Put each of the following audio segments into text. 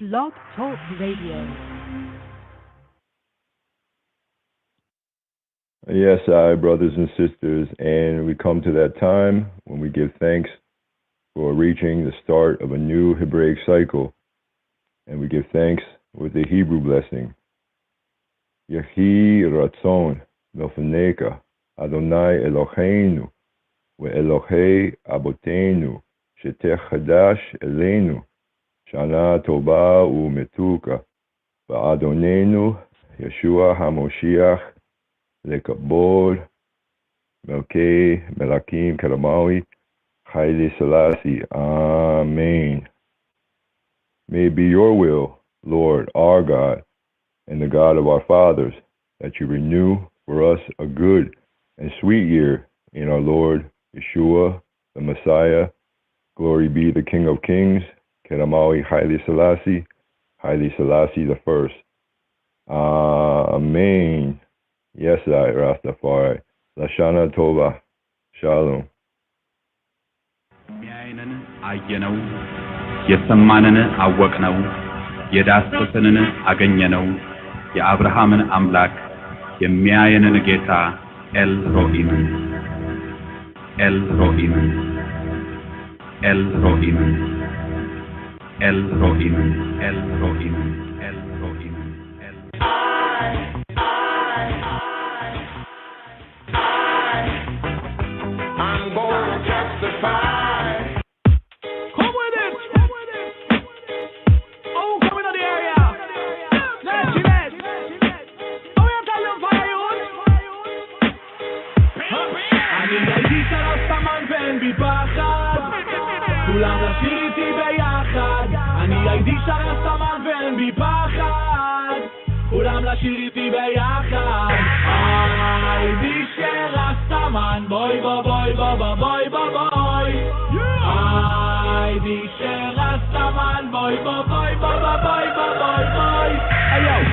Blog Talk Radio. Yes, brothers and sisters, and we come to that time when we give thanks for reaching the start of a new Hebraic cycle, and we give thanks with the Hebrew blessing. Yehi Ratzon Melfaneka Adonai Eloheinu Ve'Elohei Abotenu Shetech Chadash Eleinu Shana Tova U'Metuka Ba'Adonenu Yeshua HaMoshiach Lekabod Melkei Melakim Karamawi Haile Selassie. Amen. May it be your will, Lord, our God, and the God of our fathers, that you renew for us a good and sweet year in our Lord Yeshua, the Messiah. Glory be the King of Kings, Karamawi Haile Selassie the First. Amen. Yes, I, Rastafari. Lashana Tova. Shalom. ያይነን አየነው የሰማንን አወቅነው የዳሰሰንን አገኘነው የአብርሃምን አምላክ የሚያየንን ጌታ ኤልሮኢምን ኤልሮኢምን ኤልሮኢምን ኤልሮኢምን ኤልሮኢምን ኤልሮኢምን I'm gonna testify. Come with it. Oh, coming to the area. Let's get it. Oh, we have to live for you. אני ראיתי שרסטמן ואין בי פחד. כולם לשיר איתי ביחד. אני ראיתי שרסטמן ואין בי פחד. כולם לשיר איתי ביחד. הייתי שרסטמן בוי בוי בוי בוי בוי בוי. הייתי שרסטמן בוי בוי בוי בוי בוי בוי בוי.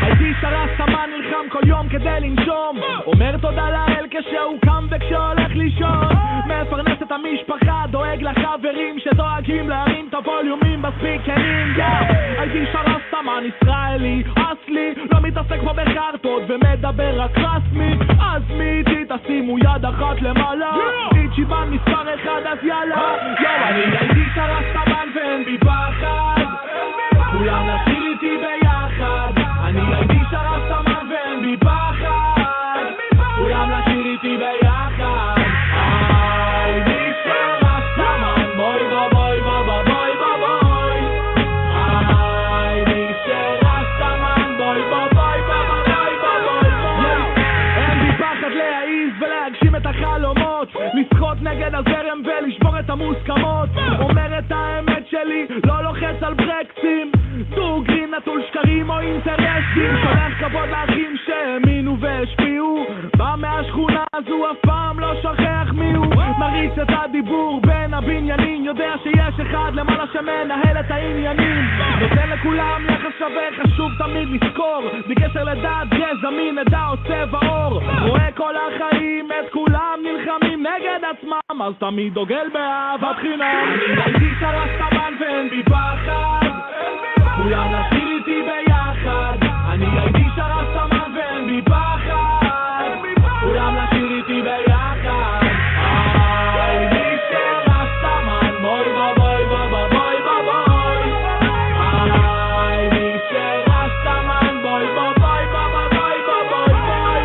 הייתי שרסטמן נלחם כל יום כדי לנשום. אומר תודה לאל כשהוא קם וכשהולך לישון. מפרנס את המשפחה, דואג לחברים שדואגים להרים את הווליומים בספיקרים. הייתי שרסטמן ישראלי אסלי, לא מתעסק פה בחרטות ומדבר רק רסמי. אז מי איתי תשימו יד אחת למעלה, איצ'יבן מספר אחד אז יאללה. אני הייתי שרסטמן ואין בי פחד, כולם לשיר איתי ביחד. אני הייתי שרסטמן ואין בי פחד, כולם לשיר איתי ביחד. הייתי שרסטמן בוי בוי בוי בוי בוי. הייתי שרסטמן בוי בוי בוי בוי בוי בוי. אין בי פחד להעיז ולהגשים את החלומות, לשחות נגד הזרם ולשבור את המוסכמות. אומר את האמת שלי, לא לוחץ על ברקסים, דוגרי נטול שקרים או אינטרסים. שולח כבוד לאחים שהאמינו והשפיעו, בא מהשכונה הזו אף פעם לא שוכח מיהו. מריץ את הדיבור בין הבניינים, יודע שיש אחד למעלה שמנהל את העניינים. נותן לכולם יחס שווה, חשוב תמיד לזכור, בקשר לדעת גזע מין עדה או צבע עור. רואה כל החיים את כולם נלחמים נגד עצמם, אז תמיד דוגל באהבת חינם. אני הייתי שרסטמן ואין בי פחד, כולם לשיר איתי ביחד. אני הייתי שרסטמן ואין בי פחד, כולם לשיר איתי ביחד. הייתי שרסטמן בוי בוי בוי בוי בוי. הייתי שרסטמן בוי בוי בוי בוי בוי בוי.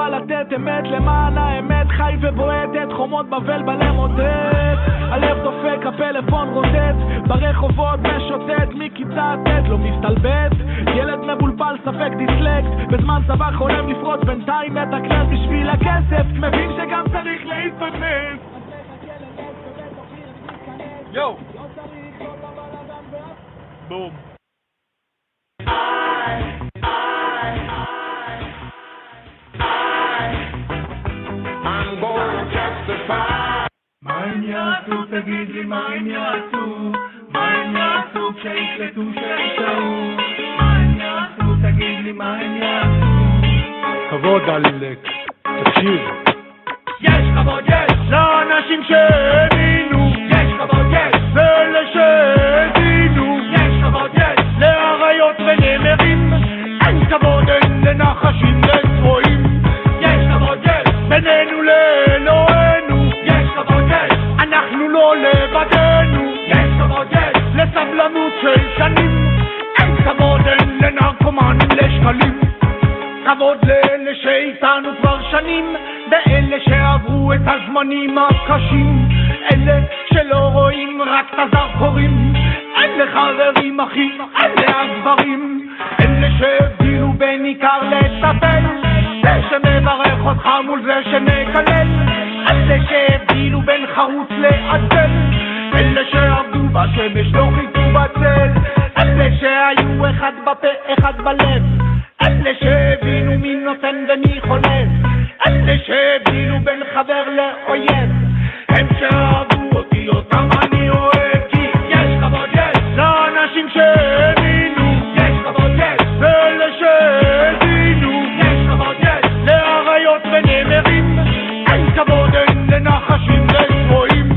בא לתת אמת למען האמת, חי ובועט את חומות בבל בלמוטט, הלב דופק, הפלאפון רוטט, ברחובות משוטט, מכיתה ט' לא מסתלבט, ילד מבולבל ספק דיסלקט, בזמן צבא חולם לפרוץ בינתיים מתקלט בשביל הכסף, מבין שגם צריך להתפרנס. יו! בום. I'm gonna testify. מה הם יעשו? תגיד לי מה הם יעשו? מה הם יעשו כשיקלטו שישאו? מה הם יעשו? תגיד לי מה הם יעשו? כבוד עלק, תקשיב. יש כבוד יש לאנשים שהאמינו, יש כבוד יש ואלה שהאזינו, יש כבוד יש לאריות ונמרים, אין כבוד אין לנחשים לצרועים, יש כבוד יש בינינו לאלוהינו, יש כבוד יש אנחנו לא לבדנו, יש כבוד יש לסבלנות של שנים, אין כבוד אין לנרקומנים לשקלים, כבוד לאלה שאיתנו כבר שנים, באלה שעברו את הזמנים הקשים, אלה שלא רואים רק את הזרקורים, אלה חברים אחי, אלה הגברים, אלה שהבדילו בין עיקר לטפל, זה שמברך אותך מול זה שמקלל, אלה שהבדילו בין חרוץ לעצל, אלה שעבדו בשמש לא חיכו בצל, אלה שהיו אחד בפה אחד בלב, אלה שהבינו מי נותן ומי חולב, אלה שהבינו בין חבר לאויב, הם שאהבו אותי אותם אני אוהב, כי יש כבוד יש לאנשים שהאמינו, יש כבוד יש ואלה שהאזינו, יש כבוד יש לאריות ונמרים, אין כבוד אין לנחשים לצרועים,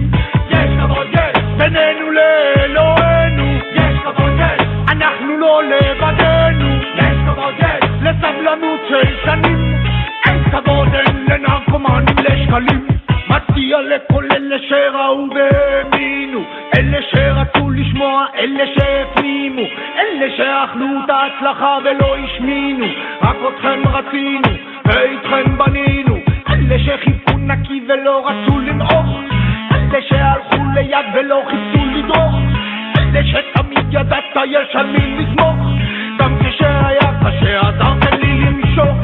יש כבוד יש בינינו לאלוהינו, יש כבוד יש אנחנו לא לבדנו, יש כבוד יש לסבלנות של שנים, אין כבוד אין לנרקומנים לשקלים, מציע לכל אלה שראו והאמינו, אלה שרצו לשמוע, אלה שהפנימו, אלה שאכלו את ההצלחה ולא השמינו, רק אתכם רצינו ואיתכם בנינו, אלה שחיפו נקי ולא רצו למעוך, אלה שהלכו ליד ולא חיפשו לדרוך, אלה שתמיד ידעת יש על מי לסמוך, גם כשהיה קשה עזרתם לי למשוך,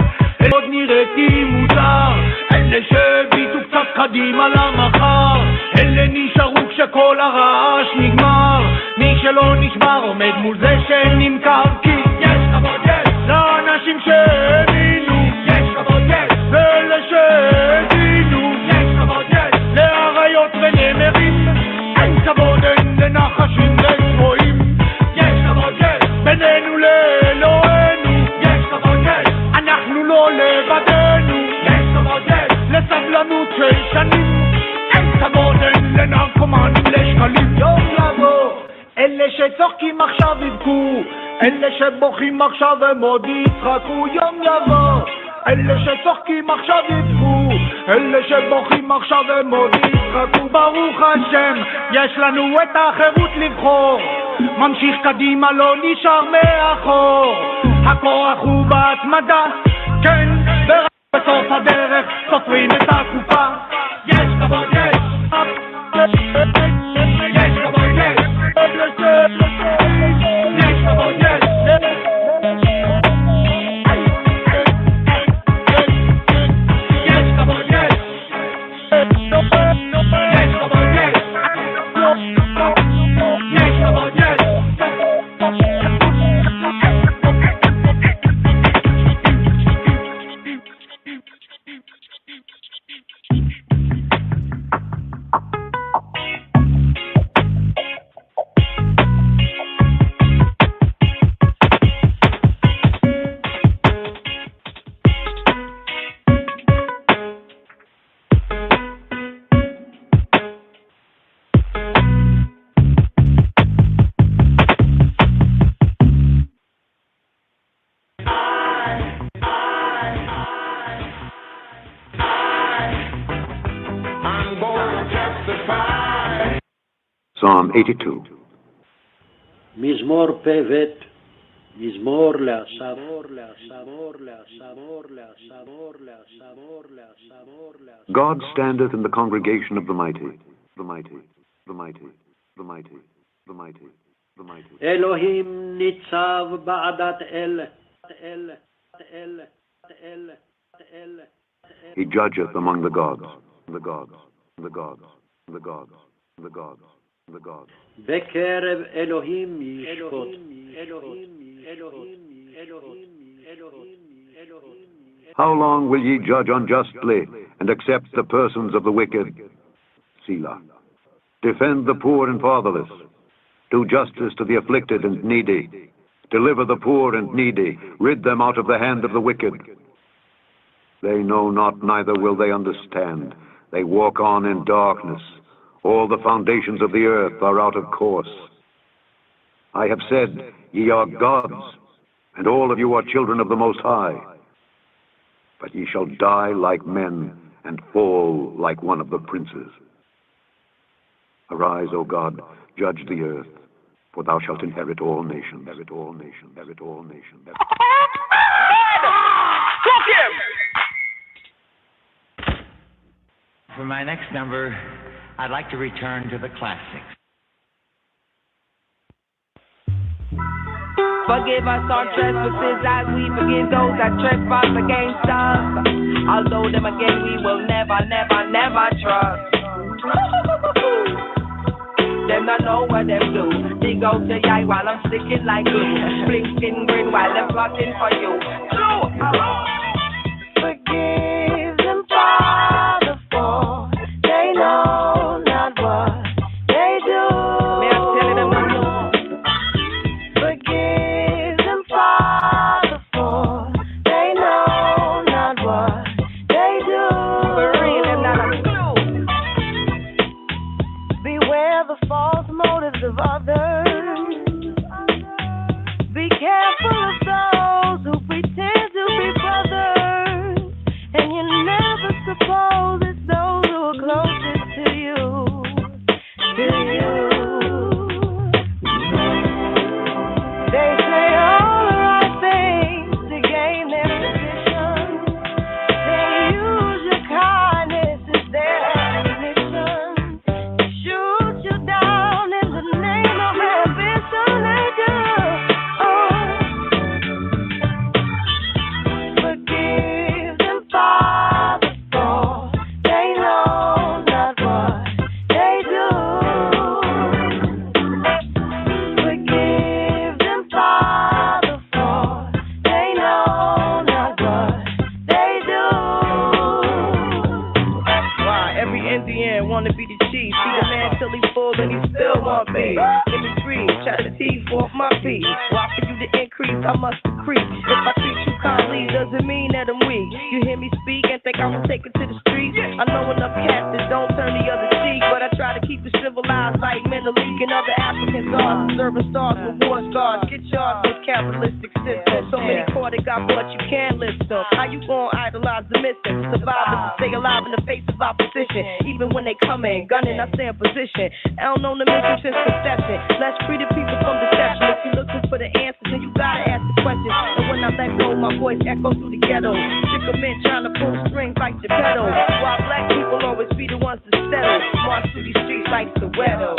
עוד נראיתי מוזר, אלה שהביטו קצת קדימה למחר, אלה נשארו כשכל הרעש נגמר, מי שלא נשבר עומד מול זה שנמכר, כי יש כבוד יש לאנשים שהאמינו, יש כבוד יש ואלה שהאזינו, יש כבוד יש לאריות ונמרים, אין כבוד אין לנחשים לצרועים, יש כבוד יש בינינו לאלוהינו, יש כבוד יש אנחנו לא לבדנו, יש כבוד יש לסבלנות של שנים, אין כבוד אין לנרקומנים לשקלים, יום לבוא אלה שצוחקים עכשיו יבכו, אלה שבוכים עכשיו הם עוד יצחקו, יום יבוא אלה שצוחקים עכשיו יבכו, אלה שבוכים עכשיו הם עוד יצחקו, ברוך השם יש לנו את האחרות לבחור, ממשיך קדימה לא נשאר מאחור, הכוח הוא בהתמדה, כן, ורק בסוף הדרך סופרים את הקופה, יש כבוד יש יש כבוד יש יש כבוד יש Psalm 82. מזמור פ"ב. מזמור לאסף. God standeth in the congregation of the mighty, the mighty, the mighty, the mighty, the mighty, the mighty. אלוהים ניצב בעדת אל. He judgeth among the gods, the gods, the gods, the gods, the gods, the gods. בקרב אלוהים ישפוט. How long will ye judge unjustly and accept the persons of the wicked? Selah. Defend the poor and fatherless. Do justice to the afflicted and needy. Deliver the poor and needy. Rid them out of the hand of the wicked. They know not, neither will they understand. They walk on in darkness. All the foundations of the earth are out of course. I have said, ye are gods, and all of you are children of the Most High. But ye shall die like men, and fall like one of the princes. Arise, O God, judge the earth, for thou shalt inherit all nations. Inherit all nations. Inherit all nations. For my next number, I'd like to return to the classics. Forgive us our trespasses as we forgive those that trespass against us. Although them again we will never trust. Them not know what them do. Dig out the eye while I'm sticking like glue. Blinking grin while they're plotting for you. Forgive them, Father, for they know not what they do. May I tell them I know? Forgive them, Father, for they know not what they do. For real, them not a clue. Beware the false motives of others. Be careful of those who pretend to be brothers, and you never suppose it's those who are closest to you. They say all the right things to gain their position. They use your kindness as their ammunition. Shoot you down in the name of ambition. They do. Forgive them, Father, for they know not what they do. Forgive them, Father, for they know not what they do. Why every Indian wanna be the chief? See the man till he's full and he still want me. Let me breathe, try to teeth off my feet. Why for you to increase, I must decrease. If I treat you kindly, doesn't mean that I'm weak. You hear me speak and think I'm gonna take it to the street. I know enough cats that don't turn the other cheek, but I try to keep it civilized like Menelik and other African gods. Observing stars with war scars. Get yours with capitalistic systems. So many caught it, got what you can't list them. How you gonna idolize the missing? Survivors to stay alive in the face of opposition. Even when they come in, gunning, I stay in position. I don't know the mission since conception. Let's free the people from deception. If you're looking for the answers, then you gotta ask the questions. And when I let go, my voice echoes through the ghetto. Sick of men trying to pull strings like Geppetto. While black people always be the ones to settle. March through these streets like Soweto.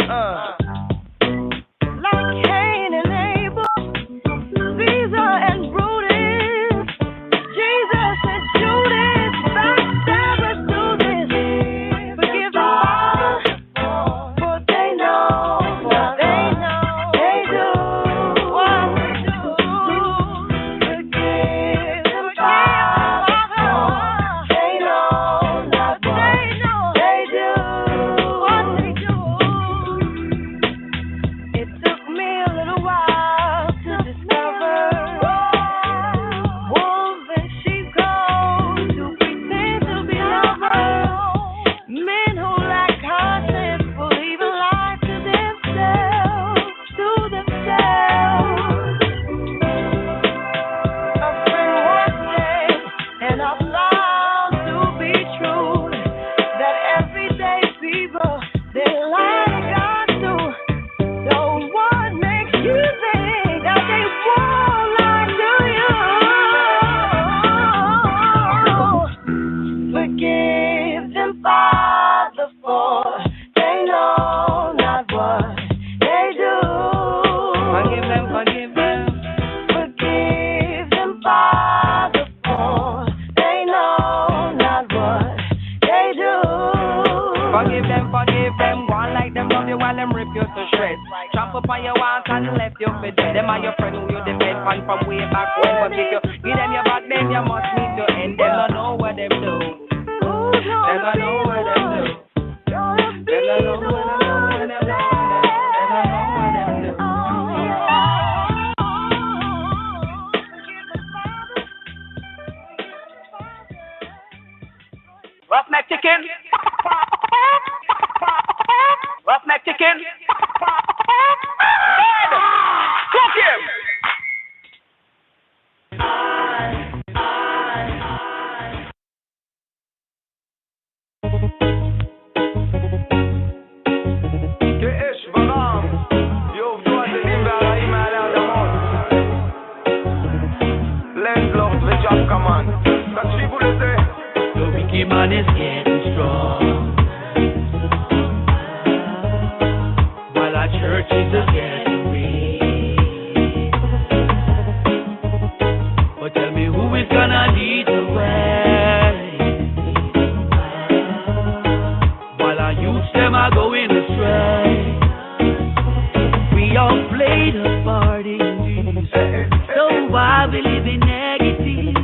Like Cain and Abel, Caesar and Brutus, Jesus and Judas, backstabbers do this. Forgive them, Father, for they know what they do. What they do. Forgive them, Father, for they know not what they do. What they do. Forgive them, go on like them love you while them rip you to shreds. Tramp up on your walls and left you for dead. Them are your friend who you depend on from way back when. But if you give them your back, then you must meet your end. Them don't know what them do. Them don't know what them do. Them don't know what them do. Roughneck chicken. Roughneck chicken. Dead. Cook him. כאש ורעם יעובדו הזנים והרעים מעלי אדמות. לנדלורד וג'אב קמן, תקשיבו לזה. The wicked man is getting strong, while our churches are getting weak. But tell me who is gonna lead the way, while our youths them are going astray. We all played a part in this, so why we live in negative?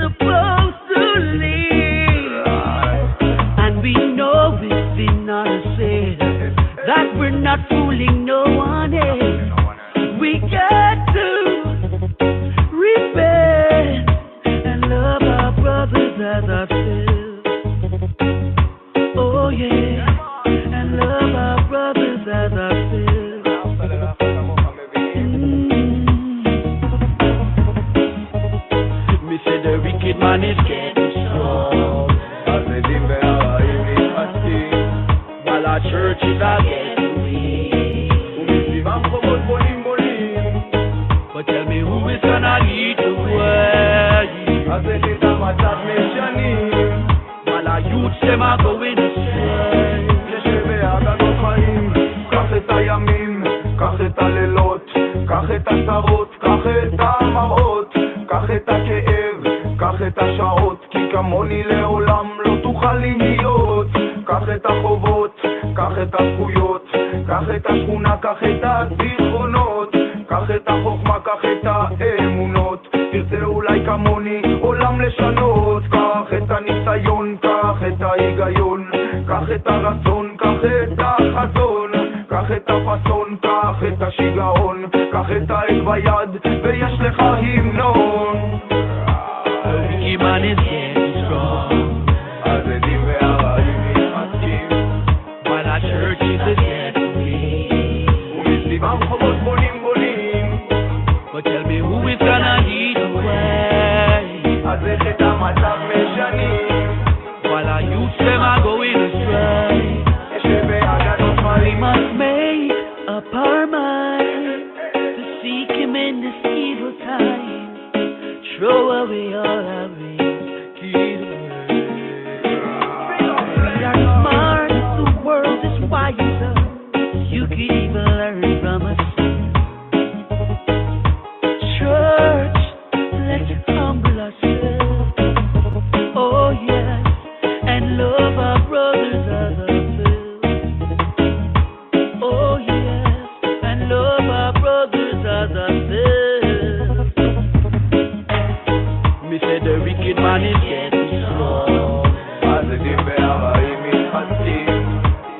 Supposed to live, and we know it's in our sin that we're not fooling no one else. We got to repent and love our brothers as ourselves. Oh yeah, and love our brothers as ourselves. The wicked man is getting strong, הזנים והרעים מתחזקים, while our churches are getting weak. ומסביבם חומות בונים. But tell me who is gonna lead the way, אז איך את המצב משנים, while our youths them are going astray. נשב בהגנות חיים, קח את הימים, קח את הלילות, קח את הצרות, קח את המראות, קח את הכאב, קח את השעות, כי כמוני לעולם לא תוכל להיות. קח את החובות, קח את הזכויות, קח את השכונה, קח את הזיכרונות, קח את החוכמה, קח את האמונות. תרצה אולי כמוני עולם לשנות. קח את הניסיון, קח את ההיגיון, קח את הרצון, קח את החזון, קח את הפסון, קח את השיגעון, קח את העד ביד ויש לך המנון. The wicked man is getting strong, הזנים והרעים מתחזקים, while our churches are getting weak. ומסביבם חומות בונים. But tell me who is gonna lead the way, אז איך את המצב משנים, while our youths them are going astray. נשב בהגנות We חיים, must make up our mind to seek him in this evil time. Throw away all our wicked ways. We are smart, the world is wiser. You could even learn from us. Church, let's humble ourselves. Oh yes, and love our brothers as ourselves. Oh yes, and love our brothers as ourselves. Me say the wicked man is getting strong, הזנים והרעים מתחזקים,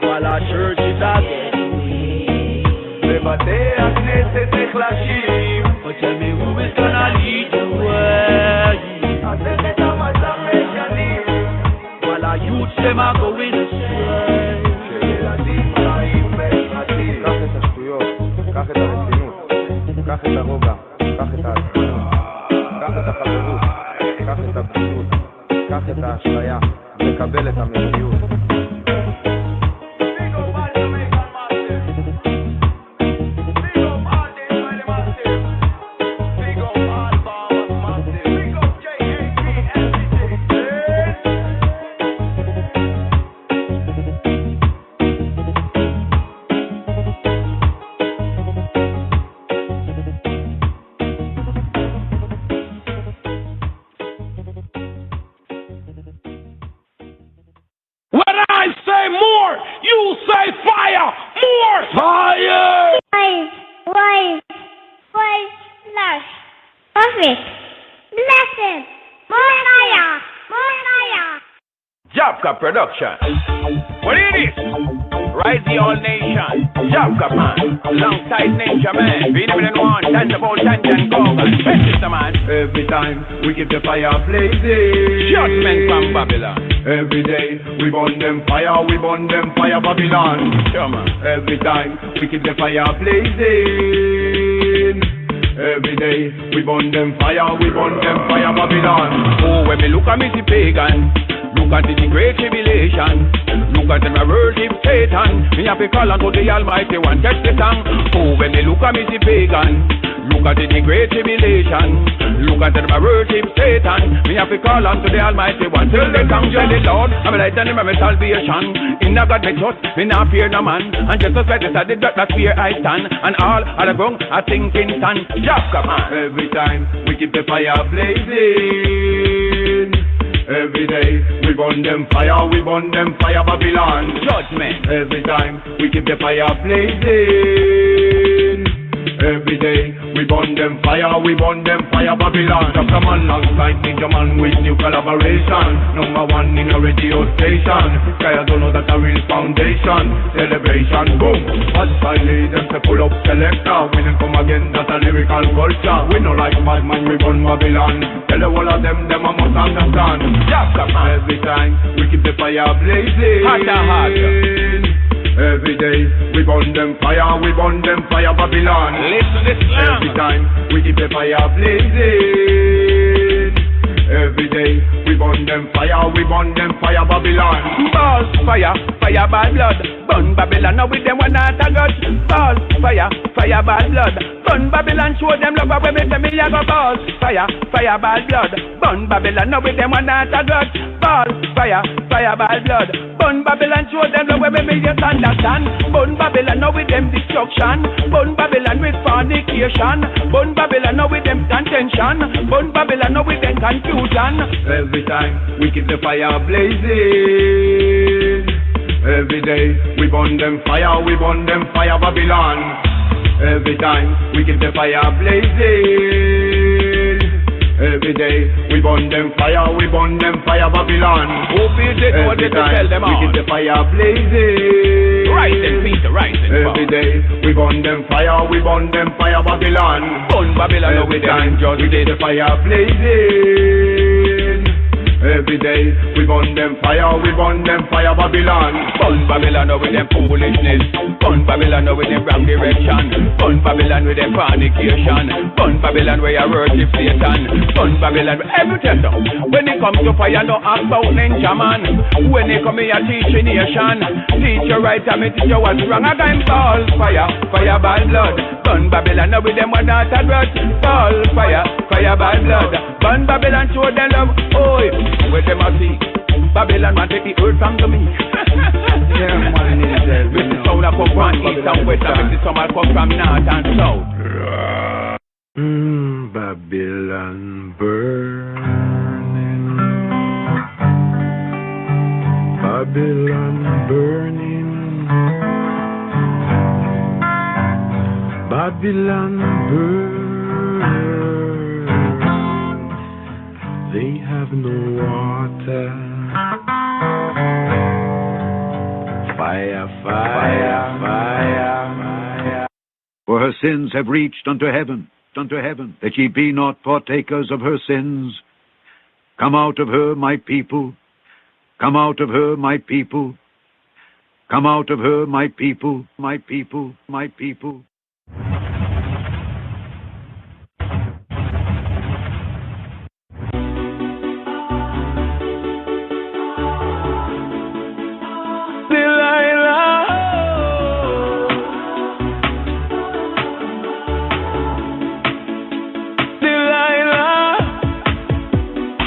while our churches are getting weak. בבתי הכנסת נחלשים. But tell me who is gonna lead the way, אז איך את המצב משנים, while our youths them are going astray. כשילדים חיים בשחקים. קח את השטויות, קח את הרצינות, קח את הרוגע, קח את העצמנות, קח את החברות, קח את הבדידות, קח את האשליה, וקבל את המציאות. Jobka Production. What it is? Rise the all nation. Jobka man. Alongside nature man. We never want Thunderbolt and Kogan. Sister man. Every time we keep the fire blazing. Judgment from Babylon. Every day we burn them fire Babylon. Sure man. Every time we keep the fire blazing. Every day we burn them fire Babylon. Oh, when me look at me see pagan, look at the great tribulation, look at them a worship Satan. Me have to call unto the Almighty One, catch the song. Oh, when me look at me see pagan, look at the great tribulation, look at them a worship Satan. Me have to call unto the Almighty One, till the tongue tell the Lord, I'm a light and I'm a salvation. In a God me trust, me not fear no man, and just as like the that fear I stand, and all the ground I think in stand. Jobka man. Every time we keep the fire blazing. Every day we burn them fire Babylon. Judgment. Every time we keep the fire blazing. Every day we burn them fire Babylon. Just come alongside Ninja Man with new collaboration. Number one in a radio station. Sky don't know that a real foundation. Celebration, boom. Hot style them to pull up selector. We don't come again, that's a lyrical culture. We no like bad man, we burn Babylon. Tell the whole of them a must understand. Every time we keep the fire blazing. Hotter. Every day we burn them fire Babylon. Listen to this slam. Every time we keep the fire blazing. Every day we burn them fire Babylon. Balls, fire, bad blood. Burn Babylon, now with them one not a god. Balls, fire, bad blood. Burn Babylon, show them love when me say me a go balls. Fire, bad blood. Burn Babylon, now with them one not a god. Balls, fire, bad blood. Burn Babylon, show them love when me just understand. Burn Babylon, now with them destruction. Burn Babylon with fornication. Burn Babylon, now with them contention. Burn Babylon, now with them confusion. Every time we keep the fire blazing. Every day we burn them fire Babylon. Every time we keep the fire blazing. Every day we burn them fire Babylon. Every time we keep the fire blazing. Right then, Peter, right then. Every day we burn them fire Babylon. Burn Babylon every time we keep the fire blazing. Every day we burn them fire Babylon. Burn Babylon with them foolishness. Burn Babylon with them wrong direction. Burn Babylon with them fornication. Burn Babylon where you worship Satan. Burn Babylon with everything. When it comes to fire, no ask about ninja man. When it come here, teach a nation. Teach you right and me teach you what's wrong. Again, balls, fire, bad blood. Burn Babylon with them one not a grudge. Balls, fire, bad blood. Burn Babylon, show them love. Oi. Where them a see Babylon man take the earth from to me. Yeah, man, with the sound a come from east and west, and with the summer come from north and south. Babylon burning. Babylon burning. Babylon burning. They have no water. Fire. For her sins have reached unto heaven, that ye be not partakers of her sins. Come out of her, my people. Come out of her, my people. Come out of her, my people, my people, my people.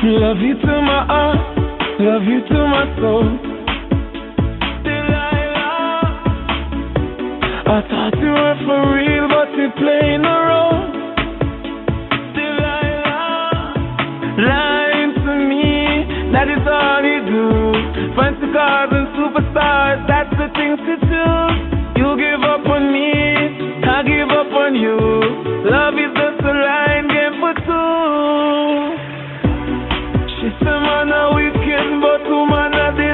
Love you to my heart, love you to my soul. Delilah, I thought you were for real, but you playing a role. Delilah, lying to me, that is all you do. Fancy cars and superstars, that's the things to do. You give up on me, I give up on you. Love is just a line game for two. She say man a wicked, but woman a the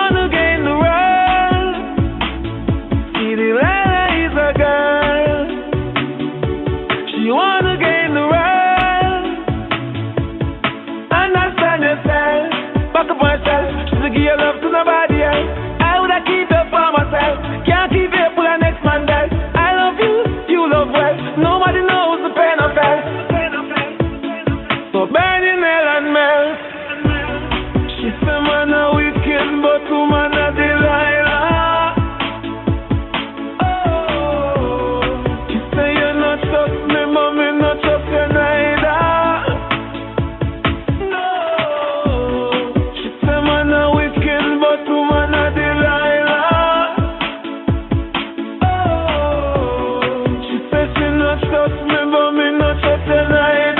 wanna gain the world. See, Delilah is a girl. She wanna gain the world. Understand yourself. Back up myself. She's a give your love to nobody else. I woulda keep it for myself. Can't keep it for the next man there. I love you, you love well. Nobody knows the pain I felt. So burn in hell and melt. She say man a wicked, but woman a Delilah. Oh, she say you not trust me, mommy not trust you neither. No, she say man a wicked, but woman a Delilah. Oh, she say she not trust me, mommy not trust you neither.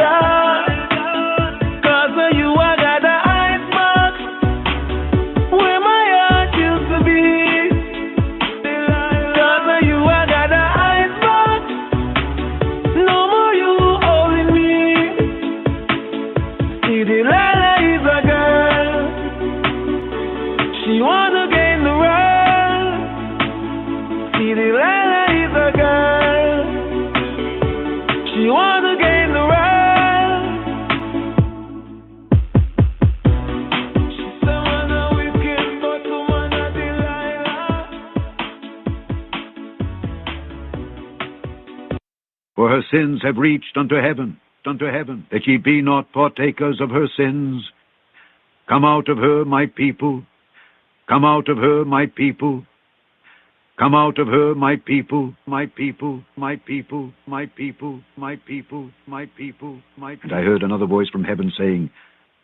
For her sins have reached unto heaven, that ye be not partakers of her sins. Come out of her, my people. Come out of her, my people. Come out of her, my people, my people, my people, my people, my people, my people, my people. And I heard another voice from heaven saying,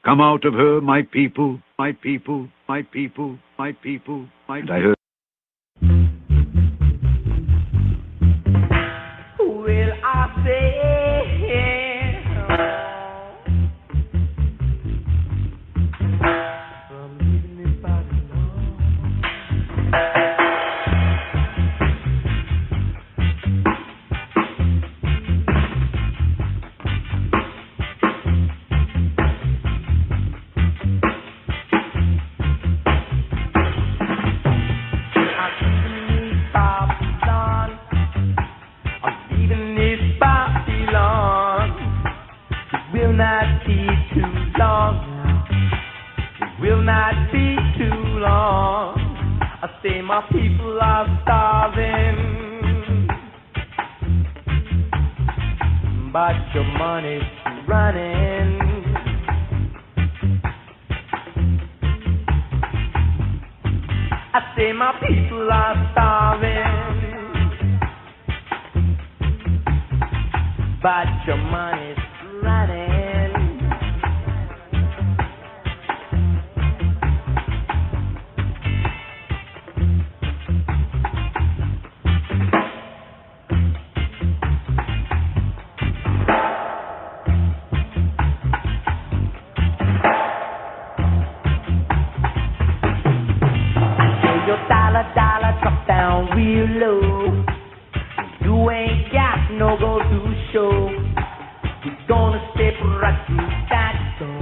Come out of her, my people, my people, my people, my people, my people. And I heard will I say? My people are starving, but your money's running. I say my people are starving, but your money's running. Real low, you ain't got no go to show. You're gonna step right through that door.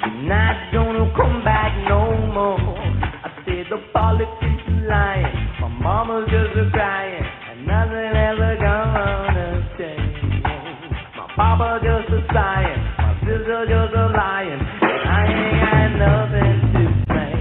You're not gonna come back no more. I said the politics is lying, my mama's just crying, and nothing ever gonna change. My papa just a sighing, my sister just a lying, and I ain't got nothing to say.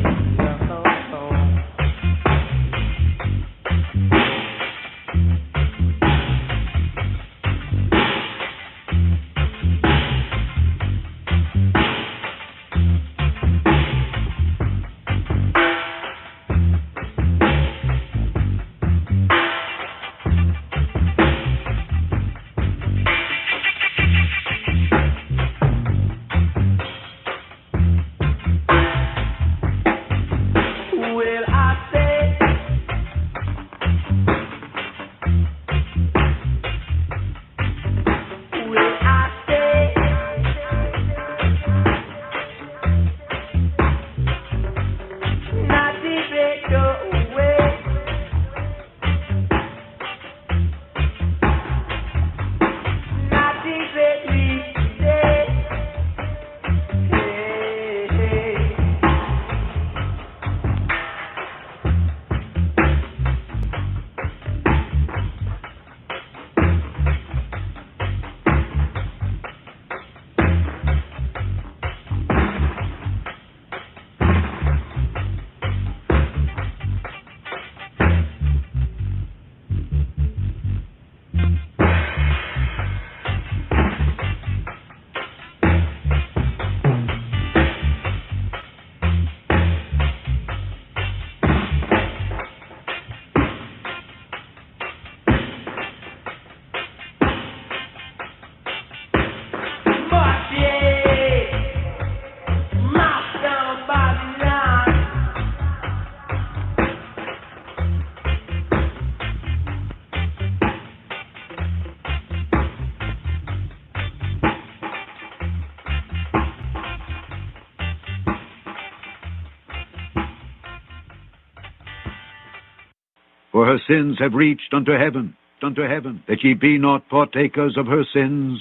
For her sins have reached unto heaven, that ye be not partakers of her sins.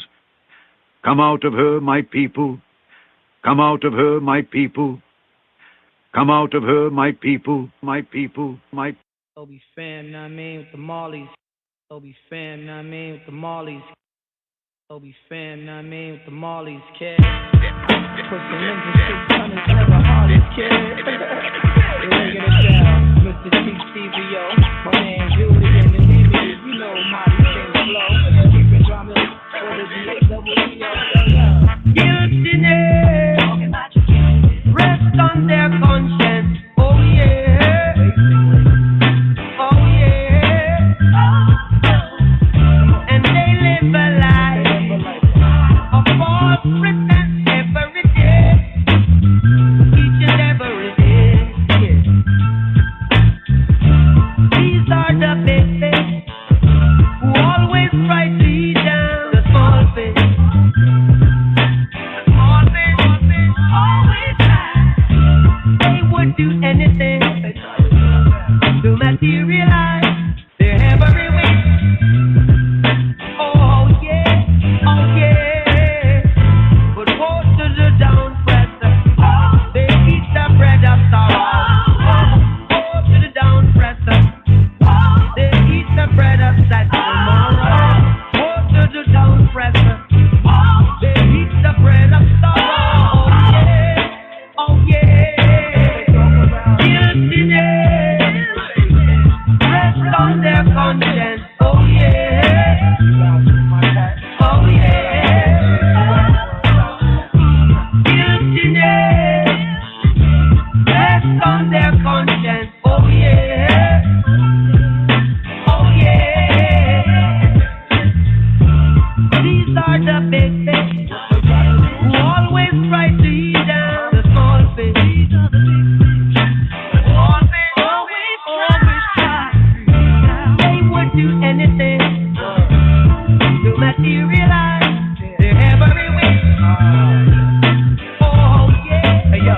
Come out of her, my people. Come out of her, my people. Come out of her, my people, my people, my... Obi fam, know what I mean, with the Marleys. Obi fam, know what I mean, with the Marleys. Obi fam, know what I mean, with the Marleys, kid. Put some ninja 600 never hardest, kid. We're get it down, Mr. TCVO. My man Julian, the name is, you know, Marty King Flow. Keeping drama for the DAWO. Guiltiness, rest on their conscience, oh yeah. Oh yeah. And they live a life of false pretense every day, each and every day. These are the big things who always try to eat down the small things. The small things always try. They would do anything to materialize their every wish. Oh yeah, oh yeah. But woe to the down-presser, they eat the bread of sorrow. Woe to the down-presser, they eat the bread of sad tomorrow. Woe to the down-presser, they eat the bread of sorrow. Oh yeah, guiltiness, rest on their conscience. Oh yeah, oh yeah, guiltiness, rest on their conscience. Oh yeah, oh yeah. These are the big things who always try to eat down the small things. Small things always try. They would do anything to materialize their every wish. Oh yeah. Hey yo,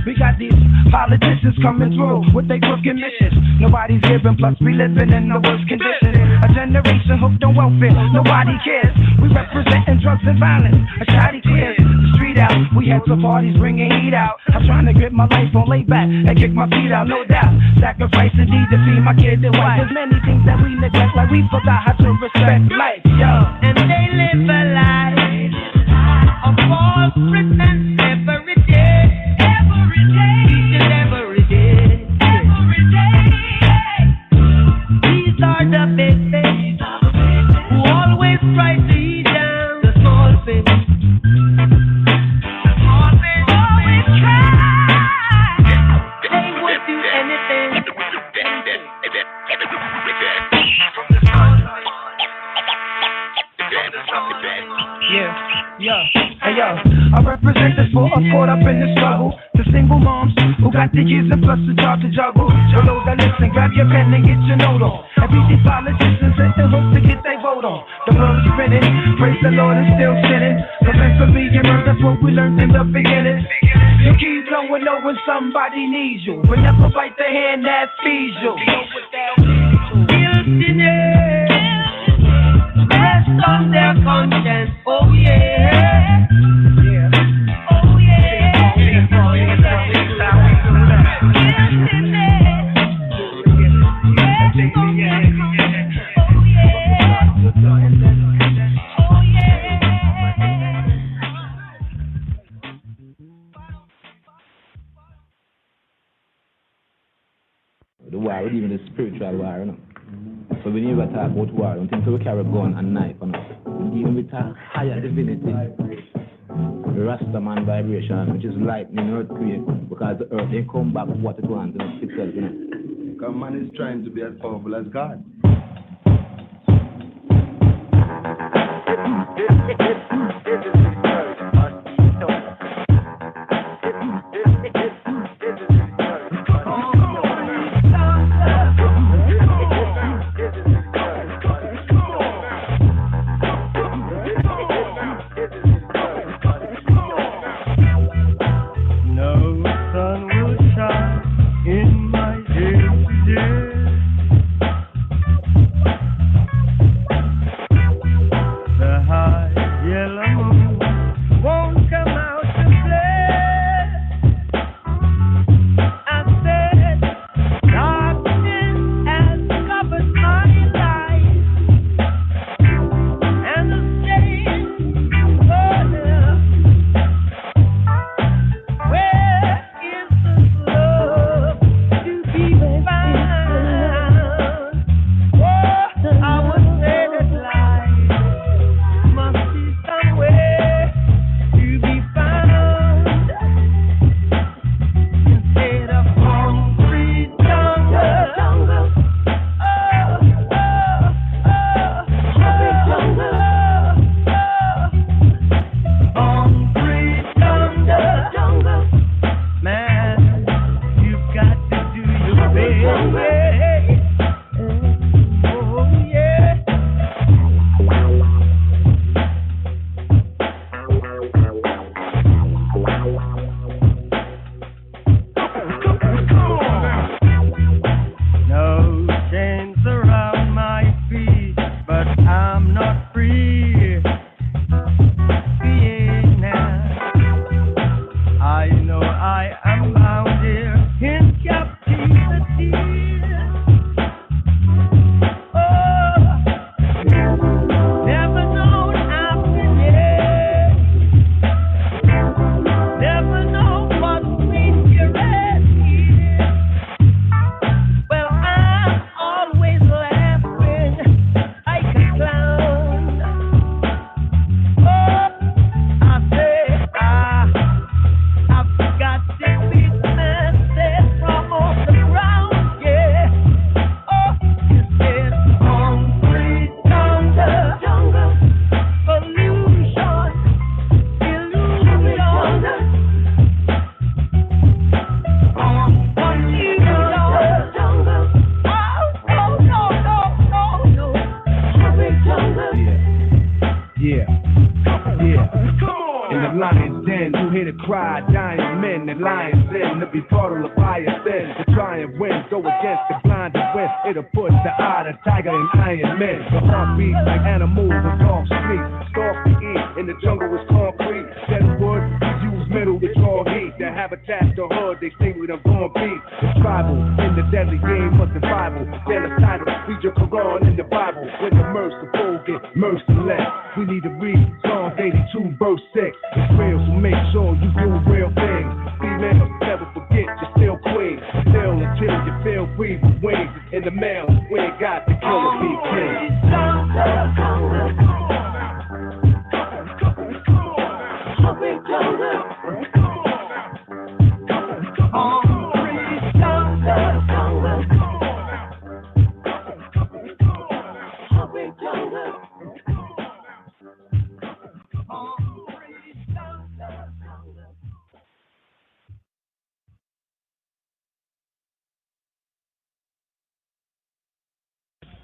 we got these politicians coming through with their crooked missions. Nobody's giving, plus we living in the worst conditions. A generation hooked on welfare, nobody cares. We representing drugs and violence, a shoddy clears the street out. We had some parties bringing heat out. I'm trying to get my life on lay back and kick my feet out, no doubt. Sacrifice the need to feed my kids and wife. There's many things that we neglect, like we forgot how to respect life, yo. And they live a life of false pretense every day, each and every day. These are the big things who always try to eat down the small things. Small things always try. They would do anything. Yeah, hey yo, I represent this for us caught up in the struggle. The single moms who got the years and plus the job to juggle. For those that listen, grab your pen and get your note on. And beat these politicians and hope to get their vote on. The world is spinning, praise the Lord and still sinning. Prevent from being murdered, that's what we learned in the beginning. You keep blowing low when somebody needs you, but never bite the hand that feeds you. Guiltiness, rest on their conscience. Oh yeah. Oh yeah. The war, even the spiritual war, you know. So we never talk about war until we carry a gun and knife, you know. Even with a higher divinity, the Rastaman vibration, which is lightning, earthquake, because the earth they come back what it wants, you know, itself, you know. Because man is trying to be as powerful as God. No sun will shine in my day today.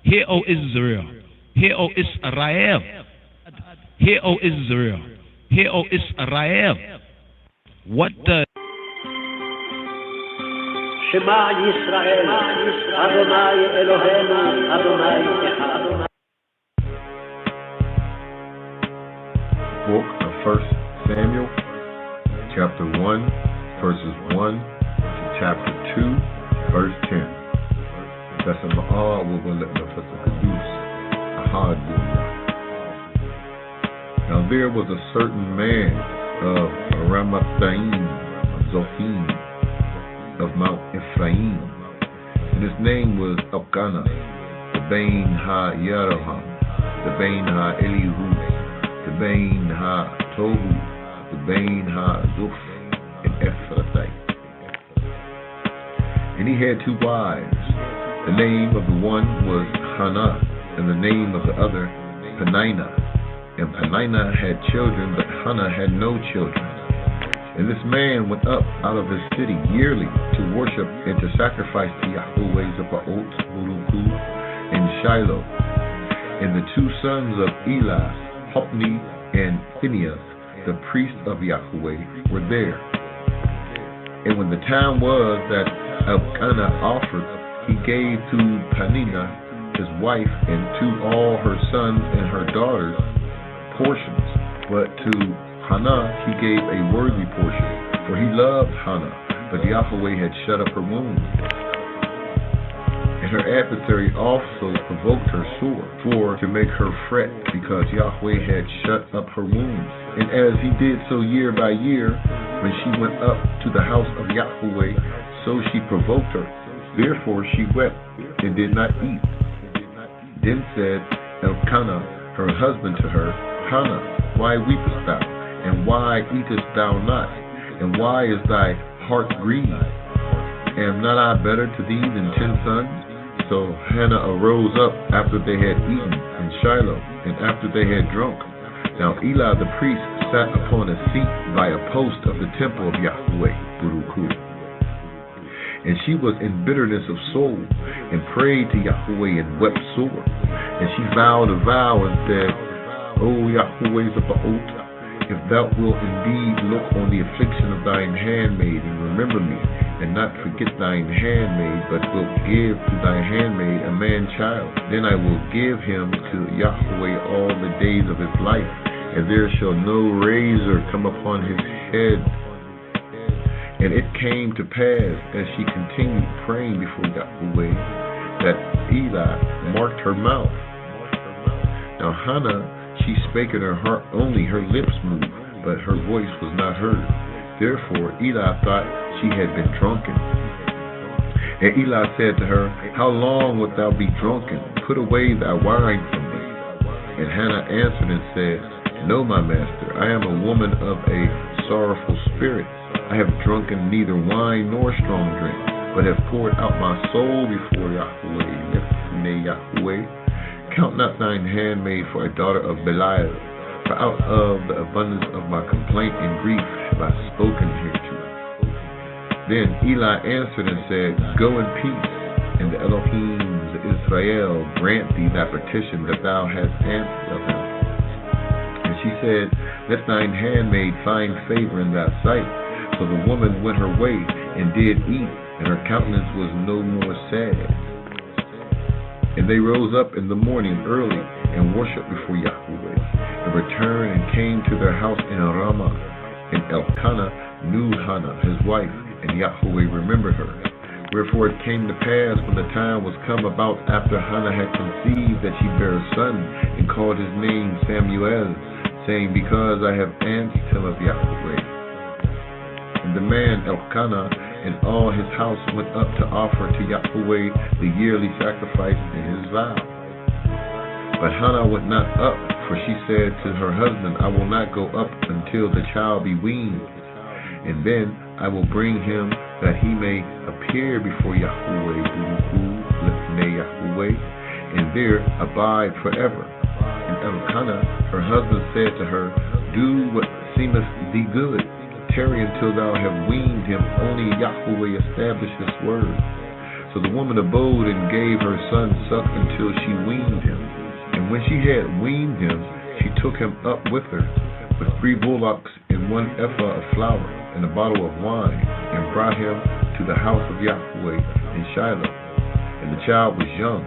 Hear, O Israel. Hear, O Israel. Hear, O Israel. Hear, O Israel. What does Shema Yisrael, Adonai Eloheinu, Adonai Echad. Book of 1 Samuel, chapter 1, verses 1 to chapter 2, verse 10. That's in all we will let the produce a hard dunya. Now there was a certain man of Ramathaim, Zophim, of Mount Ephraim, and his name was Elkanah, the Bain Ha-Yeroham, the Bain Ha-Elihu, the Bain Ha-Tohu, the Bain Ha-Zuph, and Ephrathite. And he had 2 wives. The name of the one was Hannah, and the name of the other Peninnah. And Peninnah had children, but Hannah had no children. And this man went up out of his city yearly to worship and to sacrifice to Yahweh Zebaot, Muruku, and Shiloh. And the 2 sons of Eli, Hophni and Phinehas, the priest of Yahweh, were there. And when the time was that Elkanah offered, he gave to Peninnah, his wife, and to all her sons and her daughters portions. But to Hannah he gave a worthy portion, for he loved Hannah, but Yahweh had shut up her womb. And her adversary also provoked her sore, for to make her fret, because Yahweh had shut up her womb. And as he did so year by year, when she went up to the house of Yahweh, so she provoked her. Therefore she wept and did not eat. Then said Elkanah, her husband, to her, Hannah, why weepest thou? And why eatest thou not? And why is thy heart grieved? Am not I better to thee than 10 sons? So Hannah arose up after they had eaten in Shiloh, and after they had drunk. Now Eli the priest sat upon a seat by a post of the temple of Yahweh, Buruku. And she was in bitterness of soul, and prayed to Yahweh and wept sore. And she vowed a vow and said, O Yahweh Zebaoth, if thou wilt indeed look on the affliction of thine handmaid, and remember me, and not forget thine handmaid, but wilt give to thy handmaid a man-child, then I will give him to Yahweh all the days of his life, and there shall no razor come upon his head. And it came to pass, as she continued praying before Yahweh, that Eli marked her mouth. Now Hannah, she spake in her heart only, her lips moved, but her voice was not heard. Therefore Eli thought she had been drunken. And Eli said to her, How long wilt thou be drunken? Put away thy wine from me. And Hannah answered and said, No, my master, I am a woman of a sorrowful spirit. I have drunken neither wine nor strong drink, but have poured out my soul before Yahweh. Lifnei Yahweh, count not thine handmaid for a daughter of Belial, for out of the abundance of my complaint and grief have I spoken hereto. Then Eli answered and said, Go in peace, and the Elohim of Israel grant thee that petition that thou hast answered of him. And she said, Let thine handmaid find favor in thy sight. So the woman went her way and did eat, and her countenance was no more sad. And they rose up in the morning early and worshipped before Yahweh, and returned and came to their house in Ramah. And Elkanah knew Hannah his wife, and Yahweh remembered her. Wherefore it came to pass, when the time was come about after Hannah had conceived, that she bare a son, and called his name Samuel, saying, Because I have answered him of Yahweh. And the man Elkanah and all his house went up to offer to Yahweh the yearly sacrifice in his vow. But Hannah went not up, for she said to her husband, I will not go up until the child be weaned, and then I will bring him that he may appear before Yahweh, Lifnei Yahweh, and there abide forever. And Elkanah, her husband, said to her, Do what seemeth thee good. Tarry until thou have weaned him, only Yahweh establish his word. So the woman abode and gave her son suck until she weaned him. And when she had weaned him, she took him up with her, with 3 bullocks and 1 ephah of flour, and a bottle of wine, and brought him to the house of Yahweh in Shiloh. And the child was young.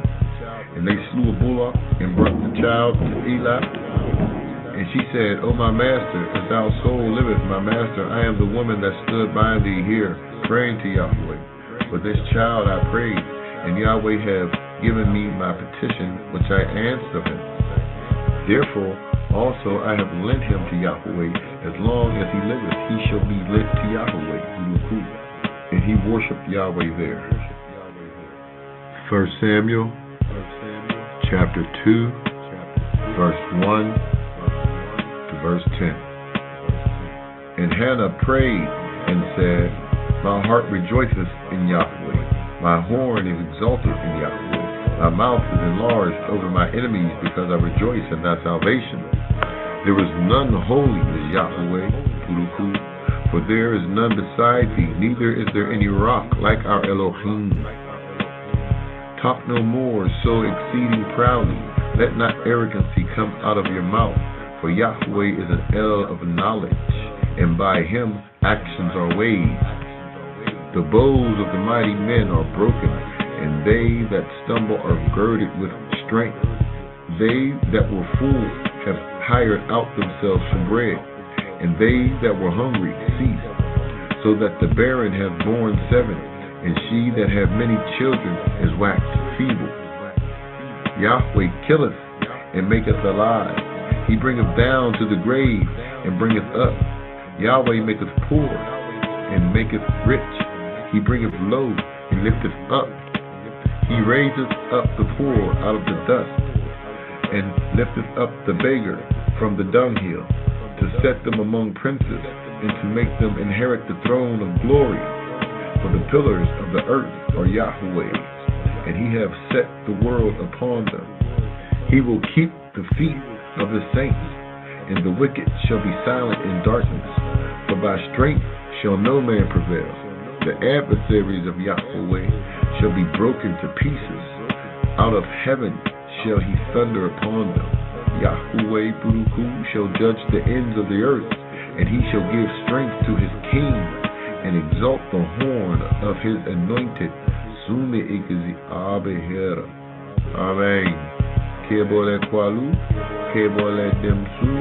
And they slew a bullock, and brought the child to Eli. And she said, O my master, as thou soul liveth, my master, I am the woman that stood by thee here, praying to Yahweh. For this child I prayed, and Yahweh have given me my petition, which I answered of him. Therefore also I have lent him to Yahweh. As long as he liveth, he shall be lent to Yahweh. And he worshipped Yahweh there. 1 Samuel, chapter 2, verse 1. Verse 10. And Hannah prayed and said, My heart rejoiceth in Yahweh. My horn is exalted in Yahweh. My mouth is enlarged over my enemies, because I rejoice in thy salvation. There is none holy as Yahweh, for there is none beside thee, neither is there any rock like our Elohim. Talk no more so exceeding proudly. Let not arrogancy come out of your mouth. For Yahweh is an El of knowledge, and by him actions are weighed. The bows of the mighty men are broken, and they that stumble are girded with strength. They that were full have hired out themselves for bread, and they that were hungry ceased, so that the barren have borne 7, and she that have many children is waxed feeble. Yahweh killeth and maketh alive. He bringeth down to the grave, and bringeth up. Yahweh maketh poor, and maketh rich. He bringeth low, and lifteth up. He raiseth up the poor out of the dust, and lifteth up the beggar from the dunghill, to set them among princes, and to make them inherit the throne of glory. For the pillars of the earth are Yahweh's, and he hath set the world upon them. He will keep the feet of the saints, and the wicked shall be silent in darkness. For by strength shall no man prevail. The adversaries of Yahweh shall be broken to pieces. Out of heaven shall he thunder upon them. Yahweh Buruku shall judge the ends of the earth, and he shall give strength to his king, and exalt the horn of his anointed. Sume ikazi abehera. Amen. Kebole kwalu, kebole demsu,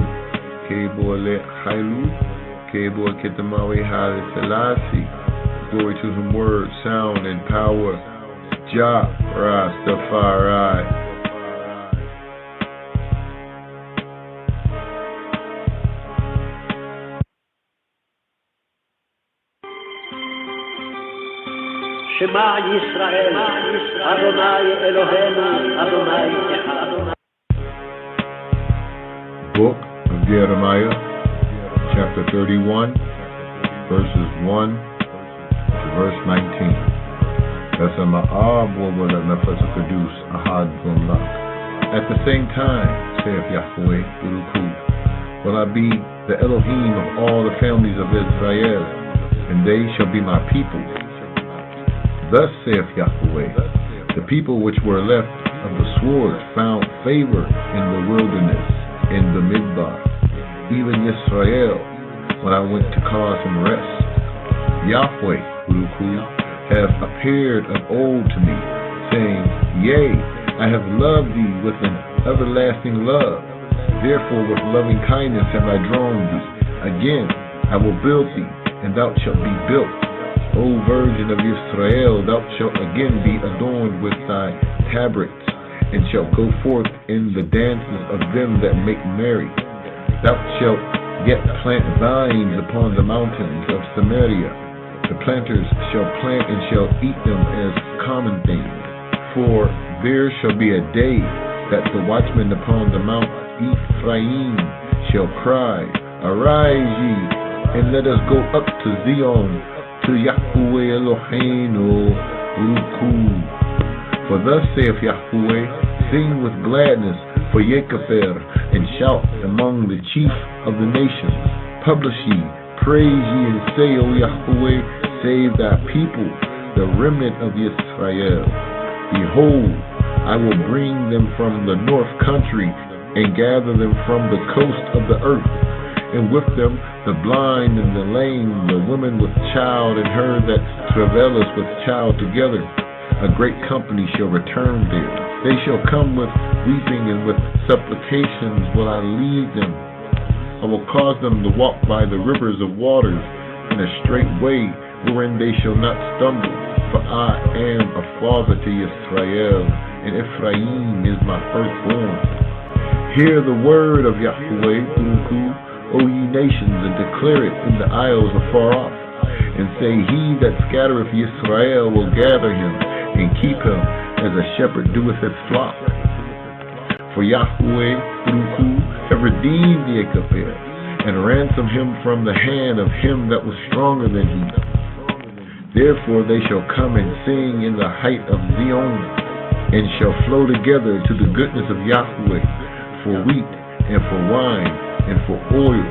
kebole hailu, kebole ketamawe hale selasi. Glory to whom word, sound, and power. Jah Rastafari. Shema Yisrael, Adonai Eloheinu, Adonai Echad. Book of Jeremiah, chapter 31, verses 1 to verse 19. At the same time, saith Yahweh, Uruku, will I be the Elohim of all the families of Israel, and they shall be my people. Thus saith Yahweh, the people which were left of the sword found favor in the wilderness, in the Midbar, even Israel, when I went to cause him rest. Yahweh, Uruku, have appeared of old to me, saying, Yea, I have loved thee with an everlasting love. Therefore with loving kindness have I drawn thee. Again I will build thee, and thou shalt be built. O Virgin of Israel, thou shalt again be adorned with thy tabrets, and shalt go forth in the dances of them that make merry. Thou shalt yet plant vines upon the mountains of Samaria. The planters shall plant and shall eat them as common things. For there shall be a day that the watchmen upon the mount Ephraim shall cry, Arise ye, and let us go up to Zion, to Yahweh Eloheinu, Uruku. For thus saith Yahweh, Sing with gladness for Yekafer, and shout among the chief of the nations. Publish ye, praise ye, and say, O Yahweh, save thy people, the remnant of Israel. Behold, I will bring them from the north country, and gather them from the coast of the earth, and with them the blind and the lame, the women with child, and her that travaileth with child together. A great company shall return there. They shall come with weeping, and with supplications will I lead them. I will cause them to walk by the rivers of waters, in a straight way, wherein they shall not stumble. For I am a father to Israel, and Ephraim is my firstborn. Hear the word of Yahweh, Uruku, O ye nations, and declare it in the isles afar off, and say, He that scattereth Israel will gather him, and keep him as a shepherd doeth his flock. For Yahweh, Uruku, have redeemed the Yekafer, and ransomed him from the hand of him that was stronger than he. Therefore they shall come and sing in the height of Zion, and shall flow together to the goodness of Yahweh, for wheat, and for wine, and for oil,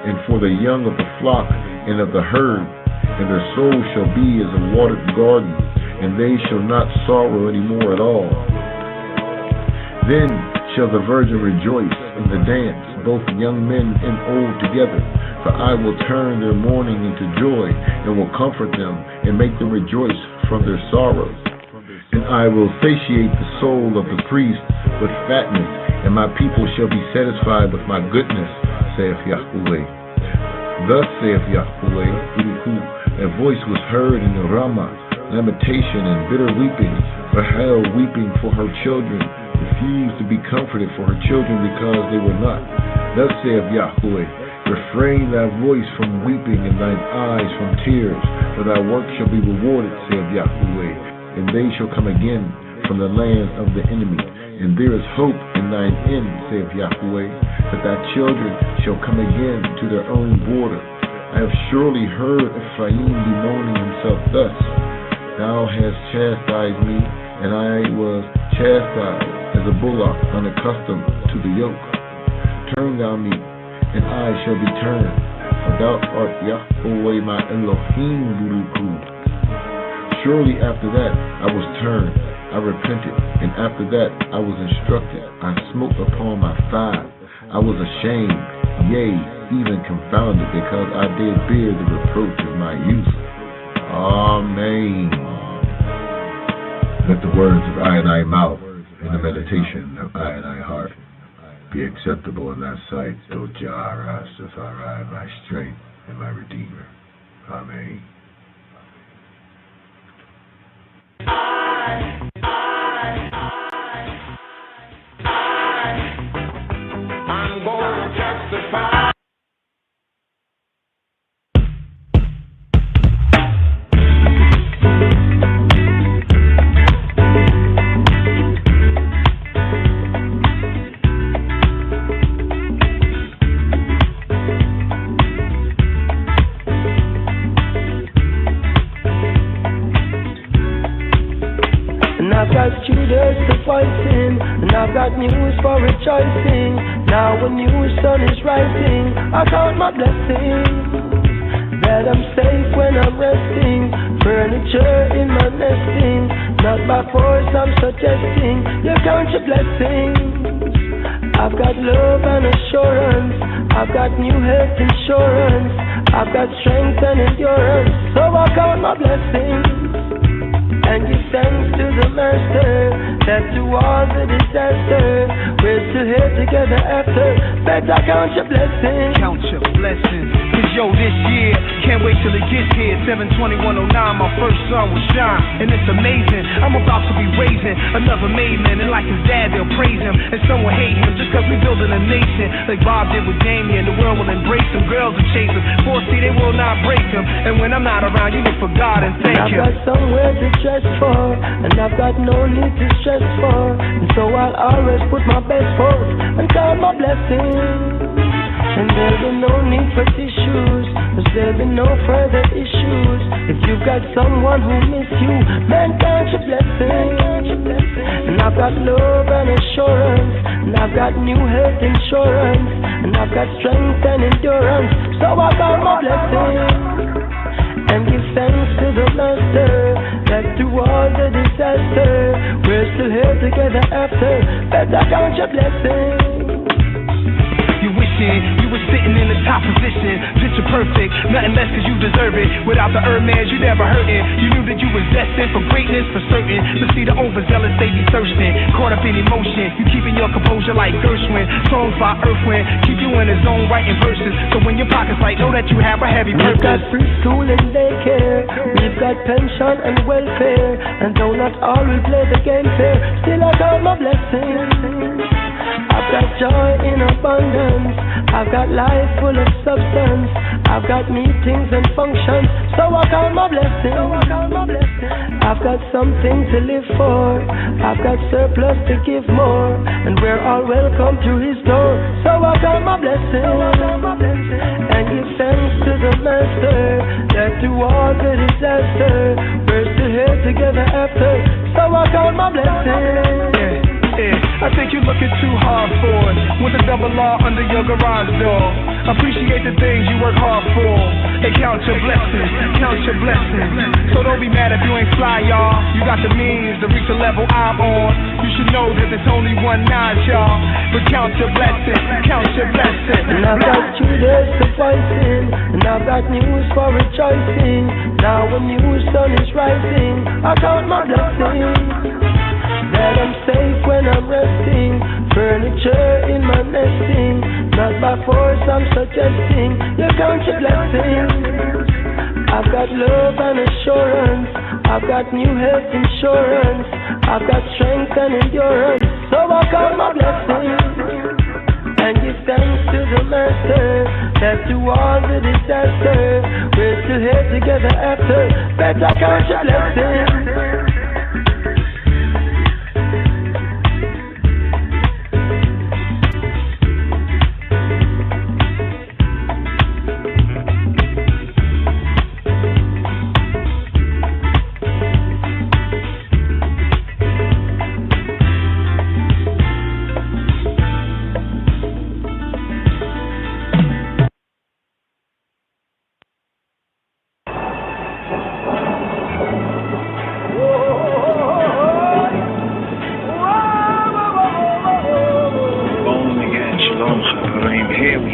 and for the young of the flock, and of the herd. And their soul shall be as a watered garden, and they shall not sorrow any more at all. Then shall the virgin rejoice in the dance, both young men and old together. For I will turn their mourning into joy, and will comfort them, and make them rejoice from their sorrows. And I will satiate the soul of the priest with fatness, and my people shall be satisfied with my goodness, saith Yahweh. Thus saith Yahweh, Uruku, a voice was heard in the Ramah, lamentation and bitter weeping, Rahel weeping for her children, refused to be comforted for her children because they were not. Thus saith Yahweh, refrain thy voice from weeping and thine eyes from tears, for thy work shall be rewarded, saith Yahweh, and they shall come again from the land of the enemy. And there is hope in thine end, saith Yahweh, that thy children shall come again to their own border. I have surely heard Ephraim bemoaning himself thus, Thou hast chastised me, and I was chastised as a bullock unaccustomed to the yoke. Turn thou me, and I shall be turned, for thou art Yahweh my Elohim, Buruku. Surely after that I was turned, I repented, and after that I was instructed. I smote upon my thigh. I was ashamed, yea, even confounded, because I did bear the reproach of my youth. Amen. Let the words of I and I mouth and the meditation of I and I heart be acceptable in thy sight, O Jah Rastafari, my strength and my redeemer. Amen. I'm gonna testify. I've got Judas to fighting, and I've got news for rejoicing. Now a new sun is rising, I count my blessings. That I'm safe when I'm resting, furniture in my nesting. Not by force I'm suggesting, you count your blessings. I've got love and assurance, I've got new health insurance, I've got strength and endurance, so I count my blessings. And give thanks to the Master that through all the disaster we're still here together after. Better count your blessings. Count your blessings. Cause yo, this year, can't wait till it gets here. 7/21/09, my first sun will shine. And it's amazing, I'm about to be raising another made man. And like his dad, they'll praise him. And some will hate him just cause we building a nation. Like Bob did with Damien, the world will embrace him. Girls will chase him, 4C, they will not break him. And when I'm not around, you look for God and thank him. I've got somewhere to dress for, and I've got no need to stress for. And so I'll always put my best foot and count my blessings. And there'll be no need for tissues, cause there'll be no further issues. If you've got someone who miss you, man, count your blessings. And I've got love and assurance, and I've got new health insurance, and I've got strength and endurance, so I count my blessings. And give thanks to the Master that through all the disaster we're still here together after. Better count your blessings. You wishing you were sitting in the top position, picture perfect, nothing less cause you deserve it. Without the Hermes, you never hurting. You knew that you was destined for greatness for certain. But see the overzealous, they be thirsting, caught up in emotion. You keeping your composure like Gershwin. Songs by Earth Wind, keep you in the zone writing verses. So when your pocket's light, know that you have a heavy purpose. We've got preschool and daycare, we've got pension and welfare. And though not all will play the game fair, still I count my blessings. I've got joy in abundance, I've got life full of substance, I've got meetings and functions, so I count my blessings. I've got something to live for, I've got surplus to give more, and we're all welcome to his door, so I count my blessings. And give thanks to the Master that through all the disaster we're still here together after, so I count my blessings. I think you're looking too hard for it, with a double R under your garage door. Appreciate the things you work hard for, and count your blessings, count your blessings. So don't be mad if you ain't fly, y'all. You got the means to reach the level I'm on. You should know that there's only one notch, y'all. But count your blessings, count your blessings. And I've got Judas to fighting, and I've got news for rejoicing. Now a new sun is rising, I count my blessings. That I'm safe when I'm resting, furniture in my nesting. Not by force I'm suggesting, you count your blessings. I've got love and assurance, I've got new health insurance, I've got strength and endurance, so I count my blessings. And give thanks to the Master that through all the disaster we're still here together after. Better count your blessings.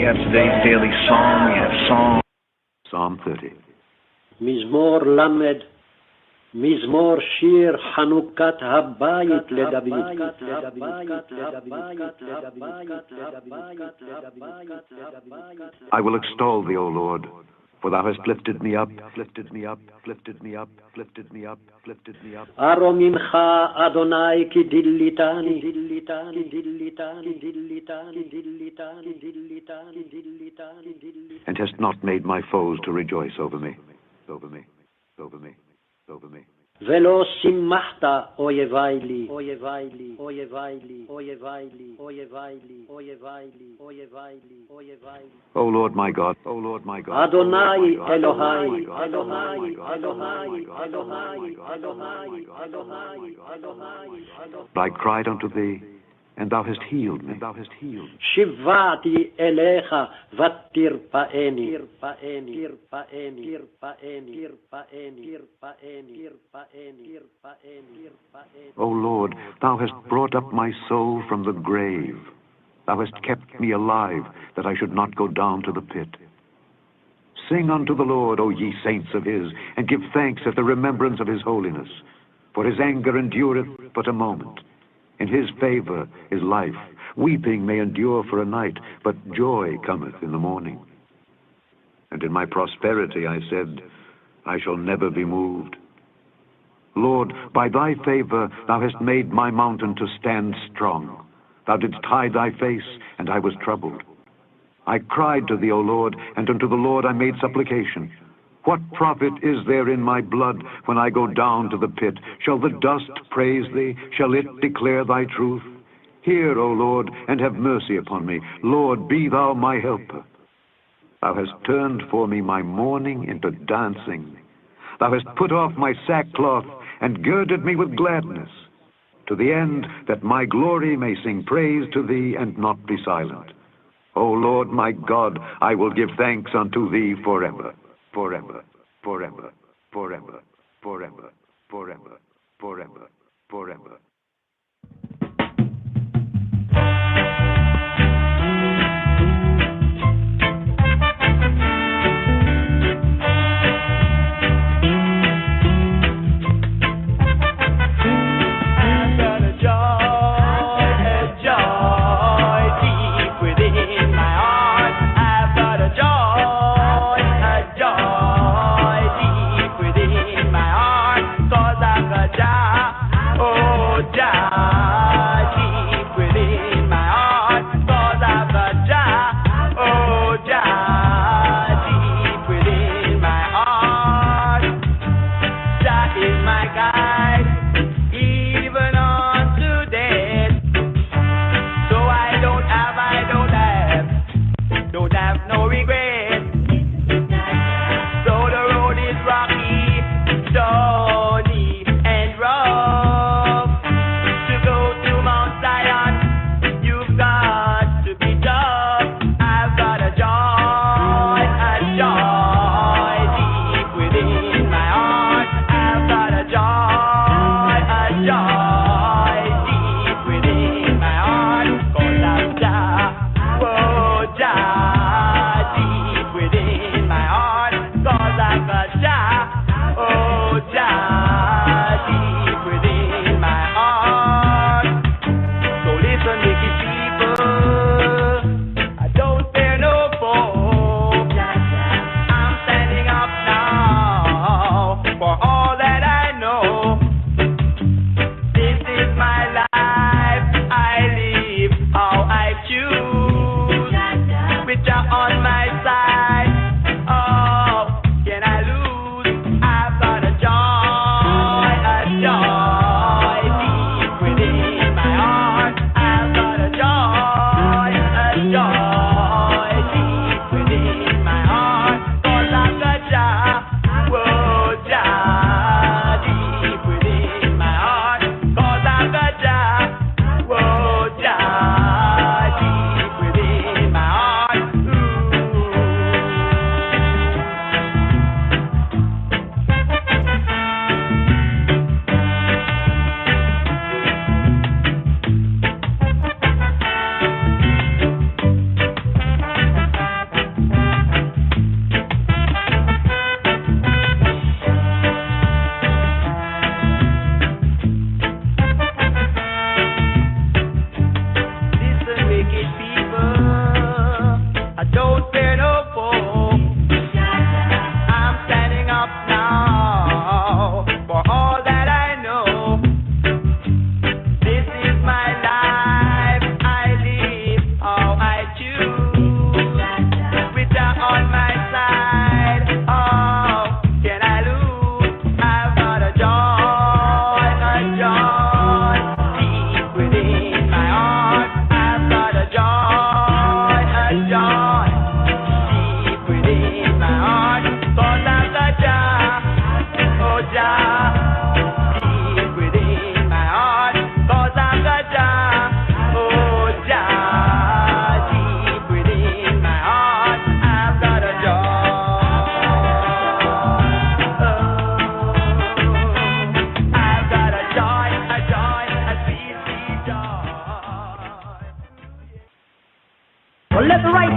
have today's daily psalm. We have Psalm 30. מזמור למד, מזמור שיר חנוכת הבית לדוד. I will extol thee, O Lord, for thou hast lifted me up, lifted me up, lifted me up, lifted me up, lifted me up. ארוממך אדוני כי דליתני, and hast not made my foes to rejoice over me, over me, over me, over me. ולא שימחת אויבי לי, אויבי לי, אויבי לי, אויבי לי, אויבי לי, אויבי לי, אויבי לי, אויבי לי. O Lord my God, O Lord my God. אדוני אלוהי, אדוני, אדוני, אדוני, אדוני, אדוני, אדוני. I cried unto thee, and thou hast healed me, thou hast healed. שיבעתי אליך ותרפאני, תרפאני, תרפאני, תרפאני, תרפאני, תרפאני, תרפאני, תרפאני. O Lord, thou hast brought up my soul from the grave. Thou hast kept me alive, that I should not go down to the pit. Sing unto the Lord, O ye saints of his, and give thanks at the remembrance of his holiness. For his anger endureth but a moment. In his favor is life. Weeping may endure for a night, but joy cometh in the morning. And in my prosperity I said, I shall never be moved. Lord, by thy favor thou hast made my mountain to stand strong. Thou didst hide thy face, and I was troubled. I cried to thee, O Lord, and unto the Lord I made supplication. What profit is there in my blood when I go down to the pit? Shall the dust praise thee? Shall it declare thy truth? Hear, O Lord, and have mercy upon me. Lord, be thou my helper. Thou hast turned for me my mourning into dancing. Thou hast put off my sackcloth and girded me with gladness, to the end that my glory may sing praise to thee and not be silent. O Lord my God, I will give thanks unto thee forever. Forever, forever, forever, forever, forever, forever, forever.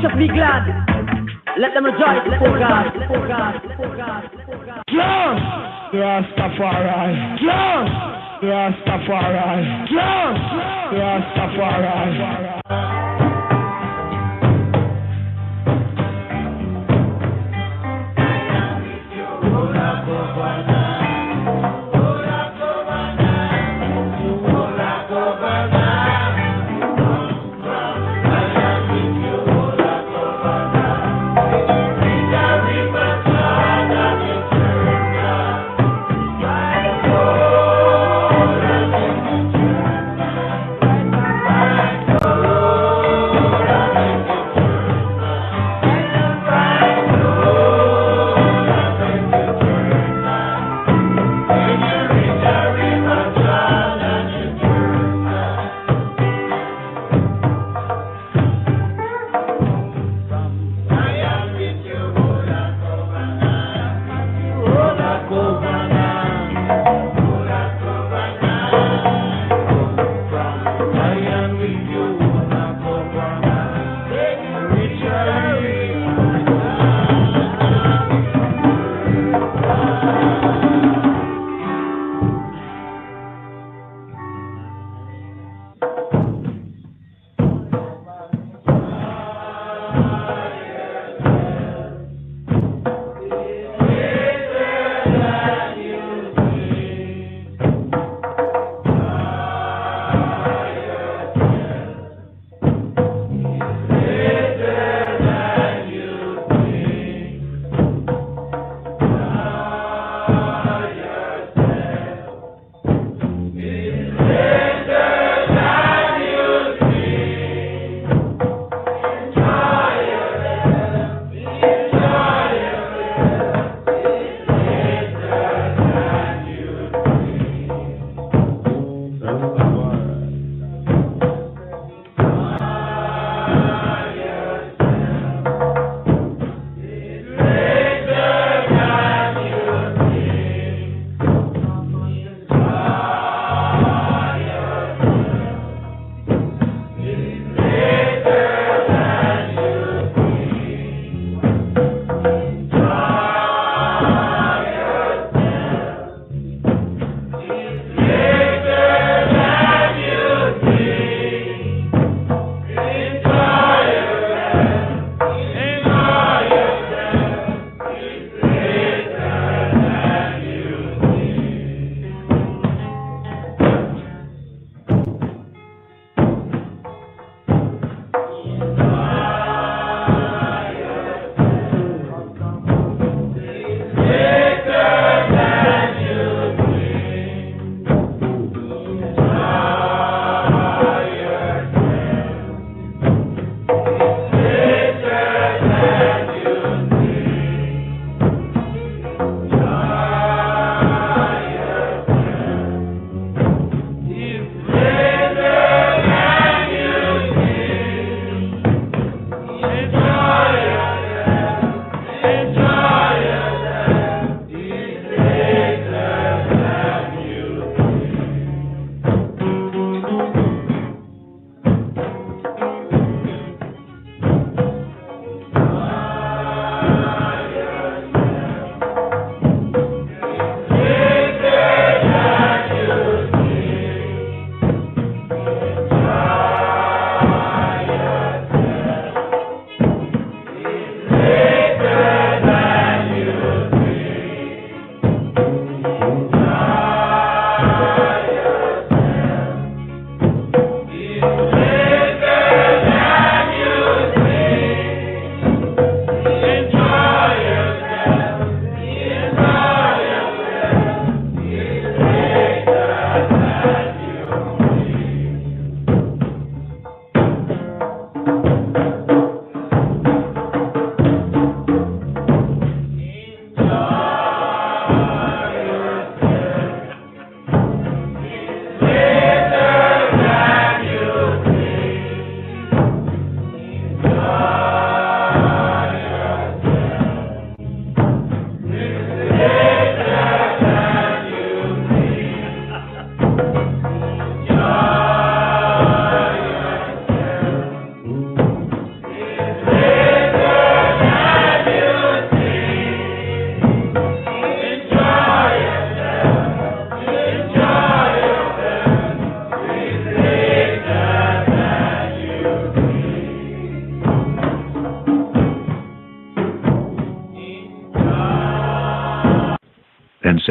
just be glad. Let them rejoice before God. Just Rastafari. Just Rastafari. Just Rastafari.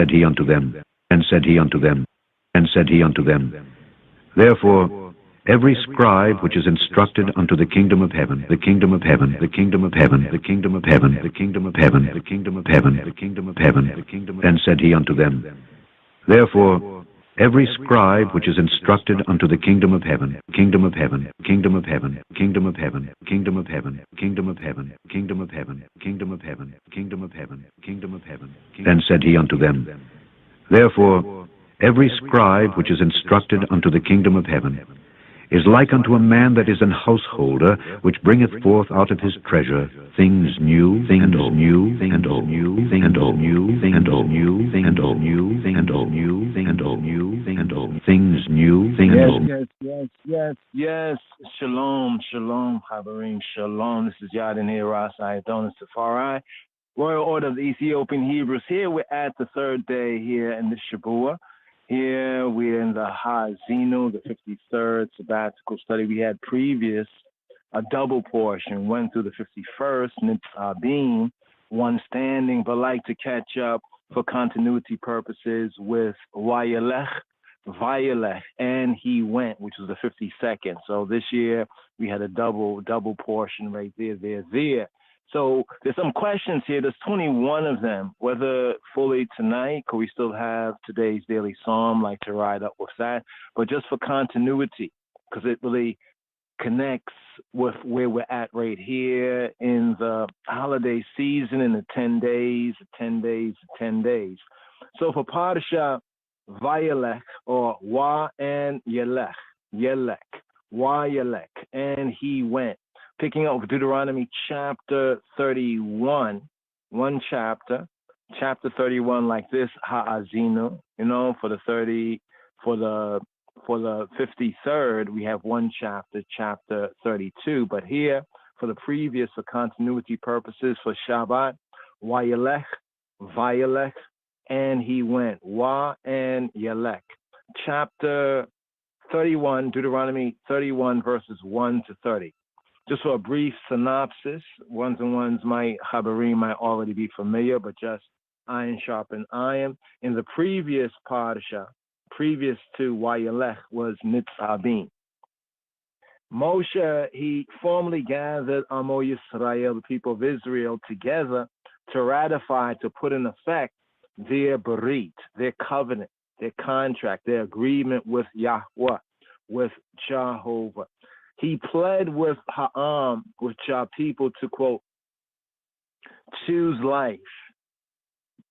said he unto them, and said he unto them, and said he unto them, therefore every scribe which is instructed unto the kingdom of heaven, the kingdom of heaven, the kingdom of heaven, the kingdom of heaven, the kingdom of heaven, the kingdom of heaven, the kingdom of heaven, the kingdom, and said he unto them, therefore every scribe which is instructed unto the kingdom of heaven, kingdom of heaven, kingdom of heaven, kingdom of heaven, kingdom of heaven, kingdom of heaven, kingdom of heaven, kingdom of heaven, kingdom of heaven, kingdom of heaven, then said he unto them, therefore every scribe which is instructed unto the kingdom of heaven is like unto a man that is an householder, which bringeth forth out of his treasure things new, and old, new, and old, new, and old, new, and old, new, and old, new, and old, new, and old, new, and old, things new, and old. Yes. Shalom, Habarim, shalom. This is Yadin here, Rastafari, Royal Order of the Ethiopian Hebrews. Here we're at the third day here in the Shabua. Here we're in the Hazino, the 53rd sabbatical study. We had a double portion, went through the 51st, Nitzabim, one standing, but like to catch up for continuity purposes with Vayelech, and he went, which was the 52nd. So this year we had a double portion right there. So there's some questions here. There's 21 of them. Whether fully tonight, could we still have today's daily psalm, like to ride up with that? But just for continuity, because it really connects with where we're at right here in the holiday season, in the 10 days. So for Parasha Vayelech, or Wa and Yelech, and he went. Picking up Deuteronomy chapter 31, one chapter 31 like this, Ha'azinu, for the 53rd, we have one chapter 32. But here, for the previous, for continuity purposes, for Shabbat, Vayelech, and he went. Wa and Yelech. Chapter 31, Deuteronomy 31, verses 1 to 30. Just for a brief synopsis, Habarim might already be familiar, but just iron sharpen iron. In the previous Parasha, previous to Vayelech, was Nitzabim. Moshe, he formally gathered Amo Yisrael, the people of Israel, together to ratify, to put in effect their berit, their covenant, their contract, their agreement with Yahweh, with Jehovah. He pled with Ha'am, with our people, to, quote, choose life,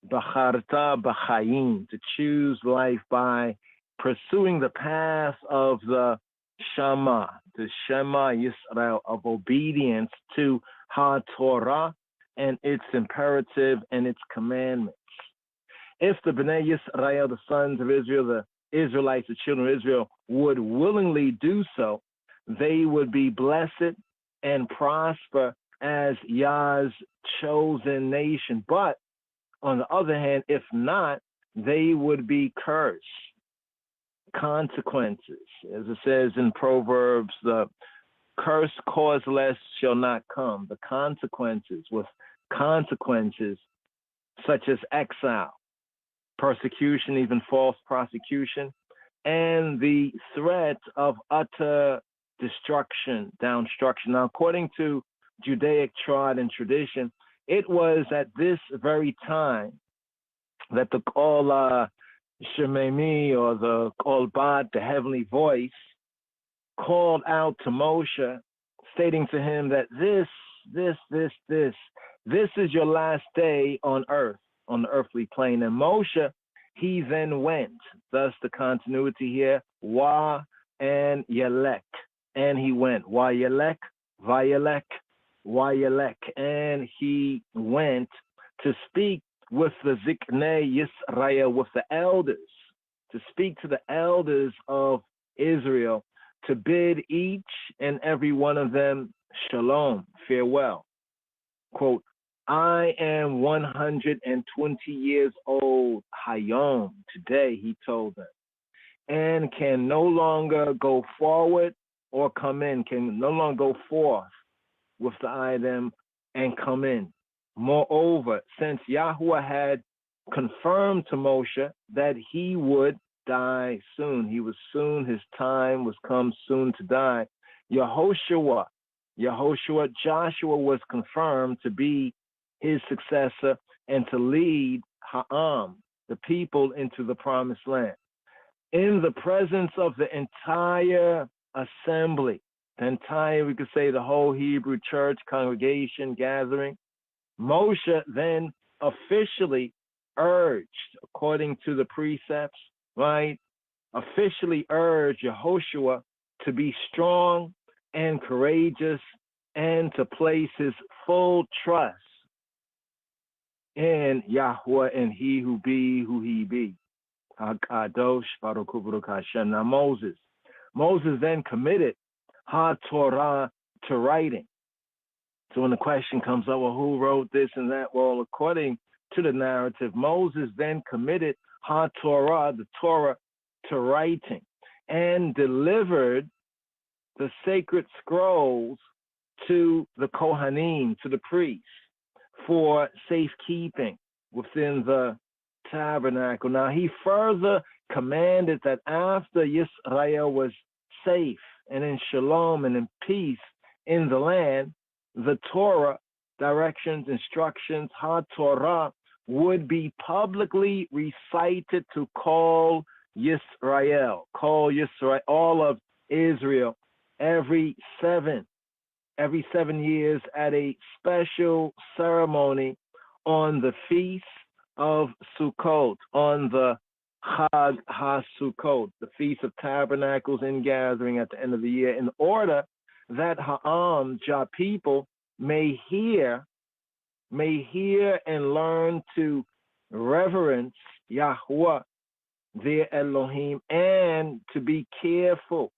Bacharta b'chayim, to choose life by pursuing the path of the Shema Yisrael, of obedience to HaTorah and its imperative and its commandments. If the Bnei Yisrael, the sons of Israel, the Israelites, the children of Israel, would willingly do so, they would be blessed and prosper as Yah's chosen nation. But on the other hand, if not, they would be cursed. Consequences. As it says in Proverbs, the curse causeless shall not come. The consequences, with consequences such as exile, persecution, even false prosecution, and the threat of utter destruction. Now, according to Judaic trad and tradition, it was at this very time that the Kol Shememi, or the Kol Bat, the heavenly voice, called out to Moshe, stating to him that this is your last day on earth, on the earthly plane. And Moshe, he then went. Thus the continuity here, Wa and Yelek. And he went. Vayelech, and he went to speak with the Ziknei Yisrael, with the elders, to speak to the elders of Israel, to bid each and every one of them shalom, farewell. Quote, I am 120 years old, Hayom, today, he told them, and can no longer go forward or come in, can no longer go forth with the item and come in. Moreover, since Yahweh had confirmed to Moshe that he would die soon. His time was come soon to die. Joshua, Joshua was confirmed to be his successor and to lead Ha'am, the people, into the promised land. In the presence of the entire assembly, we could say the whole Hebrew church, congregation, gathering, Moshe then officially urged, according to the precepts, right, officially urged Yehoshua to be strong and courageous and to place his full trust in Yahweh and he who be who he be. HaKadosh Baruch Hu Baruch Hashem. Now Moses then committed HaTorah to writing. So when the question comes up, well, who wrote this and that? Well, according to the narrative, Moses then committed HaTorah, the Torah, to writing and delivered the sacred scrolls to the Kohanim, to the priests, for safekeeping within the tabernacle. Now, he further commanded that after Yisrael was safe and in shalom and in peace in the land, the Torah, directions, instructions, HaTorah, would be publicly recited to call Yisrael, all of Israel, every 7 years at a special ceremony on the feast of Sukkot, on the Chag HaSukkot, the Feast of Tabernacles and Gathering at the end of the year, in order that Ha'am, Jah people, may hear and learn to reverence Yahweh, their Elohim, and to be careful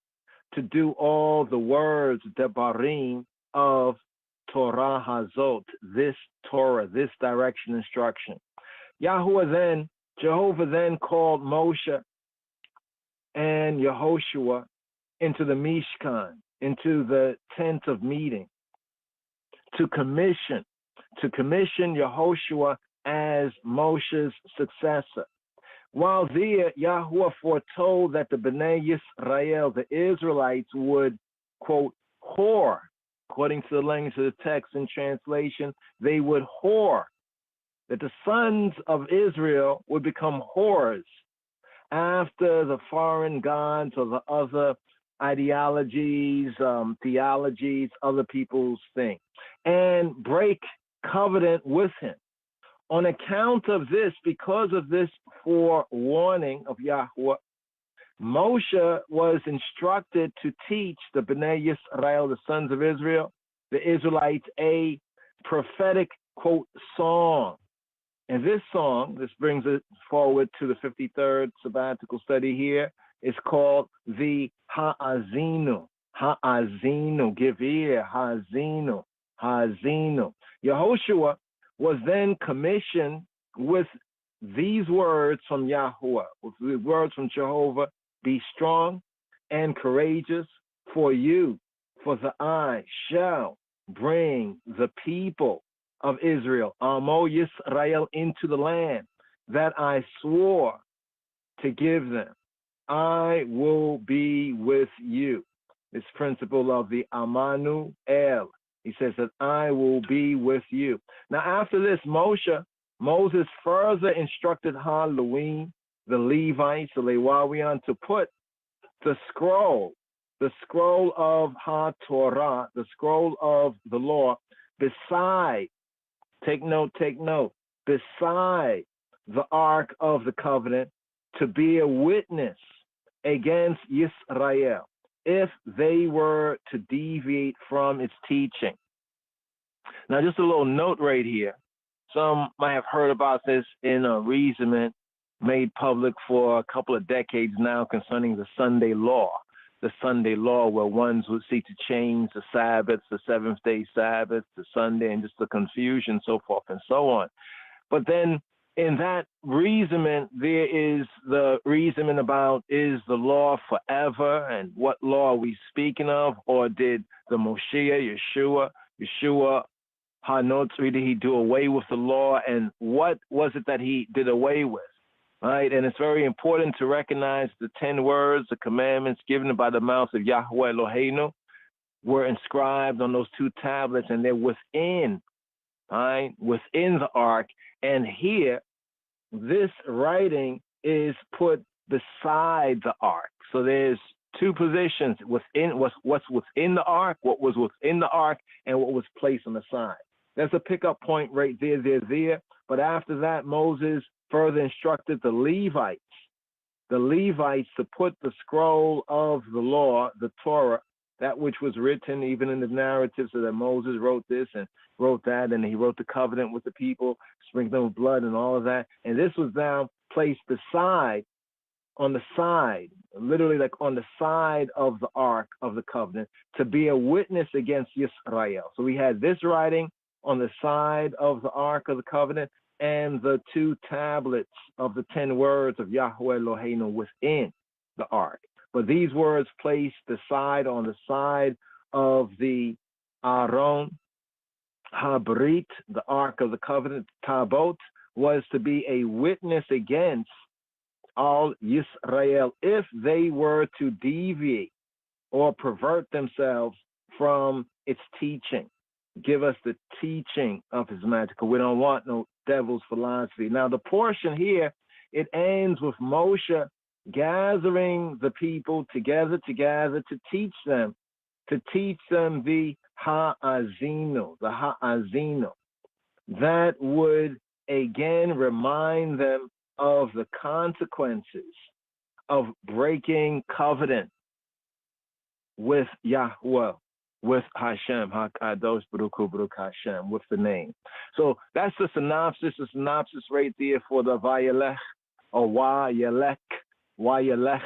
to do all the words, Debarim, of Torah Hazot, this Torah, this direction, instruction. Jehovah then called Moshe and Yehoshua into the Mishkan, into the tent of meeting, to commission Yehoshua as Moshe's successor. While there, Yahuwah foretold that the Bnei Yisrael, the Israelites, would, quote, whore. According to the language of the text and translation, they would whore. That the sons of Israel would become whores after the foreign gods or the other ideologies, theologies, other people's thing, and break covenant with him. On account of this, because of this forewarning of Yahweh, Moshe was instructed to teach the Bnei Yisrael, the sons of Israel, the Israelites, a prophetic, quote, song. And this song, this brings it forward to the 53rd sabbatical study here, is called the Ha'azinu. Ha'azinu, give ear, Ha'azinu, Ha'azinu. Yehoshua was then commissioned with these words from Yahuwah, with the words from Jehovah: be strong and courageous, for I shall bring the people of Israel, Amo Yisrael, into the land that I swore to give them. I will be with you. This principle of the Amanu El. He says that I will be with you. Now, after this, Moses further instructed Halloween, the Levites, the Lewawian, to put the scroll of HaTorah, the scroll of the law, beside, take note, beside the Ark of the Covenant, to be a witness against Yisrael if they were to deviate from its teaching. Now, just a little note right here. Some might have heard about this in a reasoning made public for a couple of decades now concerning the Sunday law. The Sunday law, where ones would seek to change the Sabbath, the seventh-day Sabbath, the Sunday, and just the confusion, so forth and so on. But then in that reasoning, there is the reasoning about, is the law forever, and what law are we speaking of? Or did the Moshiach, Yeshua Hanot, did he do away with the law, and what was it that he did away with? Right, and it's very important to recognize the 10 words, the commandments given by the mouth of Yahweh Eloheinu were inscribed on those 2 tablets, and they're within, right, within the ark. And here, this writing is put beside the ark. So there's 2 positions within what's within the ark, what was within the ark, and what was placed on the side. That's a pickup point right there. But after that, Moses further instructed the Levites to put the scroll of the law, the Torah, that which was written even in the narrative, so that Moses wrote this and wrote that, and he wrote the covenant with the people, sprinkling with blood and all of that. And this was now placed beside, on the side, literally like on the side of the ark of the covenant, to be a witness against Israel. So we had this writing on the side of the ark of the covenant, and the 2 tablets of the 10 words of Yahweh Eloheinu within the ark. But these words placed on the side of the Aaron, Habrit, the ark of the covenant, Tabot, was to be a witness against all Yisrael if they were to deviate or pervert themselves from its teaching. Give us the teaching of his magic. We don't want no devil's philosophy. Now, the portion here, it ends with Moshe gathering the people together to teach them the Ha'azinu, that would again remind them of the consequences of breaking covenant with Yahweh, with Hashem, HaKadosh Baruch Hu Baruch Hashem, with the name. So that's the synopsis right there for the Vayelech, or Wayelech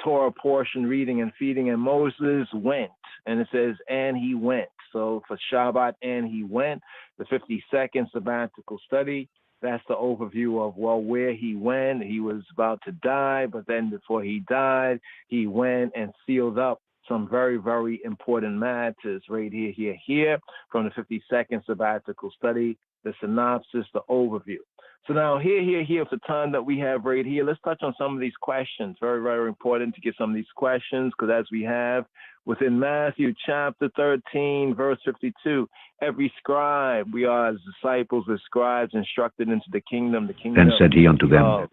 Torah portion, reading and feeding. And Moses went, and it says, and he went. So for Shabbat, and he went, the 52nd sabbatical study, that's the overview of, well, where he went. He was about to die, but then before he died, he went and sealed up some very, very important matters right here, from the 52nd sabbatical study, the synopsis, the overview. So now here, for the time that we have right here, let's touch on some of these questions. Very, very important to get some of these questions, because as we have within Matthew chapter 13, verse 52, every scribe, we are as disciples, as scribes, instructed into the kingdom. Then said he unto them,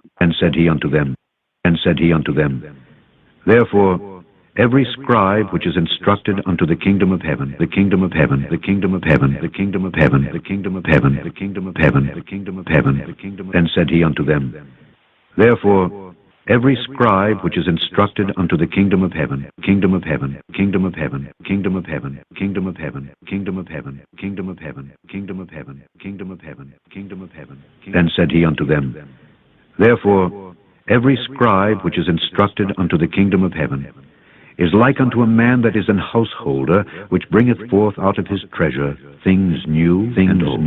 therefore, every scribe which is instructed unto the kingdom of heaven, the kingdom of heaven, the kingdom of heaven, the kingdom of heaven, the kingdom of heaven, the kingdom of heaven, the kingdom of heaven, the kingdom. Then said he unto them, therefore, every scribe which is instructed unto the kingdom of heaven, kingdom of heaven, kingdom of heaven, kingdom of heaven, kingdom of heaven, kingdom of heaven, kingdom of heaven, kingdom of heaven, kingdom of heaven, kingdom of heaven. Then said he unto them, therefore, every scribe which is instructed unto the kingdom of heaven is like unto a man that is an householder, which bringeth forth out of his treasure things new, and old.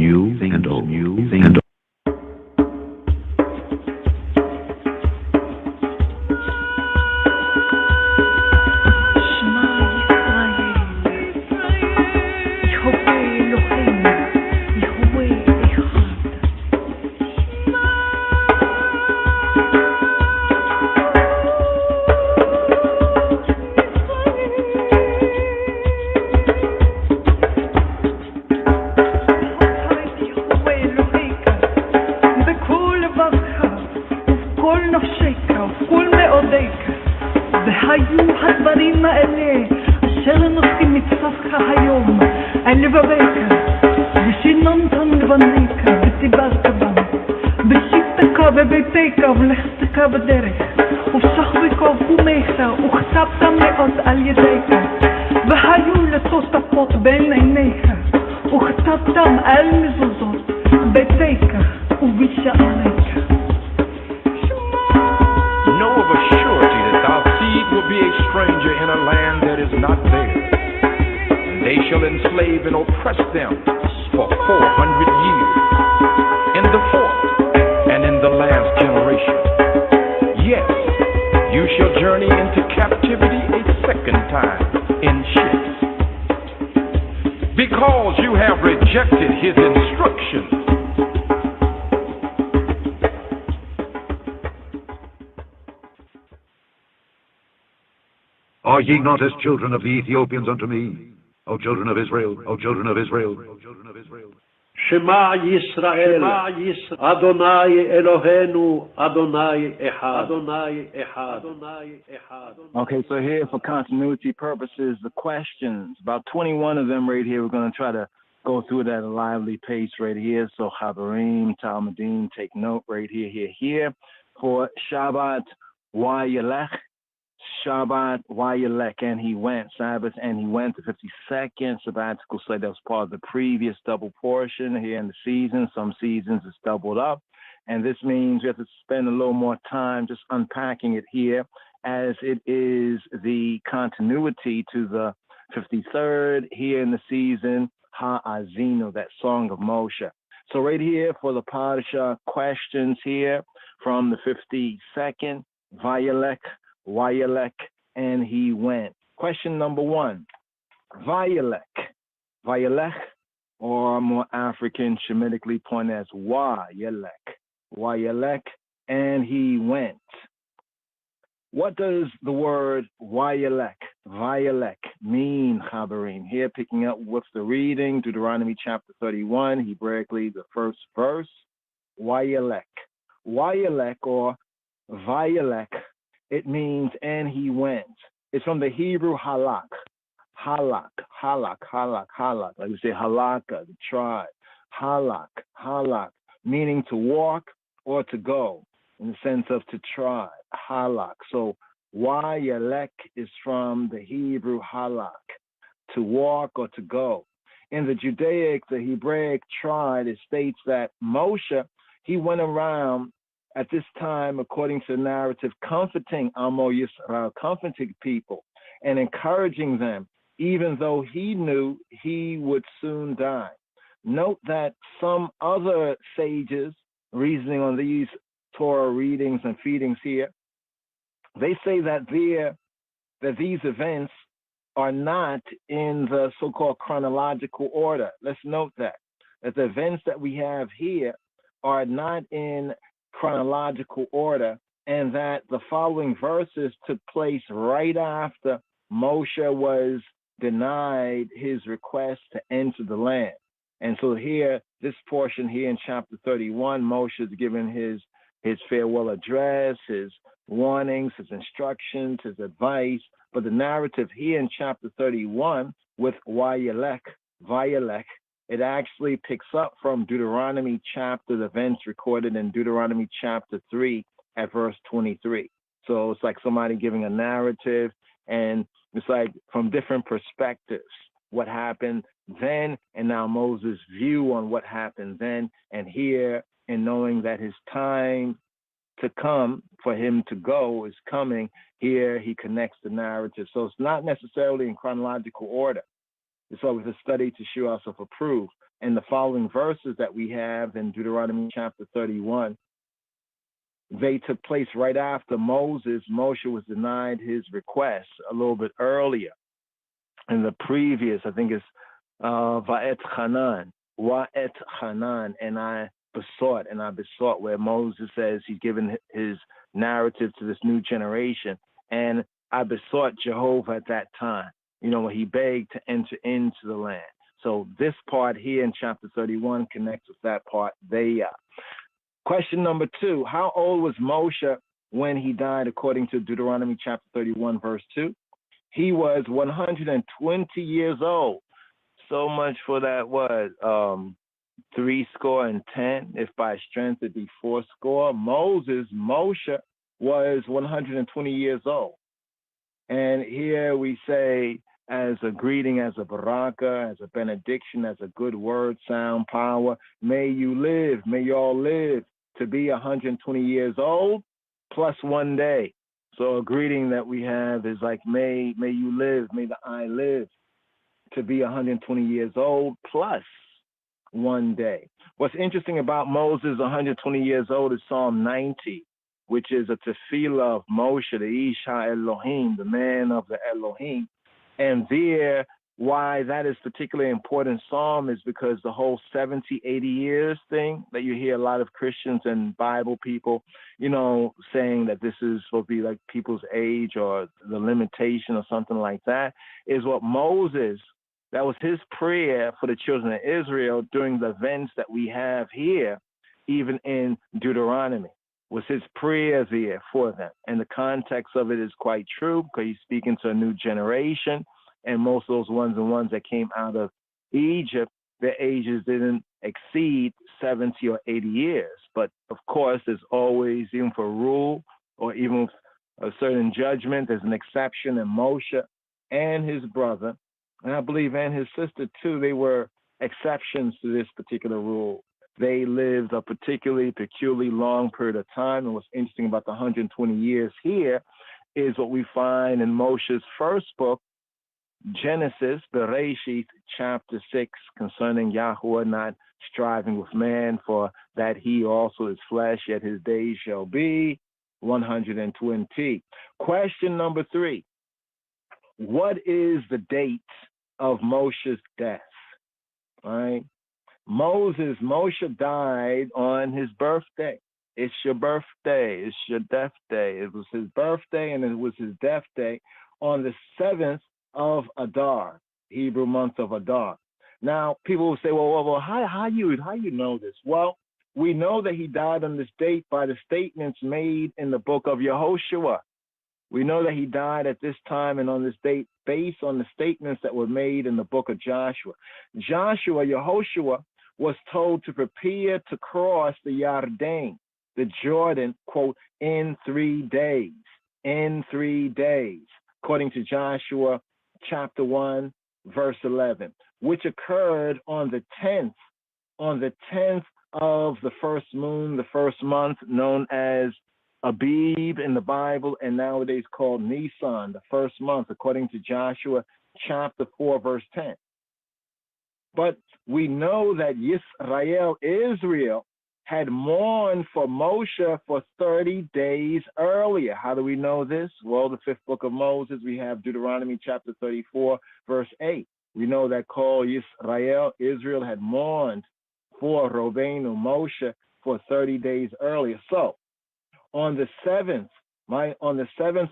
because you have rejected his instructions. Are ye not as children of the Ethiopians unto me, O children of Israel, O children of Israel, O children of Israel? Shema Yisrael, Adonai Eloheinu, Adonai Echad, Adonai Echad, Adonai Echad. Okay, so here for continuity purposes, the questions, about 21 of them right here, we're going to try to go through it at a lively pace right here. So Chaverim, Talmudim, take note right here. For Shabbat, Wayelech, Shabbat, Wayelech, and he went. Sabbath, and he went. The 52nd sabbatical slate that was part of the previous double portion here in the season. Some seasons it's doubled up. And this means we have to spend a little more time just unpacking it here, as it is the continuity to the 53rd here in the season, Ha'azinu, that song of Moshe. So right here for the Parasha questions here from the 52nd, Vayelech, and he went. Question number 1, Vayelech, or more African, Shemitically pointed as Wayelech, and he went. What does the word Vayelech mean, Chaverim? Here, picking up with the reading, Deuteronomy chapter 31, Hebraically the first verse, Vayelech or Vayelech, it means and he went. It's from the Hebrew halak, like we say halakha, the tribe, halak, meaning to walk or to go, in the sense of to try, halak. So Wayelech is from the Hebrew halak, to walk or to go. In the Hebraic tribe, it states that Moshe, he went around at this time, according to the narrative, comforting Amo Yisrael, comforting people and encouraging them, even though he knew he would soon die. Note that some other sages, reasoning on these Torah readings and feedings here, they say that these events are not in the so-called chronological order. Let's note that the events that we have here are not in chronological order, and that the following verses took place right after Moshe was denied his request to enter the land. And so here, this portion here in chapter 31, Moshe is given his farewell address, his warnings, his instructions, his advice. But the narrative here in chapter 31 with Vayelech, it actually picks up from Deuteronomy chapter, the events recorded in Deuteronomy chapter 3 at verse 23. So it's like somebody giving a narrative, and it's like from different perspectives, what happened then, and now Moses' view on what happened then and here, and knowing that his time to come for him to go is coming. Here he connects the narrative. So it's not necessarily in chronological order. It's always a study to show ourselves approved. And the following verses that we have in Deuteronomy chapter 31, they took place right after Moshe was denied his request a little bit earlier. In the previous, I think it's Wa'et Hanan, and I besought, where Moses says he's given his narrative to this new generation. And I besought Jehovah at that time, when he begged to enter into the land. So this part here in chapter 31 connects with that part there. Question number 2, how old was Moshe when he died according to Deuteronomy chapter 31, verse 2? He was 120 years old. So much for that, 70, if by strength it be 80. Moshe was 120 years old. And here we say, as a greeting, as a baraka, as a benediction, as a good word, sound, power, may you live, may you all live to be 120 years old plus 1 day. So a greeting that we have is like, may you live, may the I live to be 120 years old plus 1 day. What's interesting about Moses, 120 years old, is Psalm 90, which is a tefillah of Moshe, the Ish HaElohim, the man of the Elohim. And there, why that is particularly important psalm is because the whole 70, 80 years thing that you hear a lot of Christians and Bible people, saying that this is supposed to be like people's age or the limitation or something like that, is what Moses, that was his prayer for the children of Israel during the events that we have here, even in Deuteronomy, was his prayer there for them. And the context of it is quite true because he's speaking to a new generation. And most of those ones that came out of Egypt, their ages didn't exceed 70 or 80 years. But of course, there's always, even for rule or even a certain judgment, there's an exception. And Moshe and his brother, and I believe and his sister too, they were exceptions to this particular rule. They lived a particularly peculiarly long period of time. And what's interesting about the 120 years here is what we find in Moshe's first book, Genesis, Bereshit, chapter 6, concerning Yahweh not striving with man, for that he also is flesh, yet his days shall be 120. Question number 3. What is the date of Moshe's death? All right. Moshe died on his birthday. It's your birthday. It's your death day. It was his birthday and it was his death day on the 7th of Adar, Hebrew month of Adar. Now, people will say, well, how you know this? Well, we know that he died on this date by the statements made in the book of Yehoshua. We know that he died at this time and on this date based on the statements that were made in the book of Joshua. Yehoshua, was told to prepare to cross the Yarden, the Jordan, quote, in 3 days. In 3 days, according to Joshua chapter 1, verse 11, which occurred on the 10th of the first moon, the first month, known as Abib in the Bible, and nowadays called Nisan, the first month, according to Joshua chapter 4, verse 10. But we know that Israel, had mourned for Moshe for 30 days earlier. How do we know this? Well, the 5th book of Moses, we have Deuteronomy chapter 34, verse 8. We know that called Israel had mourned for Robenu, Moshe, for 30 days earlier. So, on the 7th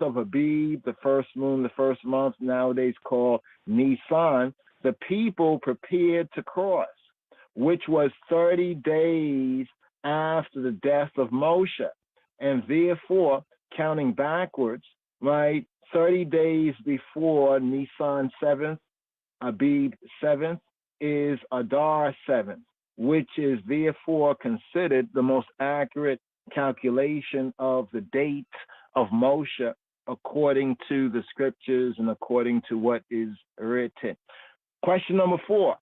of Abib, the first moon, the first month, nowadays called Nisan, the people prepared to cross, which was 30 days after the death of Moshe. And therefore, counting backwards, right, 30 days before Nisan 7th, Abib 7th, is Adar 7th, which is therefore considered the most accurate calculation of the date of Moshe according to the scriptures and according to what is written. Question number 4.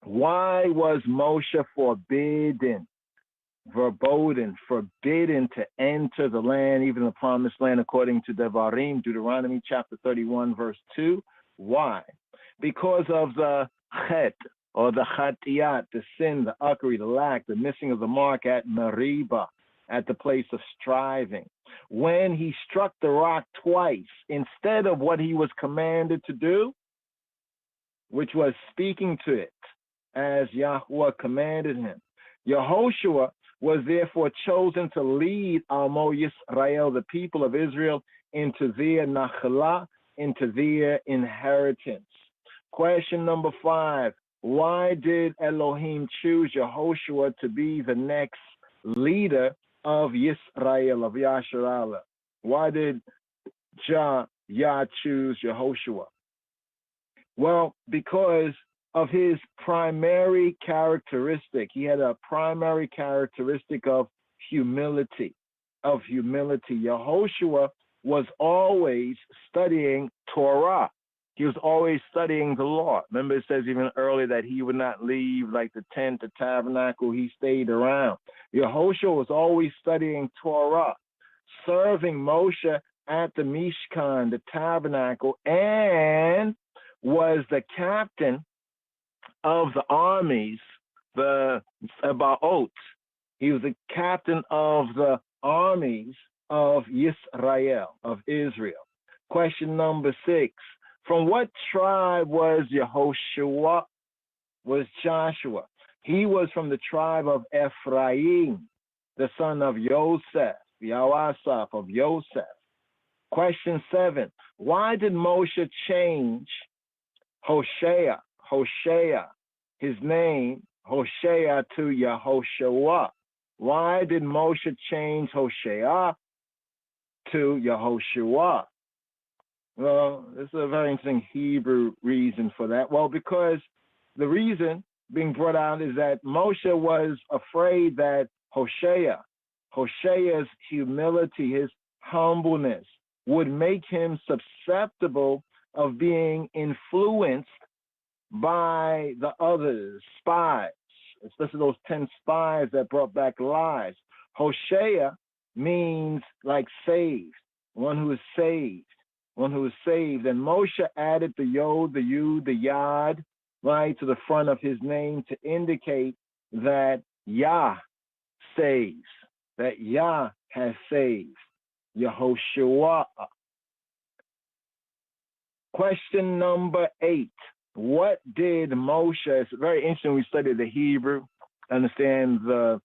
Why was Moshe forbidden to enter the land, even the promised land, according to Devarim, Deuteronomy chapter 31, verse 2? Why? Because of the chet, or the chatiyat, the sin, the uckery, the lack, the missing of the mark at Meribah, at the place of striving. When he struck the rock twice, instead of what he was commanded to do, which was speaking to it, as Yahweh commanded him. Yehoshua was therefore chosen to lead Amo Yisrael, the people of Israel, into their nachalah, into their inheritance. Question number 5. Why did Elohim choose Yehoshua to be the next leader of Yisrael, of Yasharallah? Why did Yah choose Yehoshua? Well, because of his primary characteristic. He had a primary characteristic of humility. Yehoshua was always studying Torah. He was always studying the law. Remember, it says even earlier that he would not leave like the tent, the tabernacle. He stayed around. Yehoshua was always studying Torah, serving Moshe at the Mishkan, the tabernacle, and was the captain of the armies, the Sabaoth. He was the captain of the armies of Yisrael, of Israel. Question number 6. From what tribe was Yehoshua? Was Joshua? He was from the tribe of Ephraim, the son of Yosef, Yawasaf of Yosef. Question 7. Why did Moshe change Hosea, his name, Hosea, to Yehoshua? Why did Moshe change Hosea to Yehoshua? Well, this is a very interesting Hebrew reason for that. Well, because the reason being brought out is that Moshe was afraid that Hosea's humility, his humbleness, would make him susceptible of being influenced by the others, spies, especially those 10 spies that brought back lies. Hosea means like saved, one who is saved, one who is saved. And Moshe added the yod, the yud, the yad, right, to the front of his name to indicate that Yah saves, that Yah has saved. Yehoshua. Question number 8. What did Moshe, it's very interesting, we studied the Hebrew, understand the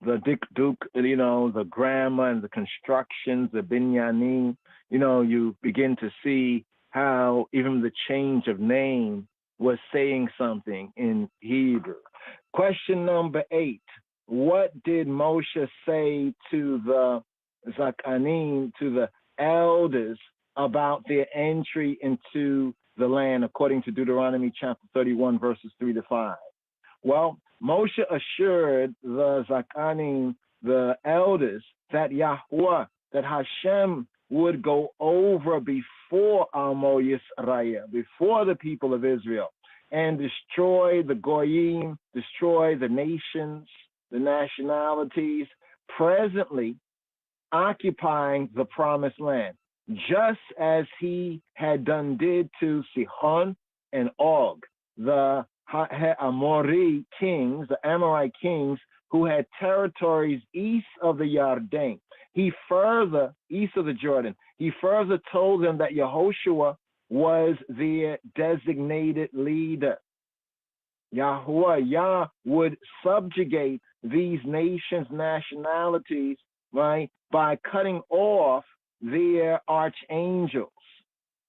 dikduk, the grammar and the constructions, the binyanim, you begin to see how even the change of name was saying something in Hebrew. Question number 8. What did Moshe say to the Zakanim, to the elders, about their entry into the land, according to Deuteronomy chapter 31, verses 3-5? Well, Moshe assured the Zakanim, the elders, that Yahweh, that Hashem would go over before Amo Yisrael, before the people of Israel, and destroy the Goyim, destroy the nations, the nationalities presently occupying the promised land, just as he did to Sihon and Og, the Amorite kings, the Amorite kings, who had territories east of the Yarden. East of the Jordan, he further told them that Yehoshua was their designated leader. Yah would subjugate these nations, nationalities, right, by cutting off their archangels,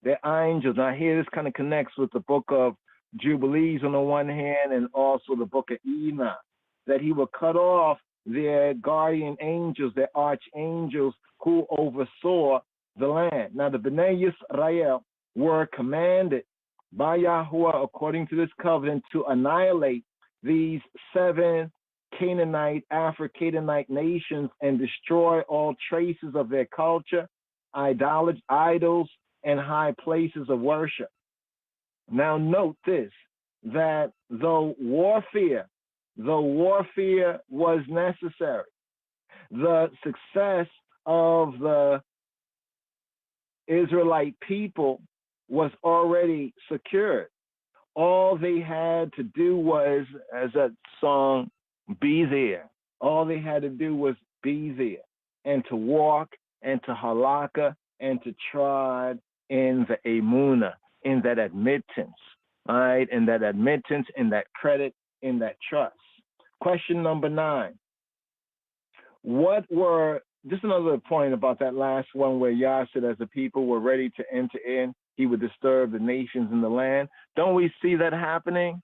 their angels. Now here this kind of connects with the book of Jubilees on the one hand and also the book of Enoch, that he would cut off their guardian angels, their archangels who oversaw the land. Now the Bnei Yisrael were commanded by Yahuwah, according to this covenant, to annihilate these 7 Canaanite, Afro-Canaanite nations and destroy all traces of their culture, idols, and high places of worship. Now note this, that though warfare was necessary, the success of the Israelite people was already secured. All they had to do was, as that song, be there. All they had to do was be there and to walk and to halakha and to trod in the emunah, in that admittance, right? In that admittance, in that credit, in that trust. Question number 9. Just another point about that last one where Yah said as the people were ready to enter in, he would disturb the nations in the land. Don't we see that happening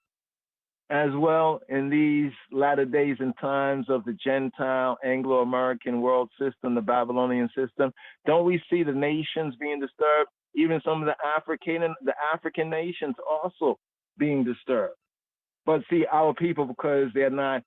as well in these latter days and times of the Gentile Anglo-American world system, the Babylonian system? Don't we see the nations being disturbed? Even some of the African nations also being disturbed. But see, our people, because they're not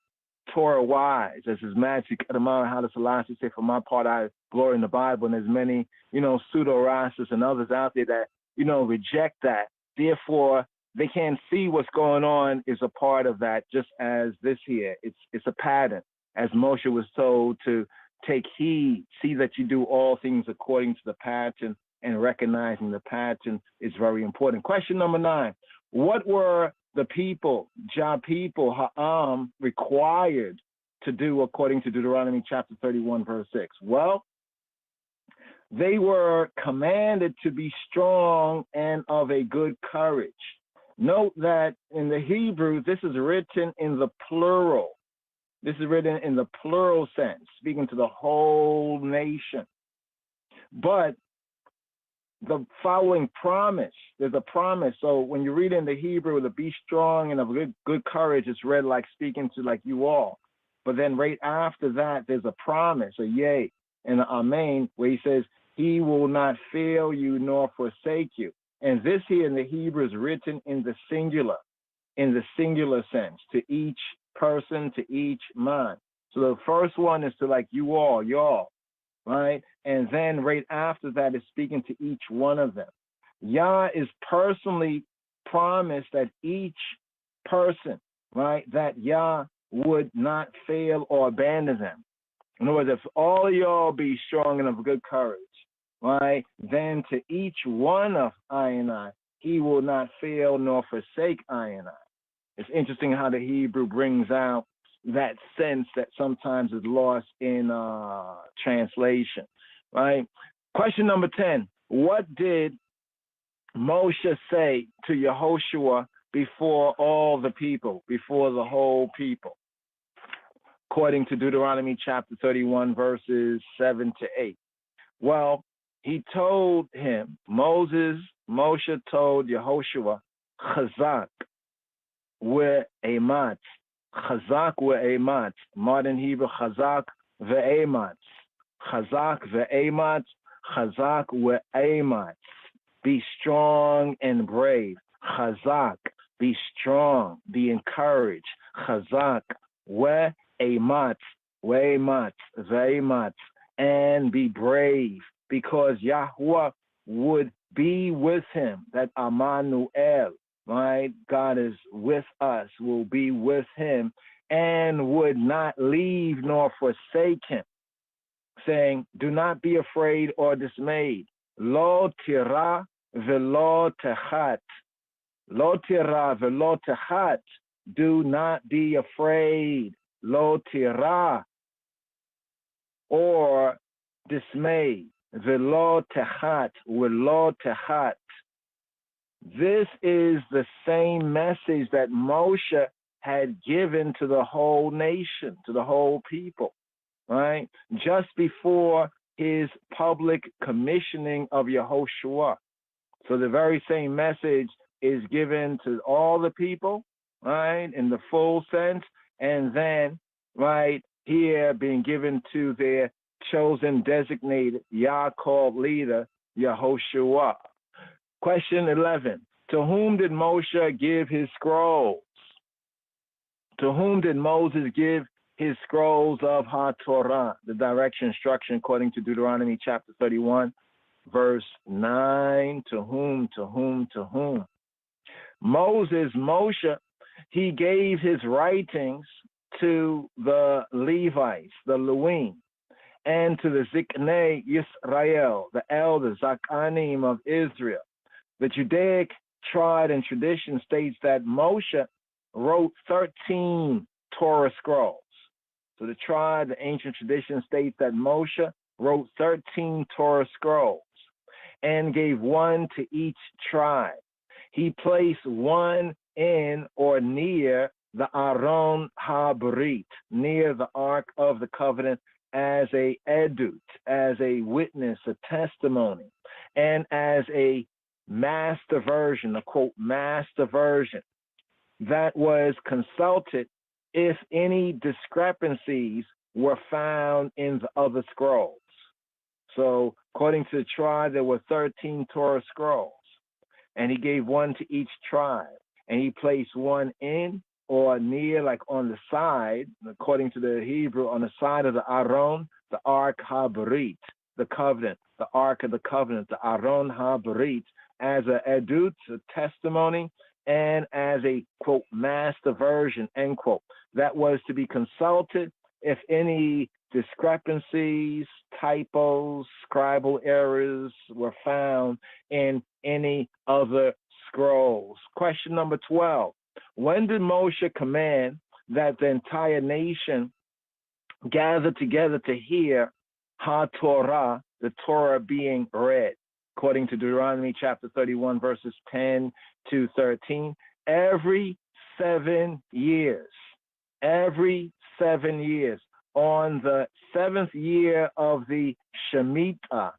Torah wise, as his Majesty Kadamara Haile Selassie say, for my part, I glory in the Bible, and there's many, pseudo-Rastas and others out there that, reject that. Therefore, they can't see what's going on is a part of that, just as this here. It's a pattern. As Moshe was told to take heed, see that you do all things according to the pattern, and recognizing the pattern is very important. Question number 9. What were the people, Ha'am, required to do according to Deuteronomy chapter 31, verse 6? Well, They were commanded to be strong and of a good courage. Note that in the Hebrew, this is written in the plural. This is written in the plural sense, speaking to the whole nation. But the following promise, there's a promise. So when you read in the Hebrew, the be strong and of good courage, it's read like speaking to like you all. But then right after that, there's a promise, a yea and an amen, where he says, he will not fail you nor forsake you. And this here in the Hebrew is written in the singular sense, to each person, to each man. So the first one is to like you all, y'all, right? And then right after that is speaking to each one of them. Yah is personally promised that each person, right, that Yah would not fail or abandon them. In other words, if all of y'all be strong and of good courage, right, then to each one of I and I, he will not fail nor forsake I and I. It's interesting how the Hebrew brings out that sense that sometimes is lost in translation, right? Question number 10. What did Moshe say to Yehoshua before all the people, before the whole people? According to Deuteronomy chapter 31, verses 7 to 8. Well, he told him, Moshe told Yehoshua, Chazak ve'ematz. Chazak ve'ematz. Modern Hebrew, Chazak ve'ematz. Chazak ve'ematz. Chazak ve'ematz. Be strong and brave. Chazak, be strong, be encouraged. Chazak ve'ematz. Ve'ematz. Ve'ematz. And be brave, because Yahweh would be with him. That Amanuel, right? God is with us, will be with him, and would not leave nor forsake him, saying, do not be afraid or dismayed. Lo tira velo techat. Lo tira velo techat. Do not be afraid. Lo tira, or dismayed. Velo techat, velo techat. This is the same message that Moshe had given to the whole nation, to the whole people, right? Just before his public commissioning of Yehoshua. So the very same message is given to all the people, right, in the full sense, and then, right, here being given to their chosen, designated, Yah-called leader, Yehoshua. Question 11. To whom did Moshe give his scrolls? To whom did Moses give his scrolls of HaTorah, the direction, instruction, according to Deuteronomy chapter 31, verse 9? To whom, to whom, to whom? Moshe, he gave his writings to the Levites, the Levim, and to the Ziknei Yisrael, the elders, Zakanim of Israel. The Judaic tribe and tradition states that Moshe wrote 13 Torah scrolls. So the tribe, the ancient tradition states that Moshe wrote 13 Torah scrolls and gave one to each tribe. He placed one in or near the Aron HaBrit, near the Ark of the Covenant, as a edut, as a witness, a testimony, and as a master version, a quote, master version that was consulted if any discrepancies were found in the other scrolls. So according to the tribe, there were 13 Torah scrolls, and he gave one to each tribe, and he placed one in or near, like on the side, according to the Hebrew, on the side of the Aron, the Ark HaBrit, the covenant, the Ark of the Covenant, the Aron HaBrit, as a edut, a testimony, and as a, quote, master version, end quote, that was to be consulted if any discrepancies, typos, scribal errors were found in any other scrolls. Question number 12. When did Moshe command that the entire nation gather together to hear HaTorah the Torah being read. According to Deuteronomy chapter 31, verses 10 to 13, every 7 years, on the 7th year of the Shemitah,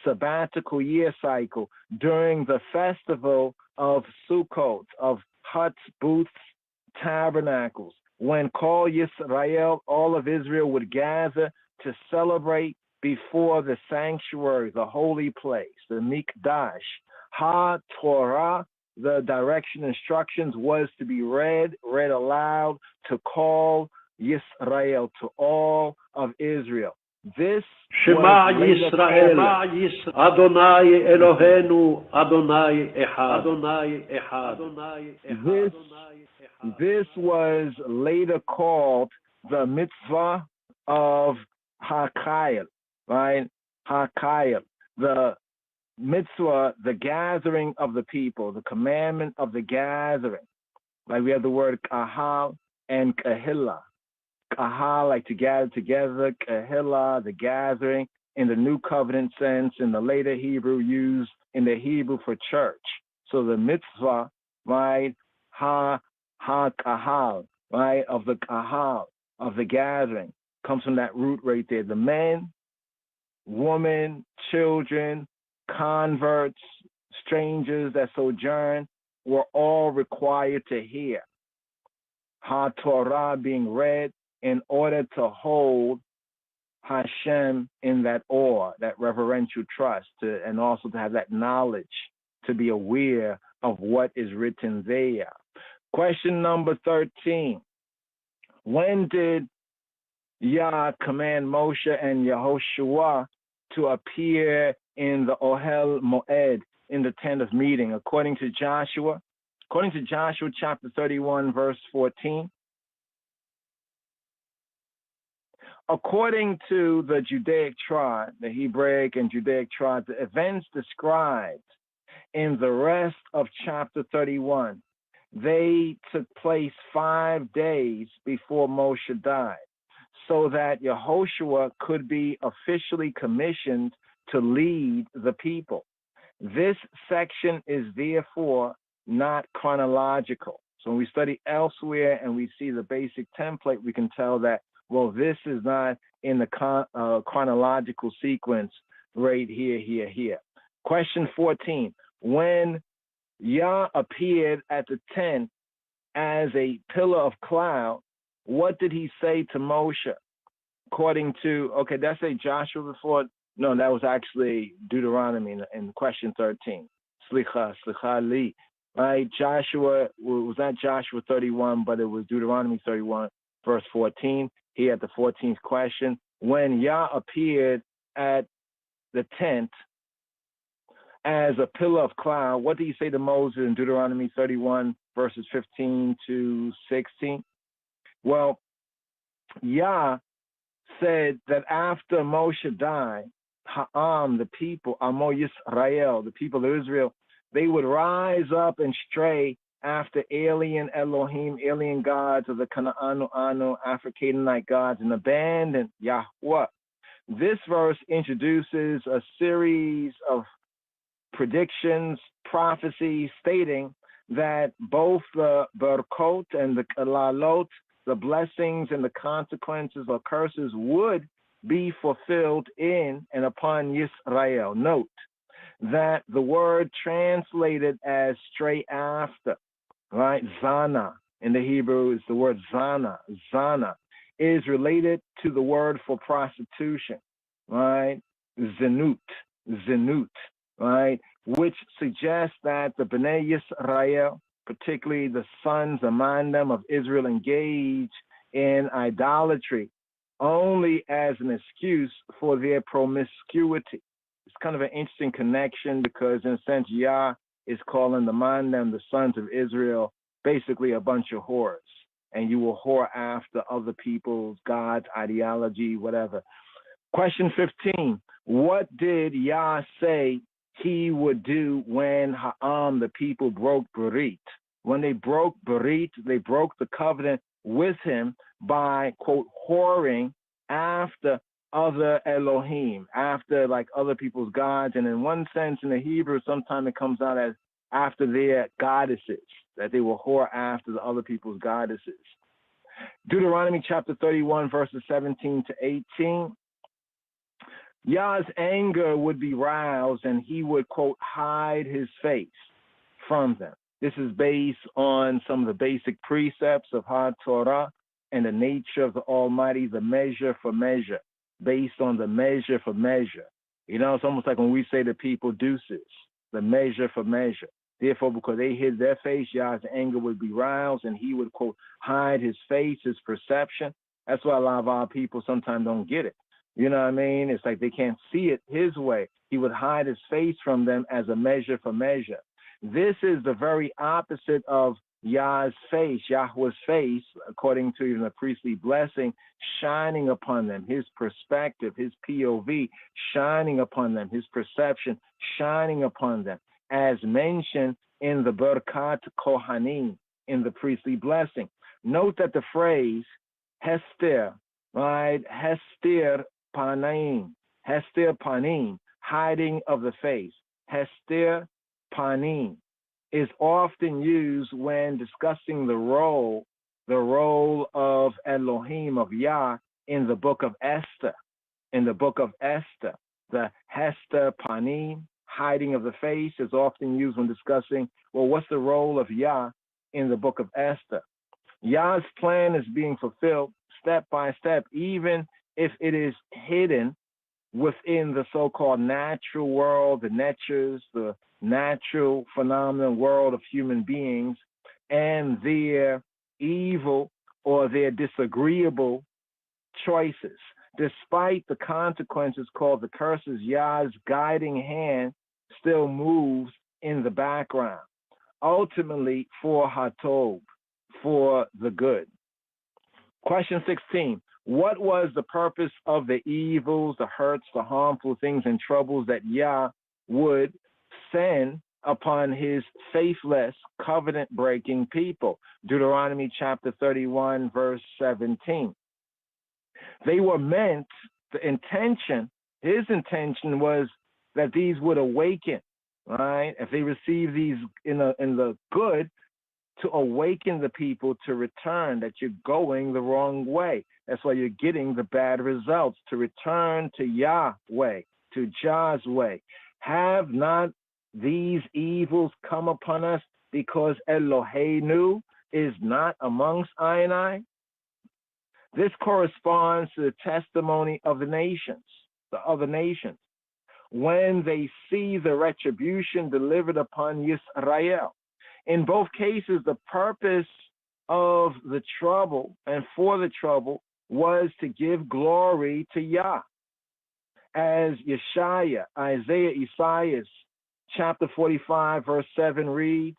sabbatical year cycle, during the festival of Sukkot, of huts, booths, tabernacles, when Kol Yisrael, all of Israel, would gather to celebrate before the sanctuary, the holy place, the Mikdash. Ha-Torah, the direction instructions was to be read aloud to call Yisrael, to all of Israel. This Shema Yisrael, Adonai Eloheinu, Adonai Echad, Adonai Echad. This was later called the mitzvah of Hakayel, right? Hakayel, the mitzvah, the gathering of the people, the commandment of the gathering. Like we have the word kahal and kahila. Kahal, like to gather together, kahila, the gathering, in the New Covenant sense, in the later Hebrew used in the Hebrew for church. So the mitzvah, right, ha-kahal, right, of the kahal, of the gathering, comes from that root right there. The men, women, children, converts, strangers that sojourn were all required to hear Ha-Torah being read in order to hold Hashem in that awe, that reverential trust, and also to have that knowledge, to be aware of what is written there. Question number 13. When did Yah command Moshe and Yehoshua to appear in the Ohel Moed, in the tent of meeting? According to Joshua chapter 31, verse 14. According to the Judaic tribe, the Hebraic and Judaic tribe, the events described in the rest of chapter 31, they took place 5 days before Moshe died, so that Yehoshua could be officially commissioned to lead the people. This section is therefore not chronological. So when we study elsewhere and we see the basic template, we can tell that, well, this is not in the chronological sequence right here. Question 14. When Yah appeared at the tent as a pillar of cloud, what did he say to Moshe? According to, okay, did I say Joshua before? No, that was actually Deuteronomy in question 13. Slicha li. Right? Joshua, was not Joshua 31, but it was Deuteronomy 31, verse 14. Here at the 14th question. When Yah appeared at the tent as a pillar of cloud, what did he say to Moses in Deuteronomy 31, verses 15 to 16? Well, Yah said that after Moshe died, Ha'am, the people, Amo Yisrael, the people of Israel, they would rise up and stray after alien Elohim, alien gods of the Anu, Africanite gods, and abandon Yahweh. This verse introduces a series of predictions, prophecies, stating that both the Berkot and the Kalalot, the blessings and the consequences or curses, would be fulfilled in and upon Yisrael. Note that the word translated as straight after, right, Zana, in the Hebrew is the word Zana. Zana is related to the word for prostitution, right, Zenut, right, which suggests that the Bnei Yisrael, particularly the sons among them of Israel, engage in idolatry only as an excuse for their promiscuity. It's kind of an interesting connection because, in a sense, Yah is calling the Mandem, the sons of Israel, basically a bunch of whores. And you will whore after other people's gods, ideology, whatever. Question 15. What did Yah say he would do when Ha'am, the people, broke Berit? When they broke Berit, they broke the covenant with him by, quote, whoring after other Elohim, after like other people's gods. And in one sense, in the Hebrew, sometimes it comes out as after their goddesses, that they will whore after the other people's goddesses. Deuteronomy chapter 31, verses 17 to 18. Yah's anger would be roused and he would, quote, hide his face from them. This is based on some of the basic precepts of HaTorah and the nature of the Almighty, the measure for measure, based on the measure for measure. You know, it's almost like when we say to people, deuces, the measure for measure. Therefore, because they hid their face, Yah's anger would be roused and he would, quote, hide his face, his perception. That's why a lot of our people sometimes don't get it. You know what I mean? It's like they can't see it his way. He would hide his face from them as a measure for measure. This is the very opposite of Yah's face, Yahweh's face, according to even the priestly blessing, shining upon them, his perspective, his POV, shining upon them, his perception, shining upon them, as mentioned in the Berkat Kohanim, in the priestly blessing. Note that the phrase Hester, right? Hester Panim, hiding of the face. Hester Panim is often used when discussing the role of Elohim, of Yah, in the book of Esther. In the book of Esther, the Hester Panim, hiding of the face, is often used when discussing, well, what's the role of Yah in the book of Esther? Yah's plan is being fulfilled step by step, even if it is hidden within the so-called natural world, the netures, the natural phenomenon world of human beings, and their evil or their disagreeable choices. Despite the consequences called the curses, Yah's guiding hand still moves in the background, ultimately for Hatov, for the good. Question 16. What was the purpose of the evils, the hurts, the harmful things and troubles that Yah would send upon his faithless, covenant-breaking people? Deuteronomy chapter 31, verse 17. They were meant, the intention, his intention was that these would awaken, right? If they receive these in the good, to awaken the people to return, that you're going the wrong way. That's why you're getting the bad results, to return to Yahweh, to Jah's way. Have not these evils come upon us because Eloheinu is not amongst I and I? This corresponds to the testimony of the nations, the other nations, when they see the retribution delivered upon Yisrael. In both cases, the purpose of the trouble and for the trouble was to give glory to Yah. As Isaiah, chapter 45, verse 7 reads,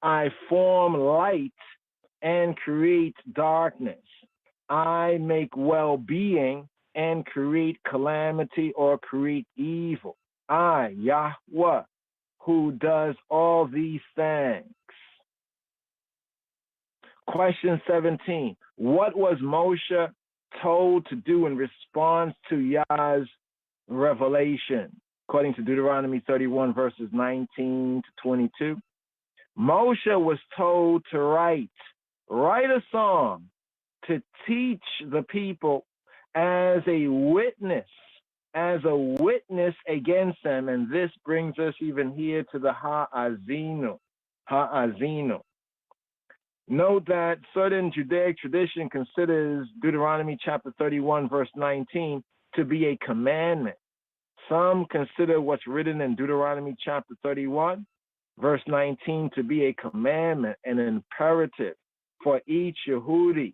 I form light and create darkness. I make well-being and create calamity or create evil. I, Yahweh, who does all these things. Question 17. What was Moshe told to do in response to Yah's revelation? According to Deuteronomy 31, verses 19 to 22. Moshe was told to write a song to teach the people as a witness against them. And this brings us even here to the Ha'azinu. Note that certain Judaic tradition considers Deuteronomy chapter 31, verse 19 to be a commandment. Some consider what's written in Deuteronomy chapter 31, verse 19 to be a commandment, an imperative for each Yehudi,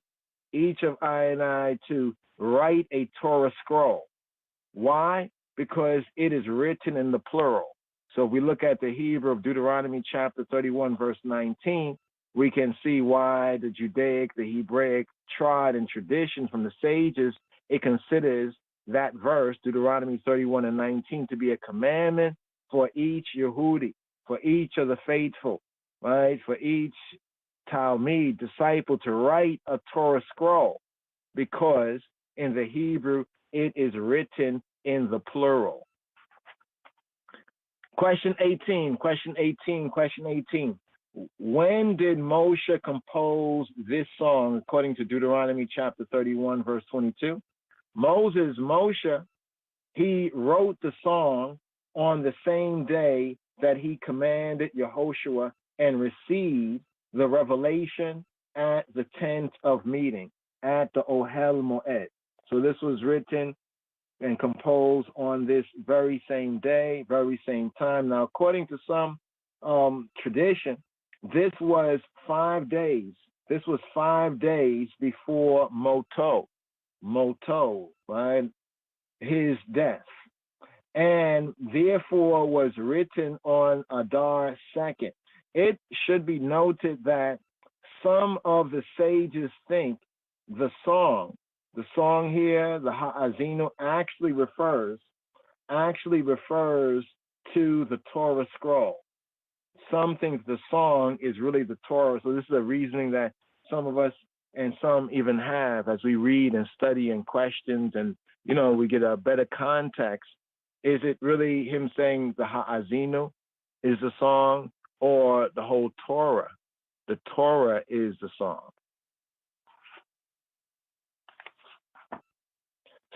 each of I and I, to write a Torah scroll. Why? Because it is written in the plural. So if we look at the Hebrew of Deuteronomy chapter 31, verse 19, we can see why the Judaic, the Hebraic triad and tradition from the sages, it considers that verse, Deuteronomy 31 and 19, to be a commandment for each Yehudi, for each of the faithful, right? For each Talmud, disciple, to write a Torah scroll, because in the Hebrew, it is written in the plural. Question 18. When did Moshe compose this song according to Deuteronomy chapter 31, verse 22? Moshe, he wrote the song on the same day that he commanded Yehoshua and received the revelation at the tent of meeting, at the Ohel Moed. So this was written and composed on this very same day, very same time. Now, according to some tradition, this was 5 days. This was 5 days before Moto, right? His death. And therefore was written on Adar 2nd. It should be noted that some of the sages think the song here, the Ha'azinu, actually refers to the Torah scroll. Some think the song is really the Torah. So this is a reasoning that some of us and some even have as we read and study and questions, and we get a better context. Is it really him saying the Ha'azinu is the song, or the whole Torah? The Torah is the song.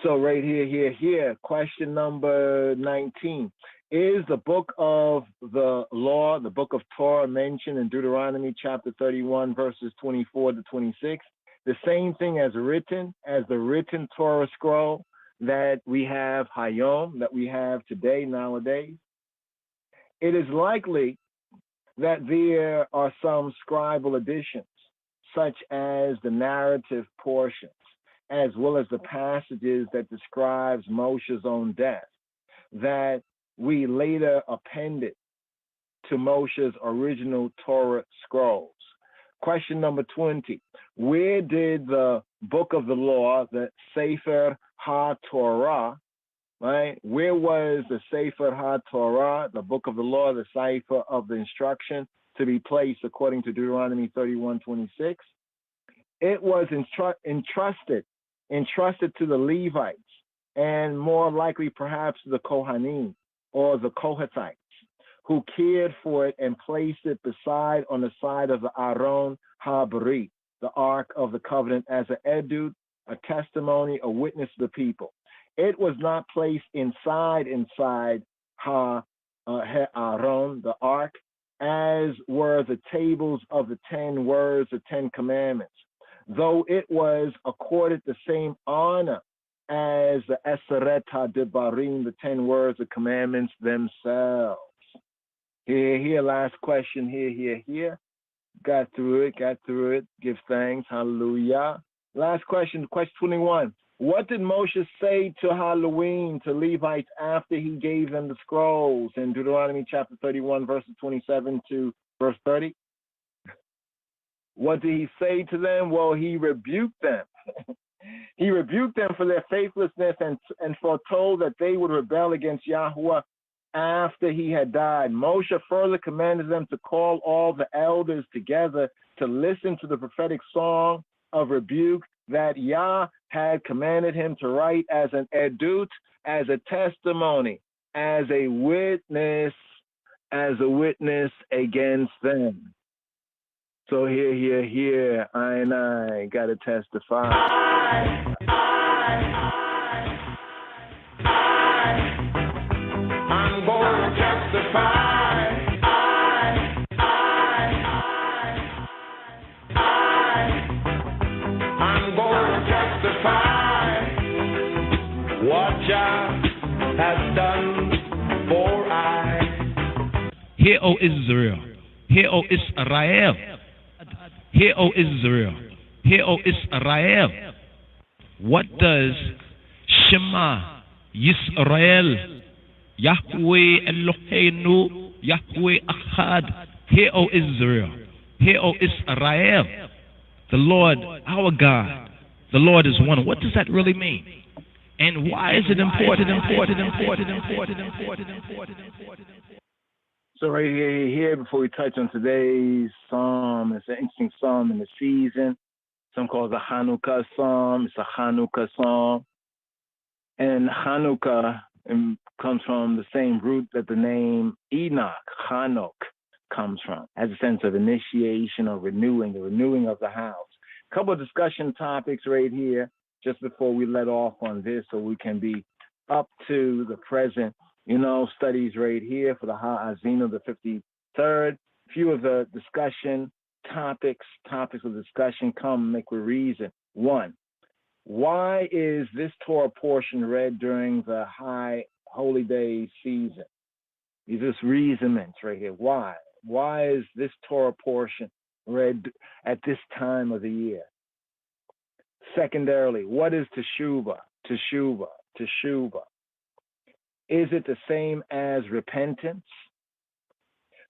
So right here, question number 19. Is the book of the law, the book of Torah mentioned in Deuteronomy chapter 31, verses 24 to 26, the same thing as the written Torah scroll that we have Hayom, that we have today, nowadays? It is likely that there are some scribal additions, such as the narrative portions, as well as the passages that describes Moshe's own death, that we later appended to Moshe's original Torah scrolls. Question number 20. Where did the book of the law, the Sefer HaTorah, right? Where was the Sefer HaTorah, the book of the law, the Sefer of the instruction, to be placed according to Deuteronomy 31:26? It was entrusted to the Levites, and more likely perhaps the Kohanim or the Kohathites, who cared for it and placed it on the side of the Aron HaBrit, the Ark of the Covenant, as an edut, a testimony, a witness to the people. It was not placed inside Aron, the Ark, as were the tables of the 10 words, the 10 commandments, though it was accorded the same honor as the Eseret HaDebarim, the 10 words, the commandments themselves. Here, last question, here. Got through it, give thanks, hallelujah. Last question 21. What did Moshe say to Halloween, to Levites, after he gave them the scrolls in Deuteronomy chapter 31, verses 27 to verse 30? What did he say to them? Well, he rebuked them. He rebuked them for their faithlessness and foretold that they would rebel against Yahuwah after he had died. Moshe further commanded them to call all the elders together to listen to the prophetic song of rebuke that Yah had commanded him to write as an edut, as a testimony, as a witness against them. So here, I gotta testify. I'm gonna testify. I'm gonna testify what Jah has done for I. Hear, O Israel. Hear, O Israel. Hear, O Israel. Hear, O Israel. What does Shema Yisrael, Yahweh Eloheinu, Yahweh Achad? Hear, O Israel. Hear, O Israel. The Lord, our God, the Lord is one. What does that really mean? And why is it important? So right here, before we touch on today's psalm, it's an interesting psalm in the season. Some call it a Hanukkah psalm. It's a Hanukkah psalm. And Hanukkah comes from the same root that the name Enoch, Hanok, comes from, as a sense of initiation or renewing, the renewing of the house. A couple of discussion topics right here, just before we let off on this, so we can be up to the present, studies right here for the Ha'azinu, the 53rd. Few of the discussion topics of discussion make with reason. One, why is this Torah portion read during the high holy day season? These are reasonments right here. Why? Why is this Torah portion read at this time of the year? Secondarily, what is Teshuvah? Teshuvah. Is it the same as repentance?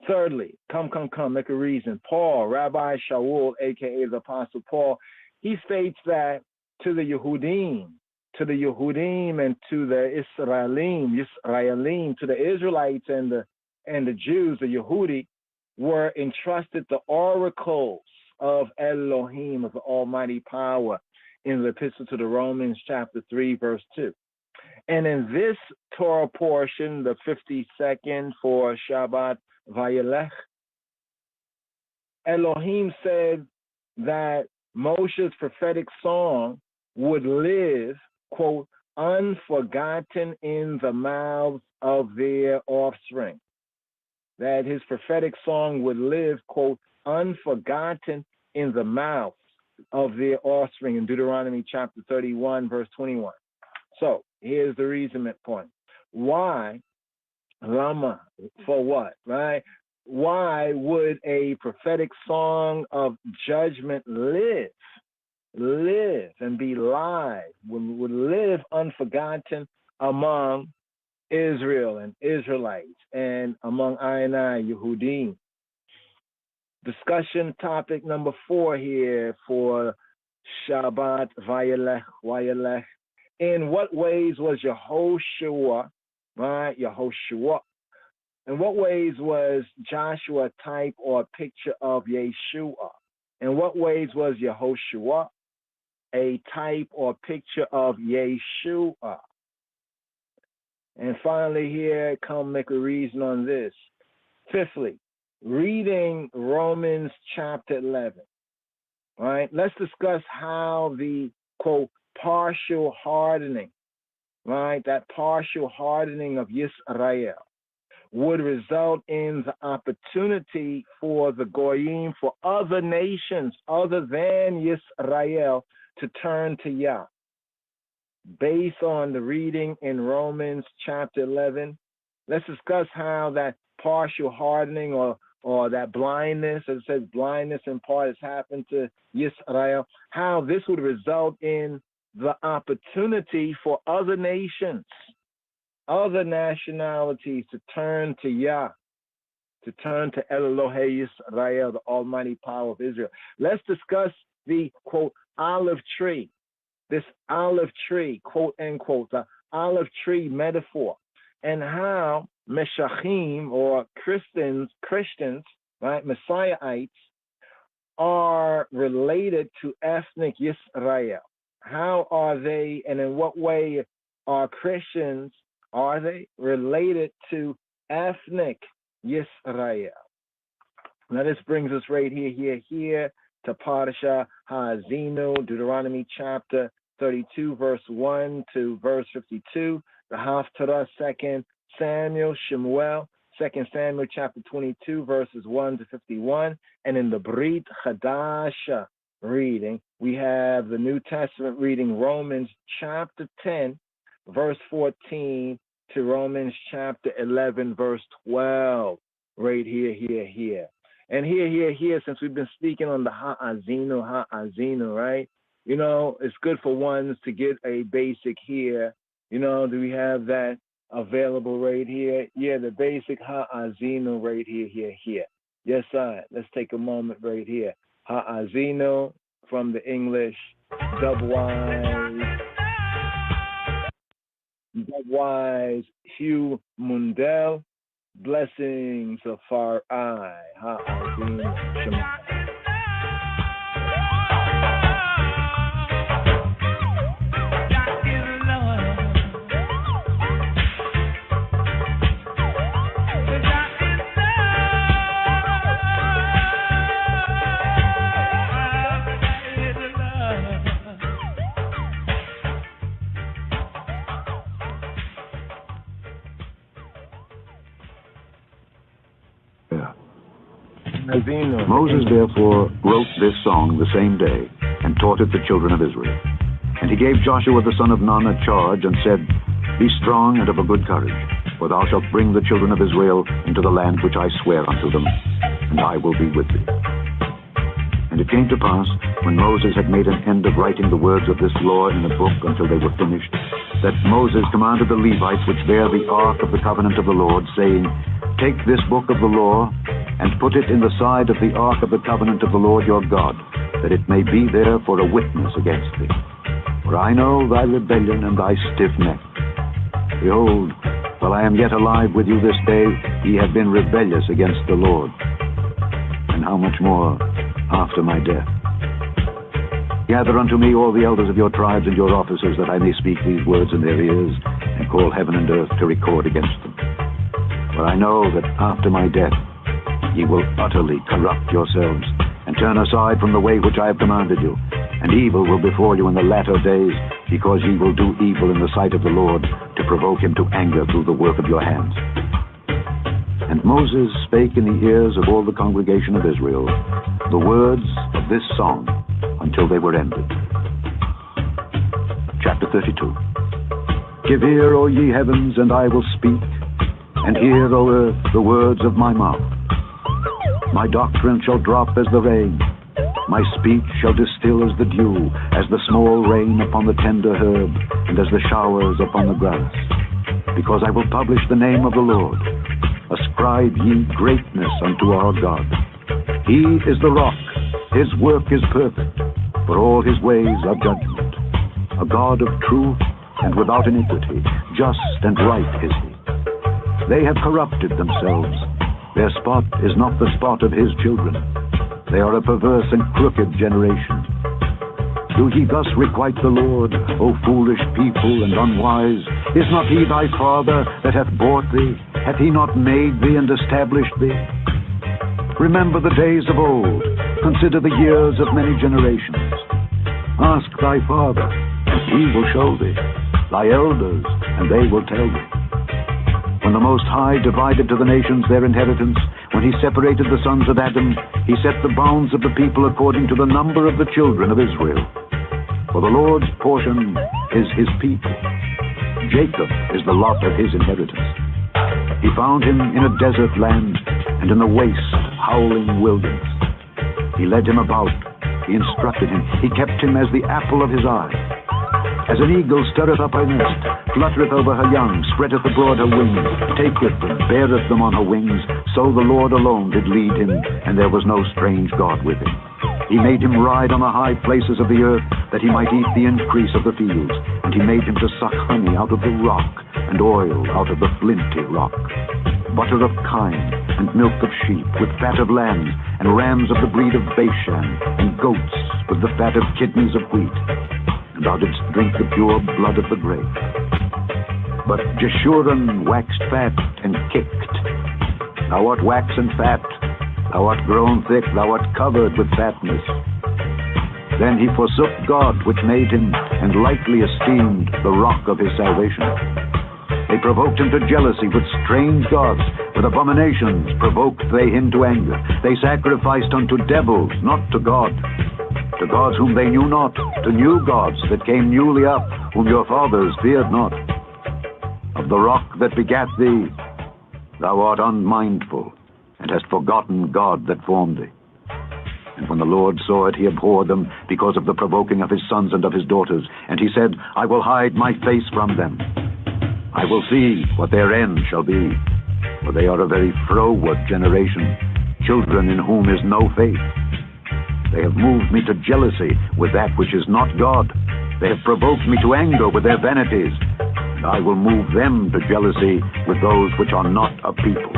Thirdly, come, make a reason. Paul, Rabbi Shaul, a.k.a. the Apostle Paul, he states that to the Yehudim and to the Israelim, to the Israelites and the Jews, the Yehudi, were entrusted the oracles of Elohim, of the Almighty Power, in the Epistle to the Romans, chapter 3, verse 2. And in this Torah portion, the 52nd for Shabbat Vayelech, Elohim said that Moshe's prophetic song would live, quote, unforgotten in the mouths of their offspring. That his prophetic song would live, quote, unforgotten in the mouths of their offspring in Deuteronomy chapter 31, verse 21. So here's the reasonment point. Why? Lama, for what, right? Why would a prophetic song of judgment live and be live, would live unforgotten among Israel and Israelites and among I Yehudim? Discussion topic number 4 here for Shabbat Vayelech. In what ways was Yehoshua, right? Yehoshua. In what ways was Joshua a type or a picture of Yeshua? In what ways was Yehoshua a type or picture of Yeshua? And finally here, come make a reason on this. Fifthly, reading Romans chapter 11. All right, let's discuss how the, quote, partial hardening, right, that partial hardening of Yisrael would result in the opportunity for the Goyim, for other nations other than Yisrael, to turn to Yah. Based on the reading in Romans chapter 11, let's discuss how that partial hardening or that blindness, as it says, blindness in part has happened to Yisrael, how this would result in the opportunity for other nations, other nationalities to turn to Yah, to turn to Elohei Yisrael, the almighty power of Israel. Let's discuss the, quote, olive tree, this olive tree, quote, end quote, the olive tree metaphor, and how Meshachim, or Christians, right, Messiahites, are related to ethnic Yisrael. How are they, and in what way are Christians, are they related to ethnic Yisrael? Now this brings us right here to Parasha Ha'azinu, Deuteronomy chapter 32, verse 1 to verse 52, the Haftarah, 2 Samuel, Shemuel, 2 Samuel chapter 22, verses 1 to 51, and in the Brit Chadasha reading, we have the New Testament reading, Romans chapter 10, verse 14 to Romans chapter 11, verse 12, right here. And here, since we've been speaking on the Ha'azinu, right? You know, it's good for ones to get a basic here. You know, do we have that available right here? Yeah, the basic Ha'azinu right here. Yes, sir. Let's take a moment right here. Ha'azinu from the English, dubwise, Hugh Mundell, blessings of far eye. Ha'azinu Shema. Azinu. Moses therefore wrote this song the same day and taught it the children of Israel. And he gave Joshua the son of Nun a charge and said, Be strong and of a good courage, for thou shalt bring the children of Israel into the land which I swear unto them, and I will be with thee. And it came to pass, when Moses had made an end of writing the words of this law in a book until they were finished, that Moses commanded the Levites which bear the ark of the covenant of the Lord, saying, Take this book of the law, and put it in the side of the ark of the covenant of the Lord your God, that it may be there for a witness against thee. For I know thy rebellion and thy stiff neck. Behold, while I am yet alive with you this day, ye have been rebellious against the Lord. And how much more after my death? Gather unto me all the elders of your tribes and your officers, that I may speak these words in their ears, and call heaven and earth to record against them. For I know that after my death ye will utterly corrupt yourselves, and turn aside from the way which I have commanded you, and evil will befall you in the latter days, because ye will do evil in the sight of the Lord, to provoke him to anger through the work of your hands. And Moses spake in the ears of all the congregation of Israel the words of this song until they were ended. Chapter 32. Give ear, O ye heavens, and I will speak, and hear, O earth, the words of my mouth. My doctrine shall drop as the rain, my speech shall distill as the dew, as the small rain upon the tender herb, and as the showers upon the grass. Because I will publish the name of the Lord. Ascribe ye greatness unto our God. He is the rock, his work is perfect, for all his ways are judgment. A God of truth and without iniquity, just and right is he. They have corrupted themselves. Their spot is not the spot of his children. They are a perverse and crooked generation. Do ye thus requite the Lord, O foolish people and unwise? Is not he thy father that hath bought thee? Hath he not made thee and established thee? Remember the days of old. Consider the years of many generations. Ask thy father, and he will show thee, thy elders, and they will tell thee. When the Most High divided to the nations their inheritance, when he separated the sons of Adam, he set the bounds of the people according to the number of the children of Israel. For the Lord's portion is his people. Jacob is the lot of his inheritance. He found him in a desert land and in a waste, howling wilderness. He led him about. He instructed him. He kept him as the apple of his eye. As an eagle stirreth up her nest, fluttereth over her young, spreadeth abroad her wings, taketh them, beareth them on her wings, so the Lord alone did lead him, and there was no strange God with him. He made him ride on the high places of the earth, that he might eat the increase of the fields, and he made him to suck honey out of the rock, and oil out of the flinty rock, butter of kine, and milk of sheep, with fat of lambs, and rams of the breed of Bashan, and goats with the fat of kidneys of wheat. And thou didst drink the pure blood of the grape. But Jeshurun waxed fat and kicked. Thou art waxen fat, thou art grown thick, thou art covered with fatness. Then he forsook God which made him, and lightly esteemed the rock of his salvation. They provoked him to jealousy with strange gods. With abominations provoked they him to anger. They sacrificed unto devils, not to God. To gods whom they knew not, to new gods that came newly up, whom your fathers feared not. Of the rock that begat thee, thou art unmindful, and hast forgotten God that formed thee. And when the Lord saw it, he abhorred them, because of the provoking of his sons and of his daughters. And he said, I will hide my face from them. I will see what their end shall be. For they are a very froward generation, children in whom is no faith. They have moved me to jealousy with that which is not God. They have provoked me to anger with their vanities. And I will move them to jealousy with those which are not a people.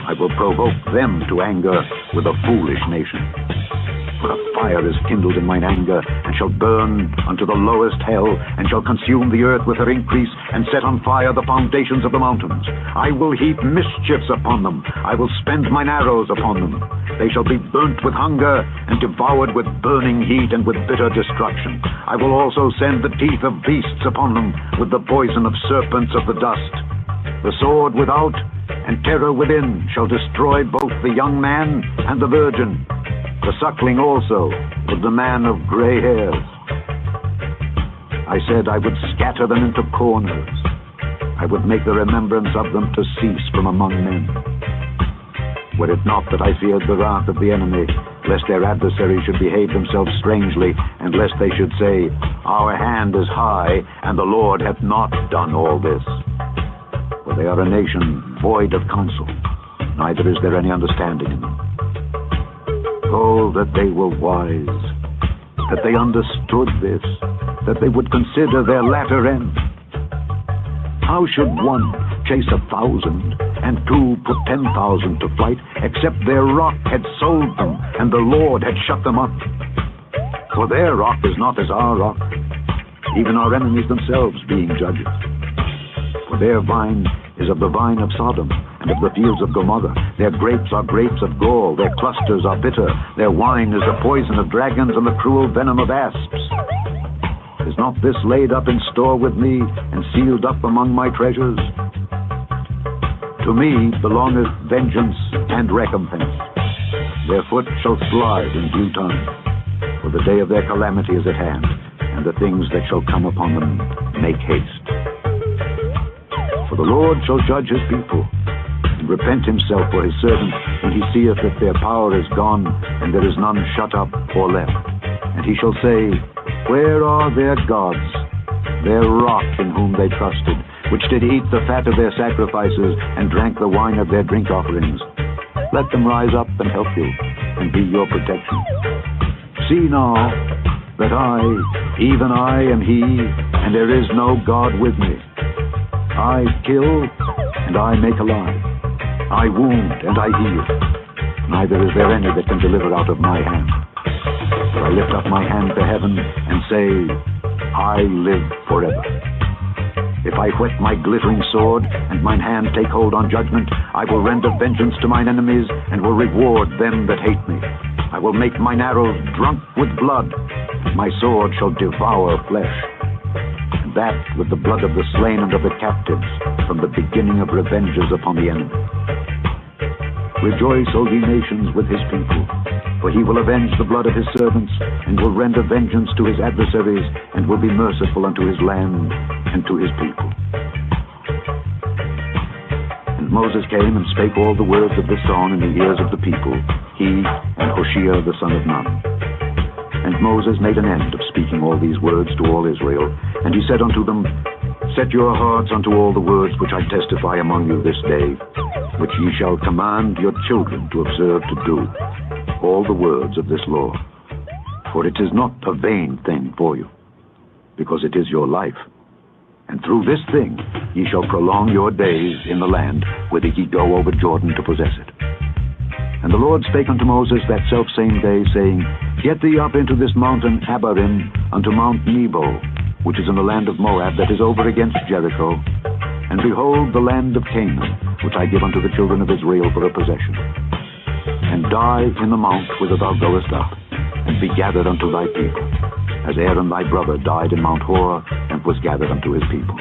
I will provoke them to anger with a foolish nation. For a fire is kindled in mine anger, and shall burn unto the lowest hell, and shall consume the earth with her increase, and set on fire the foundations of the mountains. I will heap mischiefs upon them. I will spend mine arrows upon them. They shall be burnt with hunger, and devoured with burning heat, and with bitter destruction. I will also send the teeth of beasts upon them, with the poison of serpents of the dust. The sword without and terror within shall destroy both the young man and the virgin, the suckling also with the man of gray hairs. I said I would scatter them into corners. I would make the remembrance of them to cease from among men. Were it not that I feared the wrath of the enemy, lest their adversaries should behave themselves strangely, and lest they should say, Our hand is high, and the Lord hath not done all this. For they are a nation void of counsel, neither is there any understanding in them. Oh, that they were wise, that they understood this, that they would consider their latter end. How should one chase 1,000 and two put 10,000 to flight, except their rock had sold them and the Lord had shut them up? For their rock is not as our rock, even our enemies themselves being judges. For their vine is of the vine of Sodom and of the fields of Gomorrah. Their grapes are grapes of gall, their clusters are bitter, their wine is the poison of dragons and the cruel venom of asps. Is not this laid up in store with me and sealed up among my treasures? To me belongeth vengeance and recompense. Their foot shall slide in due time, for the day of their calamity is at hand, and the things that shall come upon them make haste. For the Lord shall judge his people, and repent himself for his servants, when he seeth that their power is gone, and there is none shut up or left. And he shall say, Where are their gods, their rock in whom they trusted, which did eat the fat of their sacrifices, and drank the wine of their drink offerings? Let them rise up and help you, and be your protection. See now, that I, even I, am he, and there is no God with me. I kill, and I make alive. I wound, and I heal. Neither is there any that can deliver out of my hand. For I lift up my hand to heaven, and say, I live forever. If I whet my glittering sword, and mine hand take hold on judgment, I will render vengeance to mine enemies, and will reward them that hate me. I will make mine arrows drunk with blood, and my sword shall devour flesh. And that with the blood of the slain and of the captives, from the beginning of revenges upon the enemy. Rejoice, O ye nations, with his people, for he will avenge the blood of his servants, and will render vengeance to his adversaries, and will be merciful unto his land and to his people. And Moses came and spake all the words of this song in the ears of the people, he and Hoshea the son of Nun. And Moses made an end of speaking all these words to all Israel, and he said unto them, Set your hearts unto all the words which I testify among you this day, which ye shall command your children to observe to do, all the words of this law. For it is not a vain thing for you, because it is your life. And through this thing ye shall prolong your days in the land, whither ye go over Jordan to possess it. And the Lord spake unto Moses that selfsame day, saying, Get thee up into this mountain Abarim, unto Mount Nebo, which is in the land of Moab, that is over against Jericho, and behold the land of Canaan, which I give unto the children of Israel for a possession. And die in the mount whither thou goest up, and be gathered unto thy people, as Aaron thy brother died in Mount Hor, and was gathered unto his people.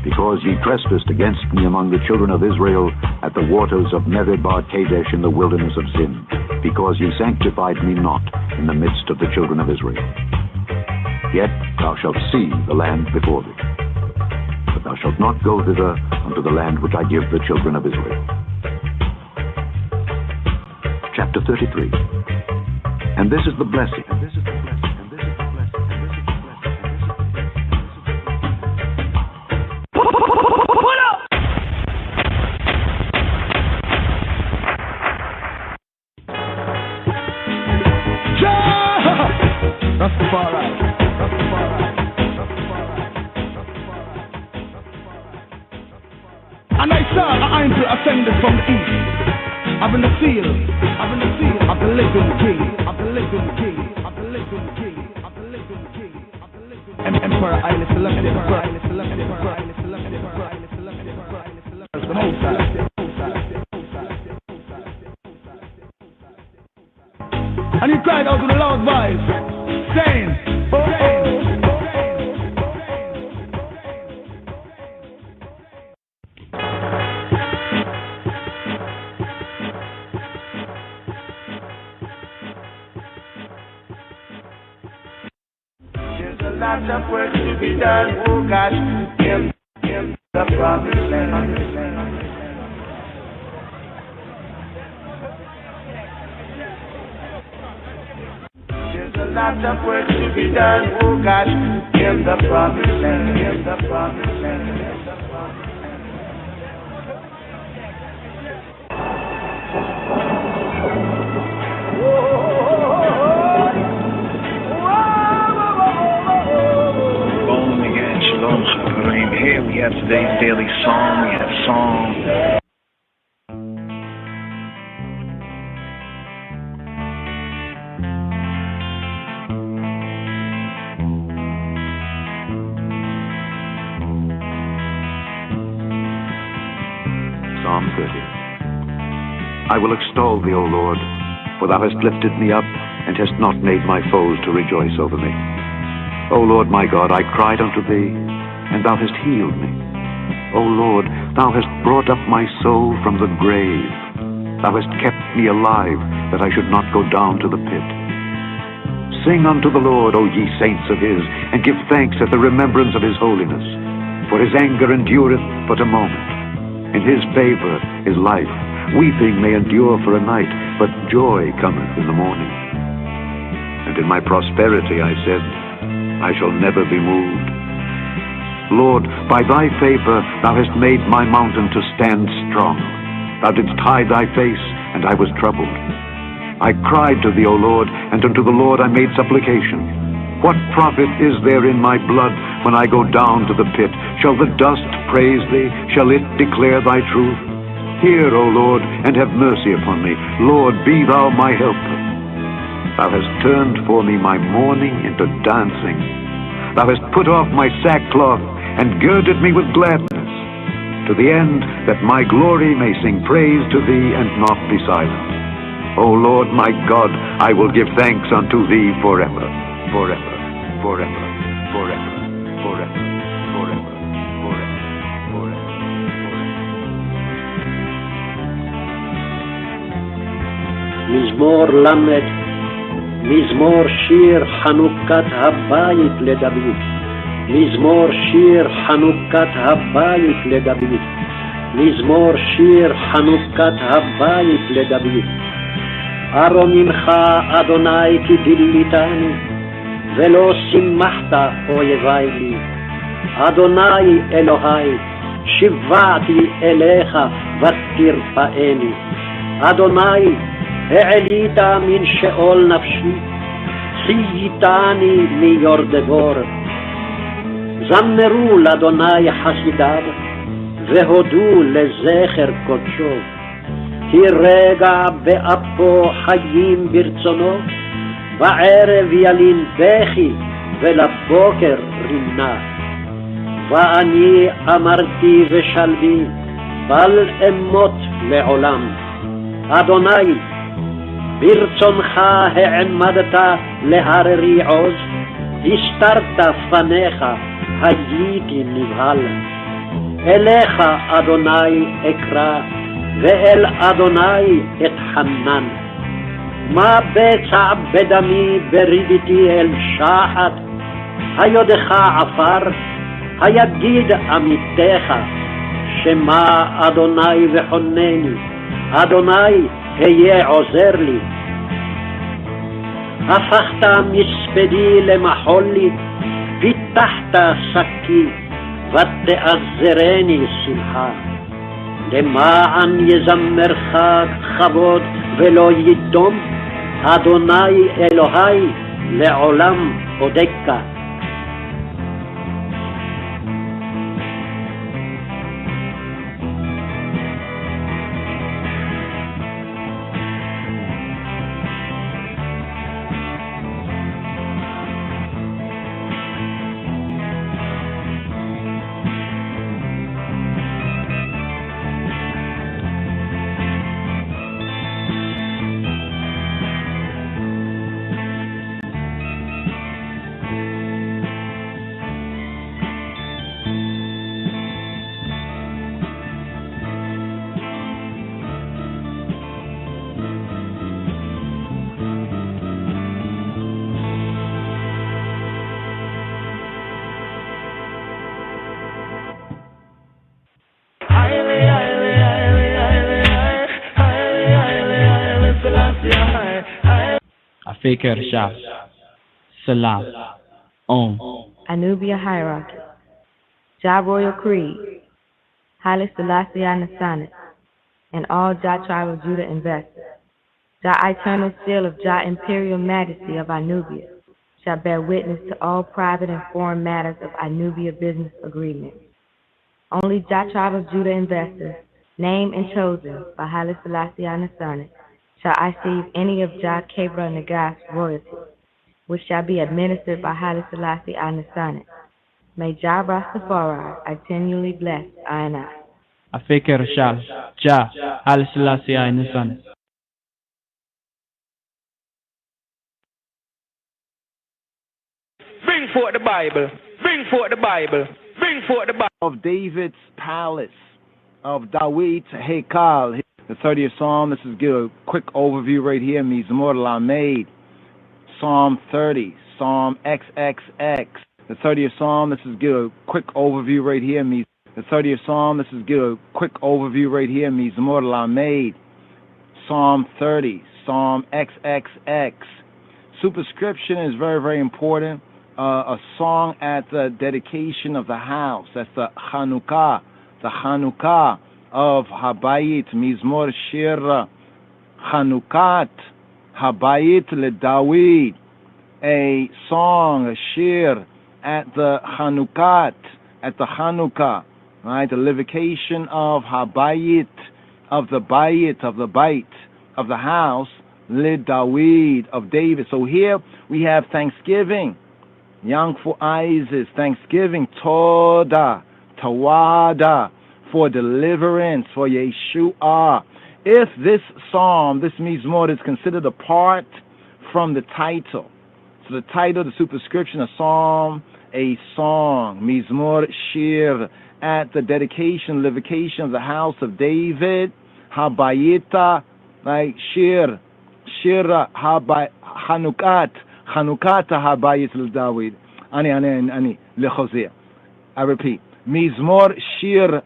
Because ye trespassed against me among the children of Israel at the waters of Meribah Kadesh in the wilderness of Zin, because ye sanctified me not in the midst of the children of Israel. Yet thou shalt see the land before thee, but thou shalt not go thither unto the land which I give the children of Israel. Chapter 33. And this is the blessing. And this is the blessing. And this is the blessing. And this is the blessing. And this is the blessing. Put up! Rastafari. And I saw an angel ascended from the east, having the seal of the living king, of the living king, of the living king, of the living king, of the living king. Emperor Haile Selassie, Emperor Haile Selassie, Emperor Haile Selassie, Emperor Haile Selassie, Emperor Haile Selassie, the Most High. And he cried out with a loud voice, saying, oh, oh. lot of work to be done, oh gosh, in the promised land. There's a lot of work to be done, oh gosh, in the promised land, in the promised land, in the promised land. Here we have today's daily psalm. We have Psalm. Psalm 30. I will extol thee, O Lord, for thou hast lifted me up, and hast not made my foes to rejoice over me. O Lord my God, I cried unto thee, and thou hast healed me. O Lord, thou hast brought up my soul from the grave. Thou hast kept me alive, that I should not go down to the pit. Sing unto the Lord, O ye saints of his, and give thanks at the remembrance of his holiness. For his anger endureth but a moment. In his favor is life. Weeping may endure for a night, but joy cometh in the morning. And in my prosperity I said, I shall never be moved. Lord, by thy favor thou hast made my mountain to stand strong. Thou didst hide thy face, and I was troubled. I cried to thee, O Lord, and unto the Lord I made supplication. What profit is there in my blood when I go down to the pit? Shall the dust praise thee? Shall it declare thy truth? Hear, O Lord, and have mercy upon me. Lord, be thou my helper. Thou hast turned for me my mourning into dancing. Thou hast put off my sackcloth and girded me with gladness, to the end that my glory may sing praise to thee and not be silent. O Lord my God, I will give thanks unto thee forever, forever, forever, forever, forever, forever, forever, forever. מזמור למד, מזמור שיר חנוכת הבית לדוד. מזמור שיר חנוכת הבית לדוד. מזמור שיר חנוכת הבית לדוד. ארוממך אדוני כי דיליתני, ולא שימחת אויבי לי. אדוני אלוהי, שיוועתי אליך ותרפאני. אדוני, העלית מן שאול נפשי, חייתני מיורדבור. זמרו לאדוני חסידיו, והודו לזכר קודשו. כי רגע באפו חיים ברצונו, בערב ילין בכי ולבוקר רינה. ואני אמרתי ושלבי, בל אמות לעולם. אדוני, ברצונך העמדת להררי עוז, הסתרת פניך, הייתי נבהל. אליך אדוני אקרא, ואל אדוני אתחנן. מה בצע בדמי ברידיתי אל שחת, היודך עפר, היגיד עמיתך, שמע אדוני וחונני, אדוני היה עוזר לי. הפכת מספדי למחול לי, פיתחת שקי, ותעזרני שמחה. למען יזמרך כבוד ולא ידום, אדוני אלוהי לעולם אודקה. Fikr Shah. Salam. Om. Anubia Hierarchy. Jah Royal Creed. Haile Selassie Nasanet. And all Jah Tribe of Judah investors. Jah Eternal Seal of Jah Imperial Majesty of Anubia shall bear witness to all private and foreign matters of Anubia business agreements. Only Jah Tribe of Judah investors, named and chosen by Haile Selassie Nasanet, shall receive any of Jah Kebra Nagast royalty, which shall be administered by Haile Selassie Nasanet. May Jah Rastafari continually bless I and I. Fikr Shah. Jah Haile Selassie Nasanet. Bring forth the Bible. Bring forth the Bible. Bring forth the Bible. Of David's palace, of Dawid's Hekal. The 30th Psalm, this is give a quick overview right here. Mizmor Lamed. Psalm 30. Psalm XXX. The 30th Psalm, this is give a quick overview right here. The 30th Psalm, this is give a quick overview right here. Mizmor Lamed. Psalm 30. Psalm XXX. Superscription is very, very important. A song at the dedication of the house. That's the Chanukah of Habayit, Mizmor Shir, Chanukat Habayit LeDavid. A song, a shir at the Chanukat, at the Chanukah, right? The livocation of Habayit, of the Bayit, of the house, LeDavid, of David. So here we have thanksgiving. Young for Isis, thanksgiving, Toda, Tawada, for deliverance, for Yeshua. If this psalm, this Mizmor, is considered apart from the title, so the title, the superscription, a psalm, a song, Mizmor Shir, at the dedication, livocation of the house of David, Habayita, like Shir, Hanukat, Chanukata Habayit LeDavid. Ani, lechozeh. I repeat. Mizmor Shir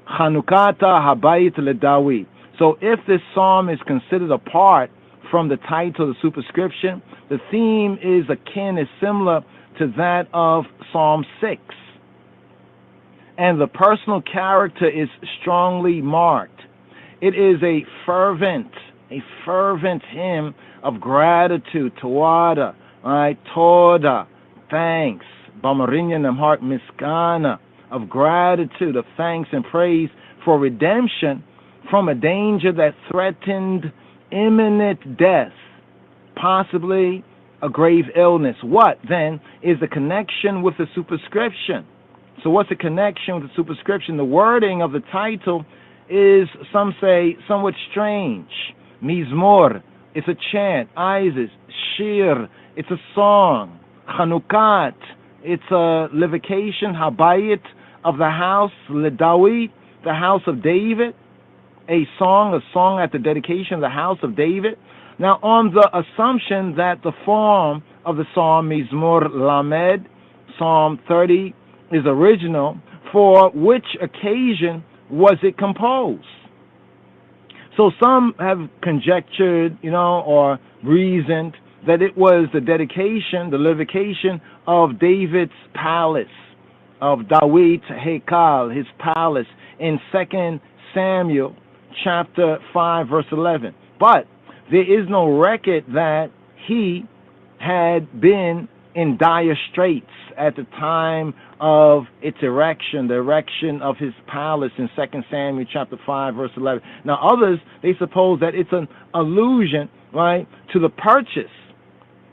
Chanukata Habayit LeDavid. So if this psalm is considered apart from the title, the superscription, the theme is similar to that of Psalm 6. And the personal character is strongly marked. It is a fervent hymn of gratitude, Tawada, right? Toda, thanks, Bamarinyan and heart Miskana, of gratitude, of thanks and praise for redemption from a danger that threatened imminent death, possibly a grave illness. What then is the connection with the superscription? So what's the connection with the superscription? The wording of the title is, some say, somewhat strange. Mizmor, it's a chant. Isis, Shir, it's a song. Chanukat, it's a livocation. Habayit, of the house. LeDavid, the house of David. A song at the dedication of the house of David. Now, on the assumption that the form of the psalm, Mizmor Lamed, Psalm 30, is original, for which occasion was it composed? So some have conjectured, or reasoned that it was the dedication, the livocation of David's palace, of Dawid's Hekal, his palace, in 2 Samuel chapter 5, verse 11. But there is no record that he had been in dire straits at the time of its erection, the erection of his palace in 2 Samuel chapter 5, verse 11. Now others, they suppose that it's an allusion, right, to the purchase,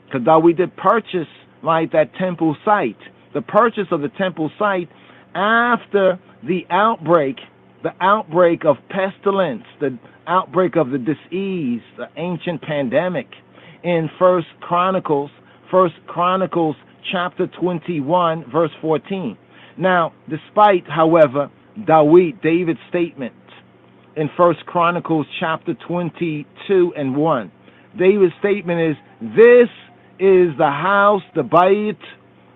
because Dawid did purchase, right, that temple site, the purchase of the temple site after the outbreak of pestilence, the outbreak of the disease, the ancient pandemic in 1 Chronicles chapter 21, verse 14. Now, despite, however, David's statement in 1 Chronicles chapter 22 and 1, David's statement is, this is the house, the Bayit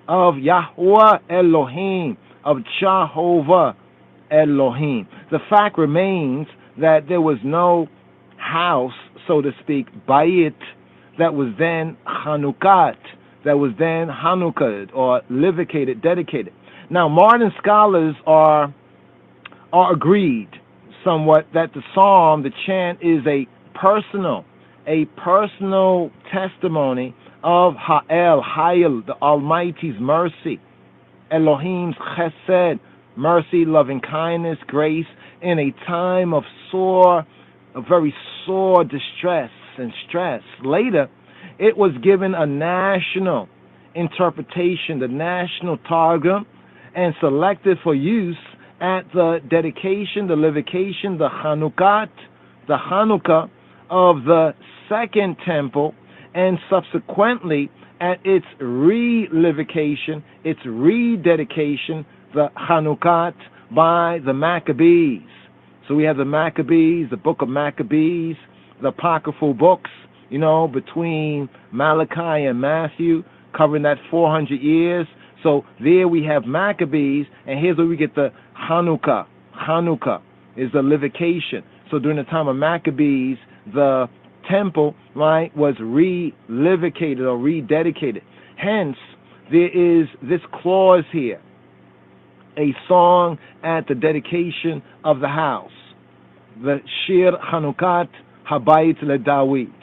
of Yahweh Elohim, of Jehovah Elohim. The fact remains that there was no house, so to speak, Bayit, that was then Chanukat, that was then Hanukkah, or livicated, dedicated. Now, modern scholars are agreed somewhat that the psalm, the chant, is a personal testimony of Hayel, the Almighty's mercy, Elohim's chesed, mercy, loving kindness, grace, in a time of very sore distress and stress. Later, it was given a national interpretation, the national Targum, and selected for use at the dedication, the livication, the Hanukkah of the second temple, and subsequently at its relivication, its rededication, the Hanukkah by the Maccabees. So we have the Maccabees, the book of Maccabees, the apocryphal books, between Malachi and Matthew, covering that 400 years. So there we have Maccabees, and here's where we get the Hanukkah. Hanukkah is the livication. So during the time of Maccabees, the temple, right, was relivicated or rededicated. Hence, there is this clause here, a song at the dedication of the house, the Shir Chanukat Habayit LeDawid.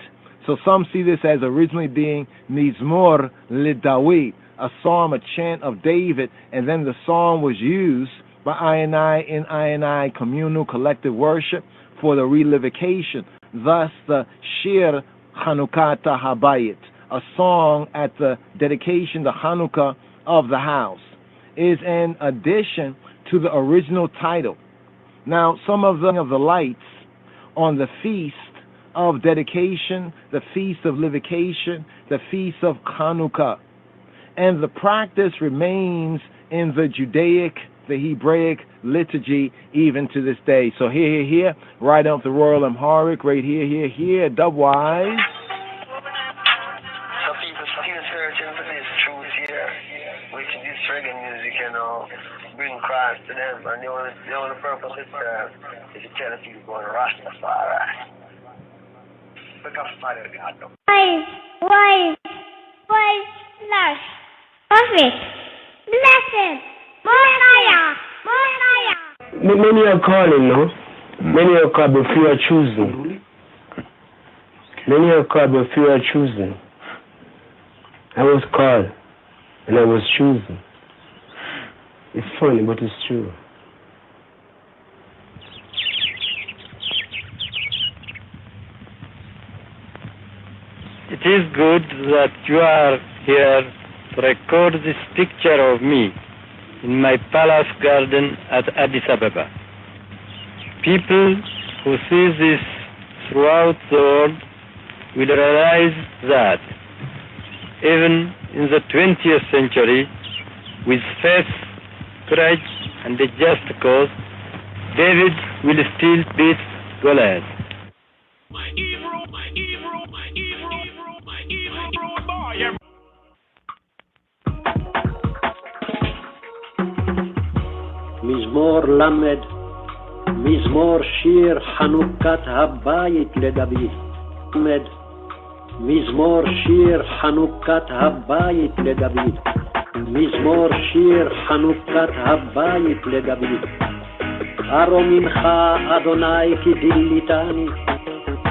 So some see this as originally being Mizmor LeDawid, a psalm, a chant of David, and then the psalm was used by I in I communal collective worship for the relivication. Thus the Shir Chanukat Habayit, a song at the dedication, the Hanukkah of the house, is an addition to the original title. Now, some of the lights on the feast of dedication, the feast of livication, the feast of Hanukkah, and the practice remains in the Judaic, the Hebraic liturgy even to this day. So here, right off the Royal Amharic, right here, dubwise. Some people still searching for this truth here, which this reggae music, bring Christ to them, and the only purpose it serves is to tell the people going Rastafari. Because Father God knows. Wise, lush, perfect, blessed, Messiah. Many are calling, no? Many are called, but few are choosing. Many are called, but few are choosing. I was called, and I was chosen. It's funny, but it's true. It is good that you are here to record this picture of me in my palace garden at Addis Ababa. People who see this throughout the world will realize that even in the 20th century, with faith, courage, and a just cause, David will still beat Goliath. מזמור למד, מזמור שיר חנוכת הבית לדוד. למד, מזמור שיר חנוכת הבית לדוד. מזמור שיר חנוכת הבית לדוד. ארוממך אדוני כי דיליתני,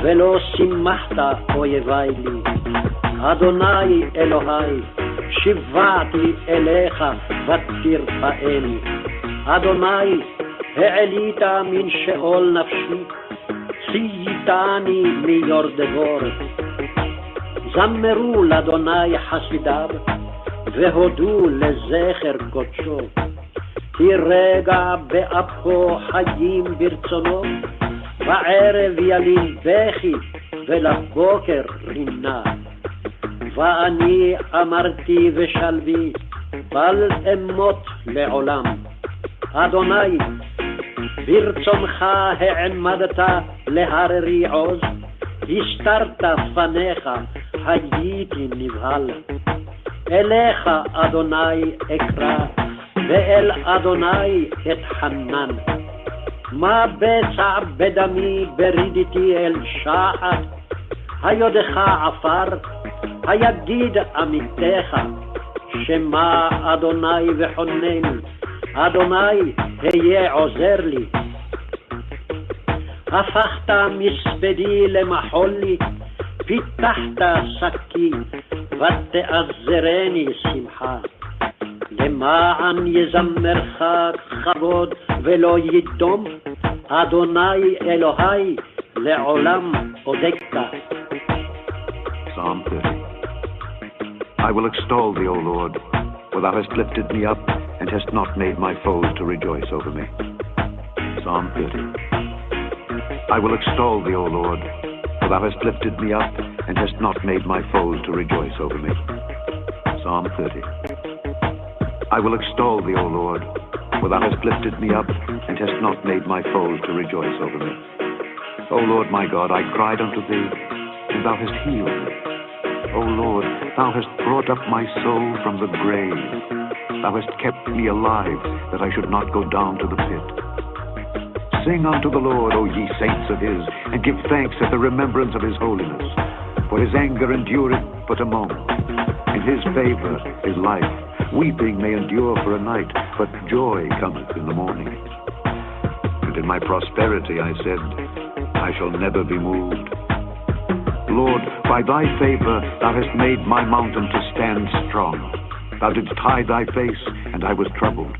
ולא שימחת אויבי לי. אדוני אלוהי, שיוועתי אליך ותרפאני. אדוני, העלית מן שאול נפשי, צייתני מיור דבור. זמרו לאדוני חסידיו, והודו לזכר קודשו. כי רגע באפו חיים ברצונו, בערב ילין בכי, ולבוקר רינה. ואני אמרתי ושלבי, בל אמות לעולם. אדוני, ברצונך העמדת להררי עוז, הסתרת פניך, הייתי נבהל. אליך אדוני אקרא, ואל אדוני אתחנן. מה בצע בדמי ברידתי אל שחת, היודך עפר, היגיד עמיתך, שמע אדוני וחונני, אדוני היה עוזר לי. הפכת מספדי למחול לי, פיתחת שקי, ותעזרני שמחה. למען יזמרך כבוד ולא ידום, אדוני אלוהי לעולם אודקת. Psalm 30. I will extol thee, O Lord, for thou hast lifted me up, and hast not made my foes to rejoice over me. Psalm 30. I will extol thee, O Lord, for thou hast lifted me up, and hast not made my foes to rejoice over me. Psalm 30. I will extol thee, O Lord, for thou hast lifted me up, and hast not made my foes to rejoice over me. O Lord my God, I cried unto thee, and thou hast healed me. O Lord, thou hast brought up my soul from the grave. Thou hast kept me alive, that I should not go down to the pit. Sing unto the Lord, O ye saints of his, and give thanks at the remembrance of his holiness. For his anger endureth but a moment. In his favor is life. Weeping may endure for a night, but joy cometh in the morning. And in my prosperity I said, I shall never be moved. Lord, by thy favor thou hast made my mountain to stand strong. Thou didst hide thy face, and I was troubled.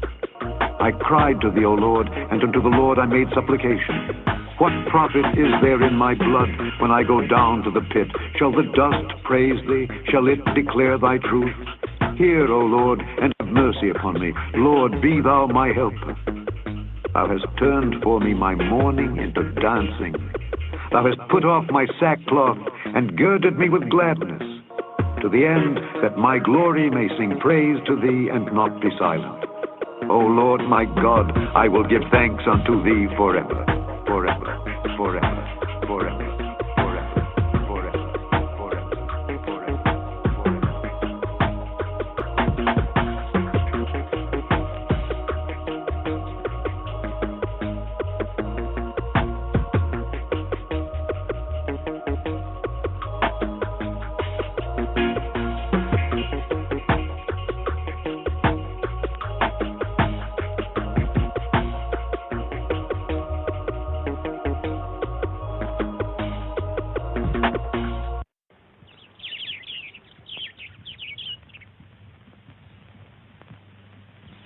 I cried to thee, O Lord, and unto the Lord I made supplication. What profit is there in my blood when I go down to the pit? Shall the dust praise thee? Shall it declare thy truth? Hear, O Lord, and have mercy upon me. Lord, be thou my helper. Thou hast turned for me my mourning into dancing. Thou hast put off my sackcloth and girded me with gladness, to the end that my glory may sing praise to thee and not be silent. O Lord my God, I will give thanks unto thee forever, forever, forever, forever.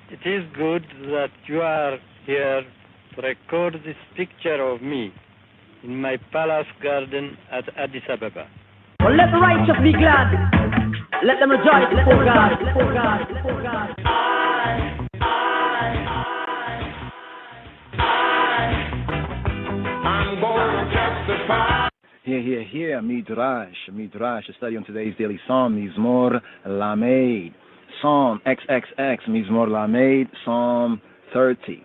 It is good that you are here to record this picture of me in my palace garden at Addis Ababa. Well, let the righteous be glad. Let them rejoice before God. Before God. Before God. I'm going to testify. Here, Midrash, a study on today's daily Psalm, Mizmor Lamed. Psalm XXX, Mizmor Lamed, Psalm 30.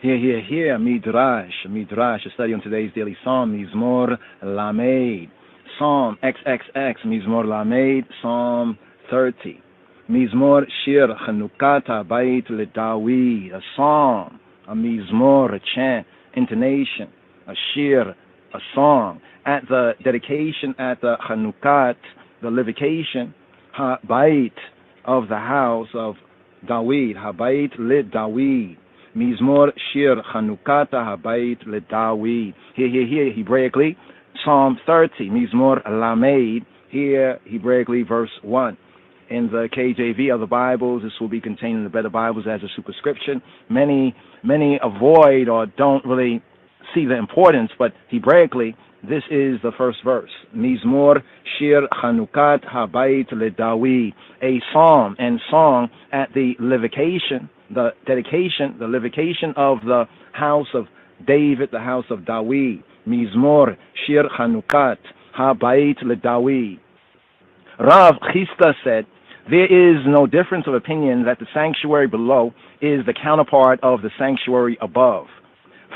Here, Midrash, a study on today's daily Psalm, Mizmor Lamed. Psalm XXX, Mizmor Lamed, Psalm 30. Mizmor Shir Chanukat HaBayit LeDavid, a psalm, a mizmor, a chant, intonation, a shir, a song. At the dedication, at the Chanukat, the livication, HaBayit, of the house of David, HaBayit LeDavid. Mizmor Shir Chanukata HaBayit LeDavid. Here, Hebraically, Psalm 30, Mizmor Lamed, here, Hebraically, verse 1. In the KJV of the Bibles, this will be contained in the better Bibles as a superscription. Many avoid or don't really see the importance, but Hebraically, this is the first verse. Mizmor Shir Chanukat HaBayit LeDavid, a psalm and song at the livication, the dedication, the livication of the house of David, the house of David. Mizmor Shir Chanukat HaBayit LeDavid. Rav Chisda said, there is no difference of opinion that the sanctuary below is the counterpart of the sanctuary above.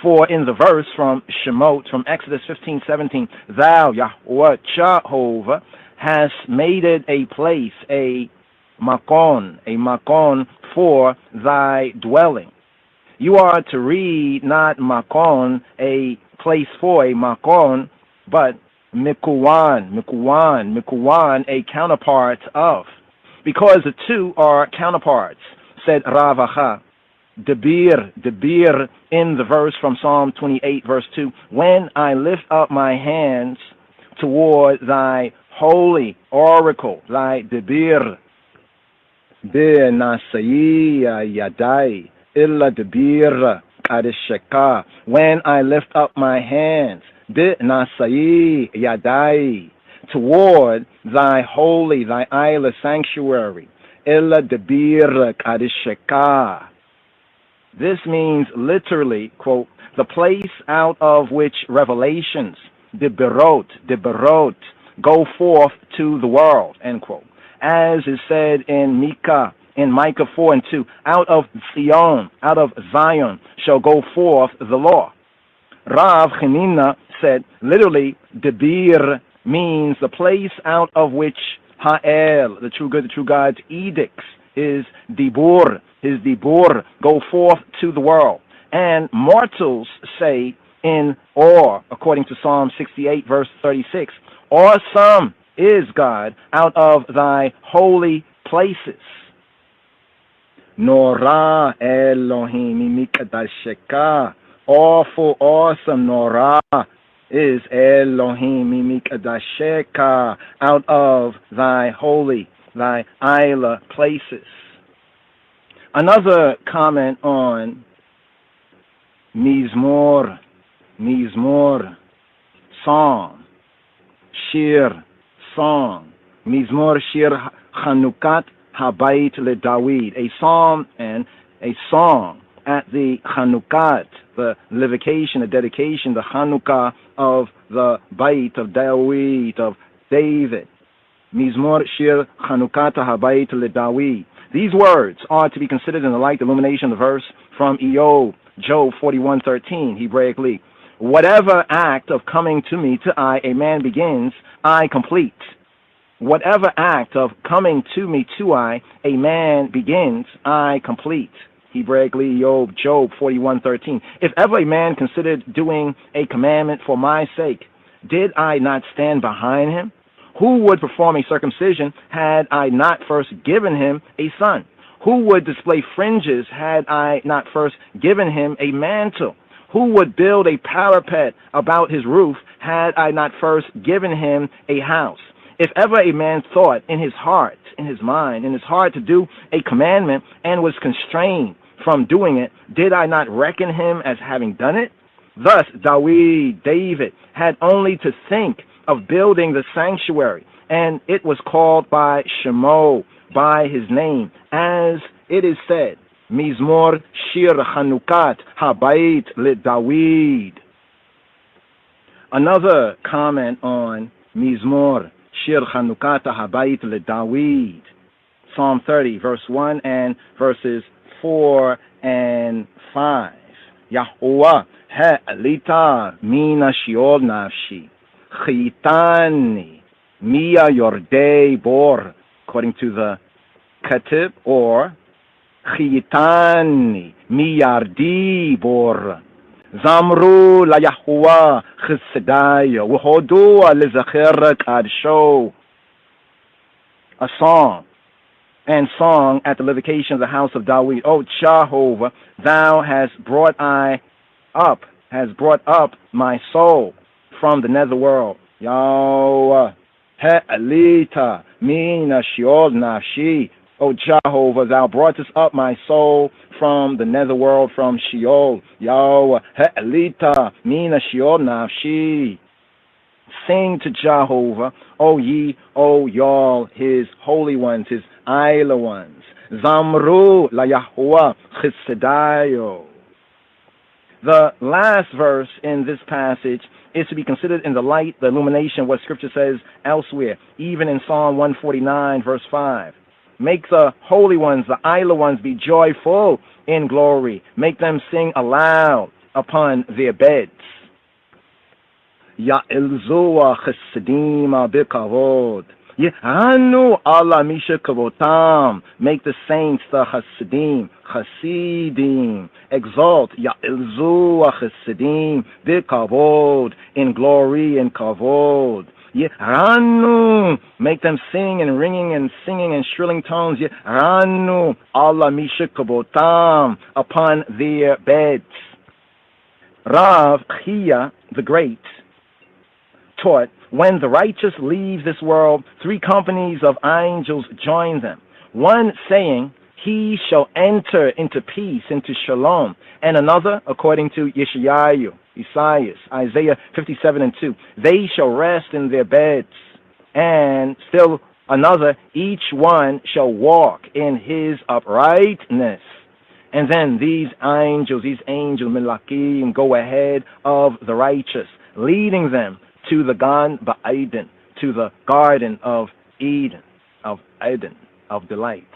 For in the verse from Shemot, from Exodus 15:17, thou, Yahweh Jehovah, hast made it a place, a makon for thy dwelling. You are to read not makon, a place for a makon, but Mikuwan, a counterpart of. Because the two are counterparts, said Ravacha. Debir, in the verse from Psalm 28, verse 2, when I lift up my hands toward thy holy oracle, thy Debir, Nasayi Yadai, Illa Debir Kadesheka, when I lift up my hands, Nasayi Yadai, toward thy holy, thy isla sanctuary, Illa Debir Kadesheka. This means literally, quote, the place out of which revelations, Deberot, go forth to the world, end quote. As is said in Micah 4 and 2, out of Zion shall go forth the law. Rav Chanina said, literally, Debir means the place out of which Ha'el, the true good, the true God's edicts, his dibur, go forth to the world. And mortals say in Or, according to Psalm 68, verse 36, awesome is God out of thy holy places. Nora Elohim mikadasheka, awful, awesome, Nora is Elohim mikadasheka, out of thy holy, thy isla places. Another comment on Mizmor, song, shir, song, Mizmor shir Chanukat Habayit LeDavid, a psalm and a song at the Chanukat, the livication, the dedication, the Chanukah of the Bayit of David, of David. Mizmor shir Chanukat Habayit LeDavid. These words are to be considered in the light illumination of the verse from Job 41:13, Hebraically. Whatever act of coming to me to I a man begins, I complete. Whatever act of coming to me to I a man begins, I complete. Hebraically, Job 41:13. If ever a man considered doing a commandment for my sake, did I not stand behind him? Who would perform a circumcision had I not first given him a son? Who would display fringes had I not first given him a mantle? Who would build a parapet about his roof had I not first given him a house? If ever a man thought in his heart, in his mind, in his heart to do a commandment and was constrained from doing it, did I not reckon him as having done it? Thus David, had only to think of building the sanctuary, and it was called by Shemo, by his name, as it is said, Mizmor shir Chanukat Habayit LeDavid. Another comment on Mizmor shir Chanukat Habayit LeDavid, Psalm 30, verse 1 and verses 4 and 5. Yahuwah ha'alita mina shiol nafshi, chitani miya yordei bor, according to the Ketib, or chitani miyardi bor. Zamru la Yahuwah chesedaya v'hodu lezacher kadsho. A song and song at the livication of the house of David. O Jehovah, thou hast brought up my soul from the netherworld. Yahweh, he'alita mina shiol nafshi. O Jehovah, thou broughtest up my soul from the netherworld, from Sheol. Yahweh, he'alita mina shiol nafshi. Sing to Jehovah, O ye, O y'all, his holy ones, his isla ones. Zamru la Yahuwah chesedayo. The last verse in this passage is to be considered in the light, the illumination of what Scripture says elsewhere, even in Psalm 149, verse 5. Make the holy ones, the isla ones, be joyful in glory. Make them sing aloud upon their beds. Ya'ilzua chesedima bikavod. Yehanu Allah Misha Kavotam. Make the saints the Hasidim. Exalt Ya'ilzu Hasidim. Bikavod. In glory and kavod. Yehanu. Make them sing and ringing and singing and shrilling tones. Yehanu Allah Misha Kavotam. Upon their beds. Rav Chia the Great taught, when the righteous leave this world, 3 companies of angels join them. One saying, he shall enter into peace, into shalom. And another, according to Yeshayahu, Isaiah 57:2, they shall rest in their beds. And still another, each one shall walk in his uprightness. And then these angels, Milakim, go ahead of the righteous, leading them to the Gan Ba'iden, to the Garden of Eden, of delights.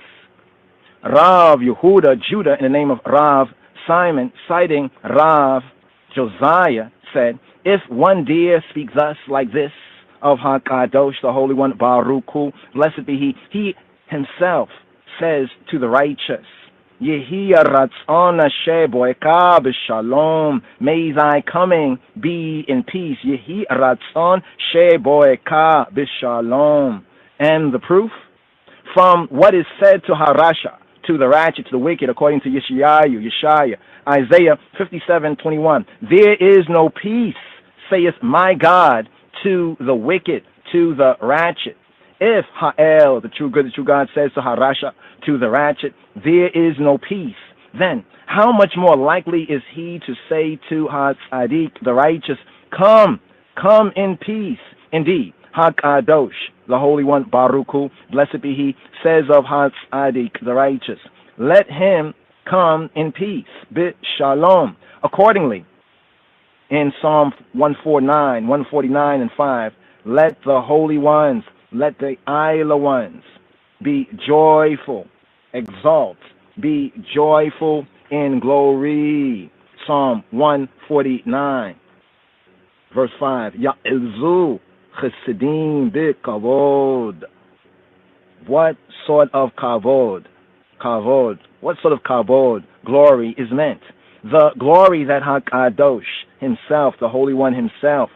Rav Yehuda, Judah, in the name of Rav Simon, citing Rav Josiah, said, if one dare speak thus like this of HaKadosh, the Holy One, Baruch Hu, blessed be he himself says to the righteous, Yehi ratzon asher boeka b'shalom. May thy coming be in peace. Yehi ratzon asher boeka b'shalom. And the proof? From what is said to Harasha, to the ratchet, to the wicked, according to Yeshaya, Isaiah 57:21. There is no peace, saith my God, to the wicked, to the ratchet. If Ha'el, the true good, the true God, says to Harasha, to the ratchet, there is no peace, then how much more likely is he to say to HaTzadik, the righteous, come in peace. Indeed, HaKadosh, the Holy One, Baruch Hu, blessed be he, says of HaTzadik, the righteous, let him come in peace, b'shalom. Accordingly, in Psalm 149 and 5, let the holy ones, let the Isla ones be joyful, exalt, be joyful in glory. Psalm 149, verse 5. Ya'ilzu chesidim b'kavod. What sort of kavod? Kavod. What sort of kavod, glory, is meant? The glory that HaKadosh himself, the Holy One himself,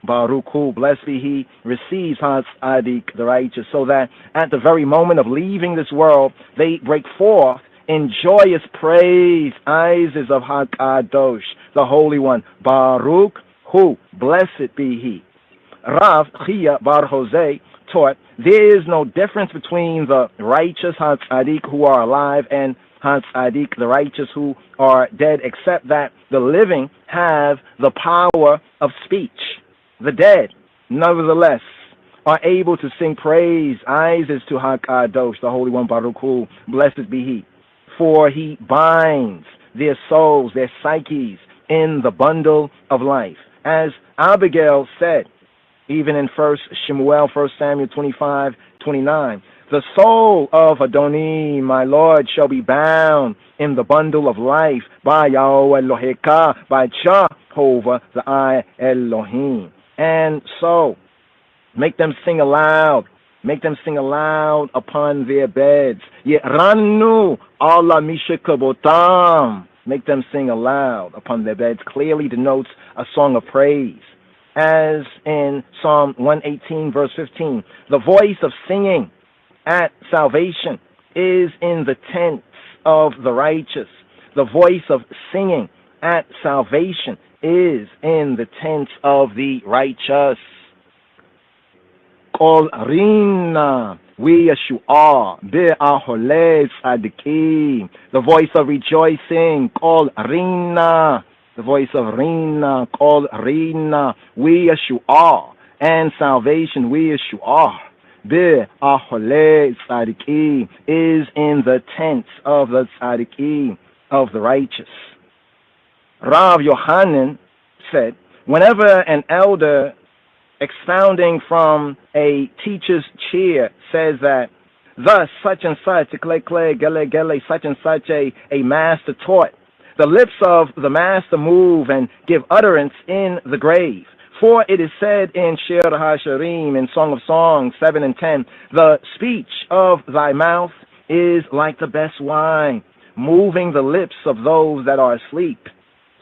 Baruch Hu, blessed be he, receives HaTzadik, the righteous, so that at the very moment of leaving this world, they break forth in joyous praise, Isis of HaKadosh, the Holy One, Baruch Hu, blessed be he. Rav Chia Bar Jose taught, there is no difference between the righteous HaTzadik who are alive and HaTzadik, the righteous who are dead, except that the living have the power of speech. The dead, nevertheless, are able to sing praise, Isis to HaKadosh, the Holy One, Baruch Hu, blessed be he. For he binds their souls, their psyches, in the bundle of life. As Abigail said, even in 1 Samuel 25:29, the soul of Adoni, my Lord, shall be bound in the bundle of life by Yahweh Eloheka, by Jehovah, the I Elohim. And so, make them sing aloud upon their beds. Yeranu Allah mishakabotam. Make them sing aloud upon their beds clearly denotes a song of praise. As in Psalm 118, verse 15, the voice of singing at salvation is in the tents of the righteous. The voice of singing at salvation is in the tents of the righteous. Kol rina we Yeshua be'ahole tzadikim. The voice of rejoicing, kol rina. The voice of rina, kol rina we Yeshua, and salvation we Yeshua be'ahole tzadikim is in the tents of the tzadikim, of the righteous. Rav Yohanan said, whenever an elder expounding from a teacher's chair says that, thus such and such, such and such a master taught, the lips of the master move and give utterance in the grave. For it is said in Shir HaShirim, in Song of Songs 7 and 10, the speech of thy mouth is like the best wine, moving the lips of those that are asleep.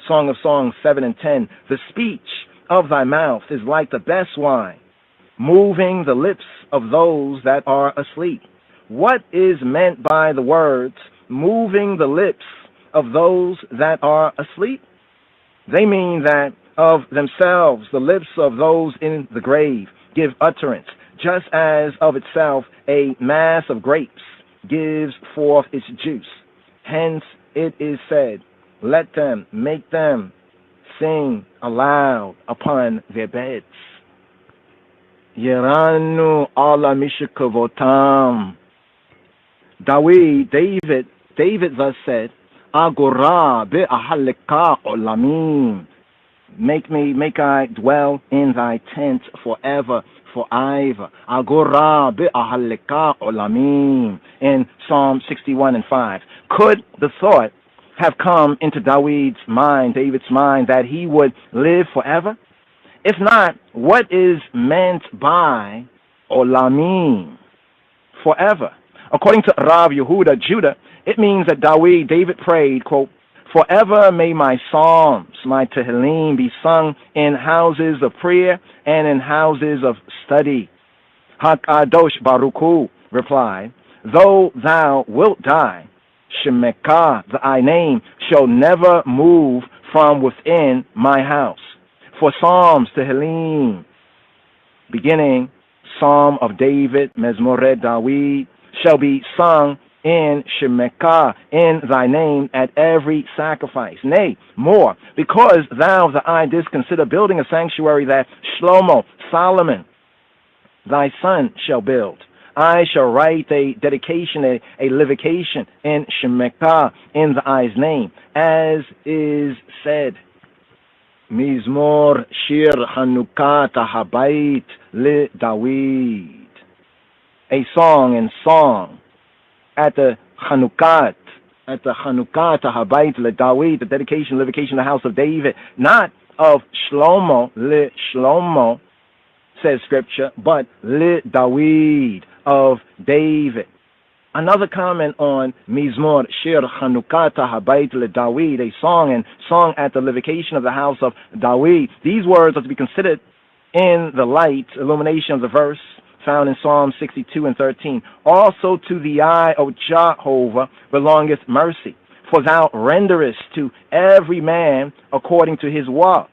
Song of Songs 7 and 10, the speech of thy mouth is like the best wine, moving the lips of those that are asleep. What is meant by the words, moving the lips of those that are asleep? They mean that of themselves, the lips of those in the grave give utterance, just as of itself a mass of grapes gives forth its juice. Hence it is said, let them, make them sing aloud upon their beds. Yeranu ala mishkavotam. David thus said, Agora be'ahaleka olamim. Make I dwell in thy tent forever, forever. Agora be'ahaleka olamim. In Psalm 61 and 5. Could the thought have come into David's mind that he would live forever? If not, what is meant by olamim, forever? According to Rav Yehuda Judah, it means that David prayed, quote, forever may my psalms, my tehillim, be sung in houses of prayer and in houses of study. HaKadosh Baruch Hu replied, though thou wilt die, Shemekah, thy name, shall never move from within my house. For psalms, tehillim, beginning Psalm of David, Mezmoret David, shall be sung in Shemekah, in thy name, at every sacrifice. Nay, more, because thou, the eye, didst consider building a sanctuary that Shlomo, Solomon, thy son, shall build. I shall write a dedication, a livocation in Shemekah, in the eye's name, as is said, Mizmor Shir Hanukat Habayit Le David. A song and song at the Hanukat Habayit Le David, the dedication, livocation of the house of David, not of Shlomo, Le Shlomo, says scripture, but Le David, of David. Another comment on Mizmor Shir Chanukata Habayit Le David, a song and song at the livocation of the house of David. These words are to be considered in the light illumination of the verse found in Psalm 62 and 13. Also to the eye, O Jehovah, belongeth mercy, for thou renderest to every man according to his work.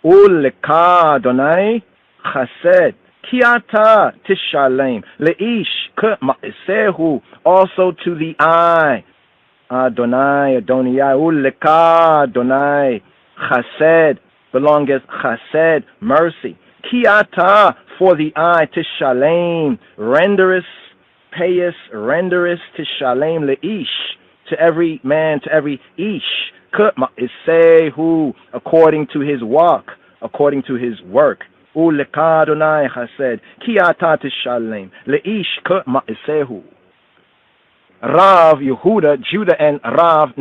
Uleka Adonai Chesed Kiata Tishalem Leish K'Ma'asehu, also to the eye, Adonai, Uleka Adonai Chesed, belongeth Chesed, mercy. Kiata, for the eye, Tishalem, renderest, payest, renderest, Tishalem Leish, to every man, to every Ish, K'Ma'asehu, according to his work, according to his work. Uleka Adonai Chesed, Ki ata tishalem, Leish K'Ma'asehu. Rav Yehuda, Judah, and Rav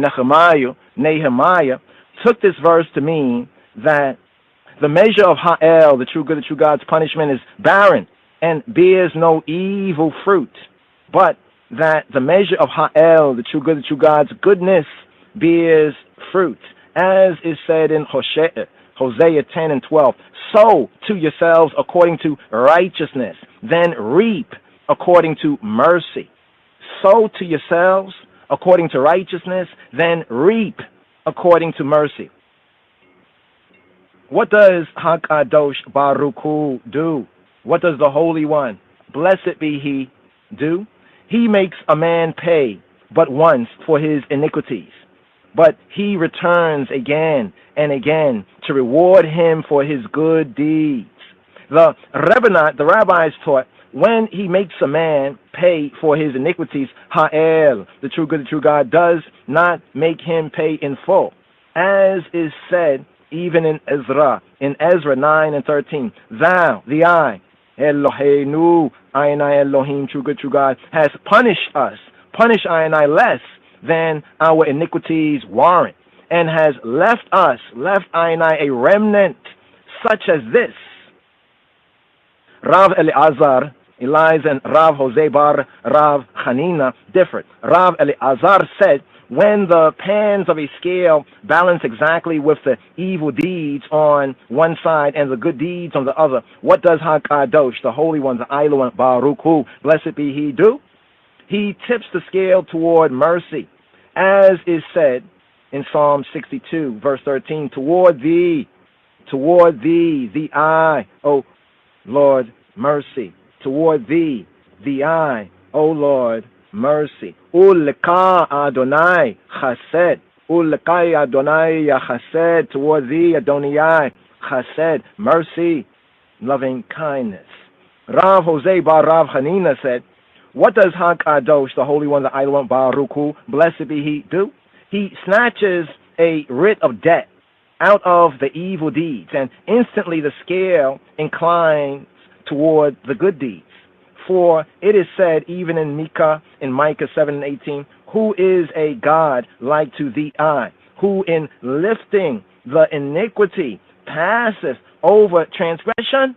Nehemiah took this verse to mean that the measure of Ha'el, the true good, the true God's punishment, is barren and bears no evil fruit, but that the measure of Ha'el, the true good, the true God's goodness, bears fruit, as is said in Hosea 10 and 12. Sow to yourselves according to righteousness, then reap according to mercy. Sow to yourselves according to righteousness, then reap according to mercy. What does HaKadosh Baruch Hu do? What does the Holy One, blessed be He, do? He makes a man pay but once for his iniquities, but He returns again and again to reward him for his good deeds. The rabbis taught, when He makes a man pay for his iniquities, Ha'el, the true good, the true God, does not make him pay in full, as is said even in Ezra 9 and 13. Thou, the I, Eloheinu, I and I Elohim, true good, true God, has punished us, punish I and I less than our iniquities warrant, and has left I and I a remnant such as this. Rav Eleazar, Eliza, and Rav Jose Bar Rav Hanina differed. Rav Eleazar said, when the pans of a scale balance exactly with the evil deeds on one side and the good deeds on the other, what does HaKadosh, the Holy One, the Ailu One, Baruch Hu, blessed be He, do? He tips the scale toward mercy, as is said in Psalm 62, verse 13, toward thee, the eye, O Lord, mercy. Toward thee, the eye, O Lord, mercy. Uleka Adonai chesed. Uleka Adonai chesed. Toward thee, Adonai chesed, mercy, loving kindness. Rav Jose Bar Rav Hanina said, what does HaKadosh, the Holy One, the Ailu One, Baruch Hu, blessed be He, do? He snatches a writ of debt out of the evil deeds, and instantly the scale inclines toward the good deeds. For it is said, even in Micah 7 and 18, who is a God like to thee, I, who in lifting the iniquity passeth over transgression?